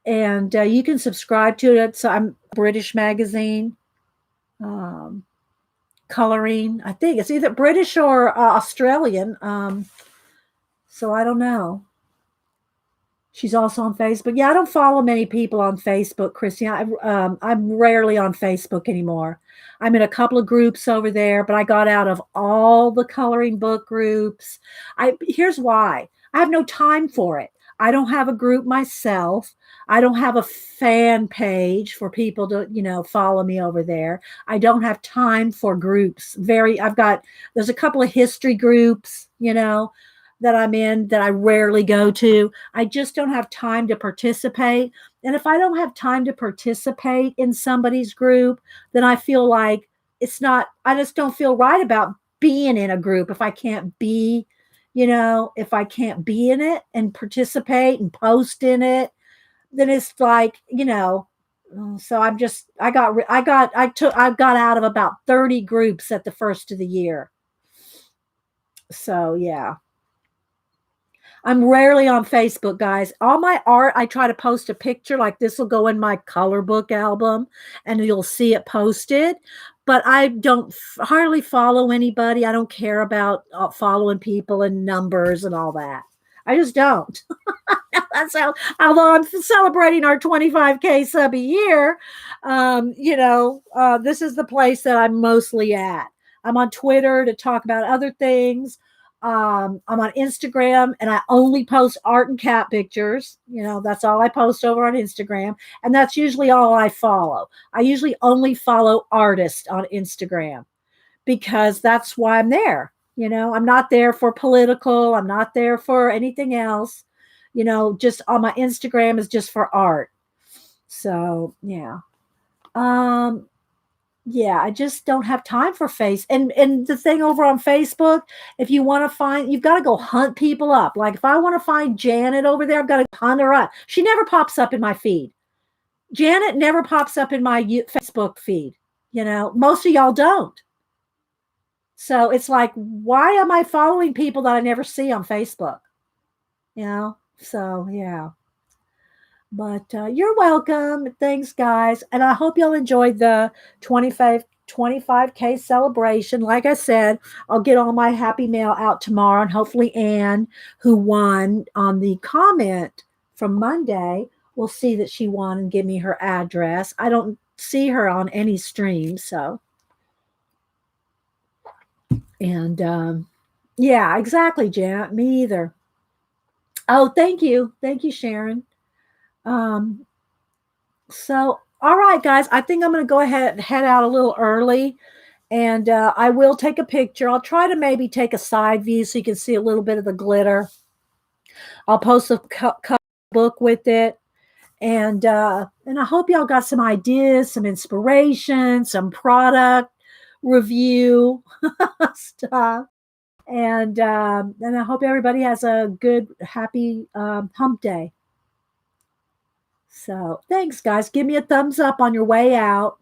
and you can subscribe to it. So I'm British magazine, um, coloring. I think it's either British or Australian. So I don't know. She's also on Facebook. Yeah, I don't follow many people on Facebook, Christian. I'm rarely on Facebook anymore. I'm in a couple of groups over there, but I got out of all the coloring book groups. Here's why. I have no time for it. I don't have a group myself. I don't have a fan page for people to, follow me over there. I don't have time for groups. There's a couple of history groups, that I'm in that I rarely go to. I just don't have time to participate. And if I don't have time to participate in somebody's group, then I feel like I just don't feel right about being in a group if I can't be, if I can't be in it and participate and post in it, then it's like, so I got out of about 30 groups at the first of the year. So yeah. I'm rarely on Facebook, guys. All my art, I try to post a picture, like this will go in my color book album and you'll see it posted. But I don't hardly follow anybody. I don't care about following people and numbers and all that. I just don't. That's how, although I'm celebrating our 25K sub a year, this is the place that I'm mostly at. I'm on Twitter to talk about other things. I'm on Instagram and I only post art and cat pictures. That's all I post over on Instagram. And that's usually all I follow. I usually only follow artists on Instagram because that's why I'm there. I'm not there for political. I'm not there for anything else. Just on my Instagram is just for art. So yeah. Yeah, I just don't have time for and the thing over on Facebook, if you want to find, you've got to go hunt people up. Like if I want to find Janet over there, I've got to hunt her up. She never pops up in my feed. Janet never pops up in my Facebook feed. Most of y'all don't. So it's like, why am I following people that I never see on Facebook? So yeah. But you're welcome. Thanks, guys. And I hope y'all enjoyed the 25K celebration. Like I said, I'll get all my happy mail out tomorrow. And hopefully Anne, who won on the comment from Monday, will see that she won and give me her address. I don't see her on any stream. So, and yeah, exactly, Janet. Me either. Oh, thank you. Thank you, Sharon. So, all right, guys, I think I'm going to go ahead and head out a little early, and I will take a picture. I'll try to maybe take a side view so you can see a little bit of the glitter. I'll post a book with it, and I hope y'all got some ideas, some inspiration, some product review stuff, and I hope everybody has a good, happy hump day. So thanks, guys. Give me a thumbs up on your way out.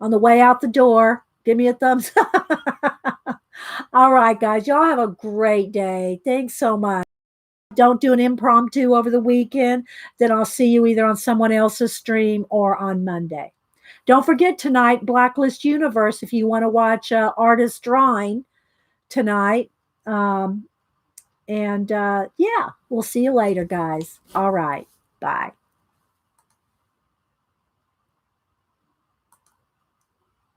On the way out the door, give me a thumbs up. All right, guys. Y'all have a great day. Thanks so much. Don't do an impromptu over the weekend. Then I'll see you either on someone else's stream or on Monday. Don't forget tonight, Blacklist Universe, if you want to watch artist drawing tonight. Yeah, we'll see you later, guys. All right. Bye.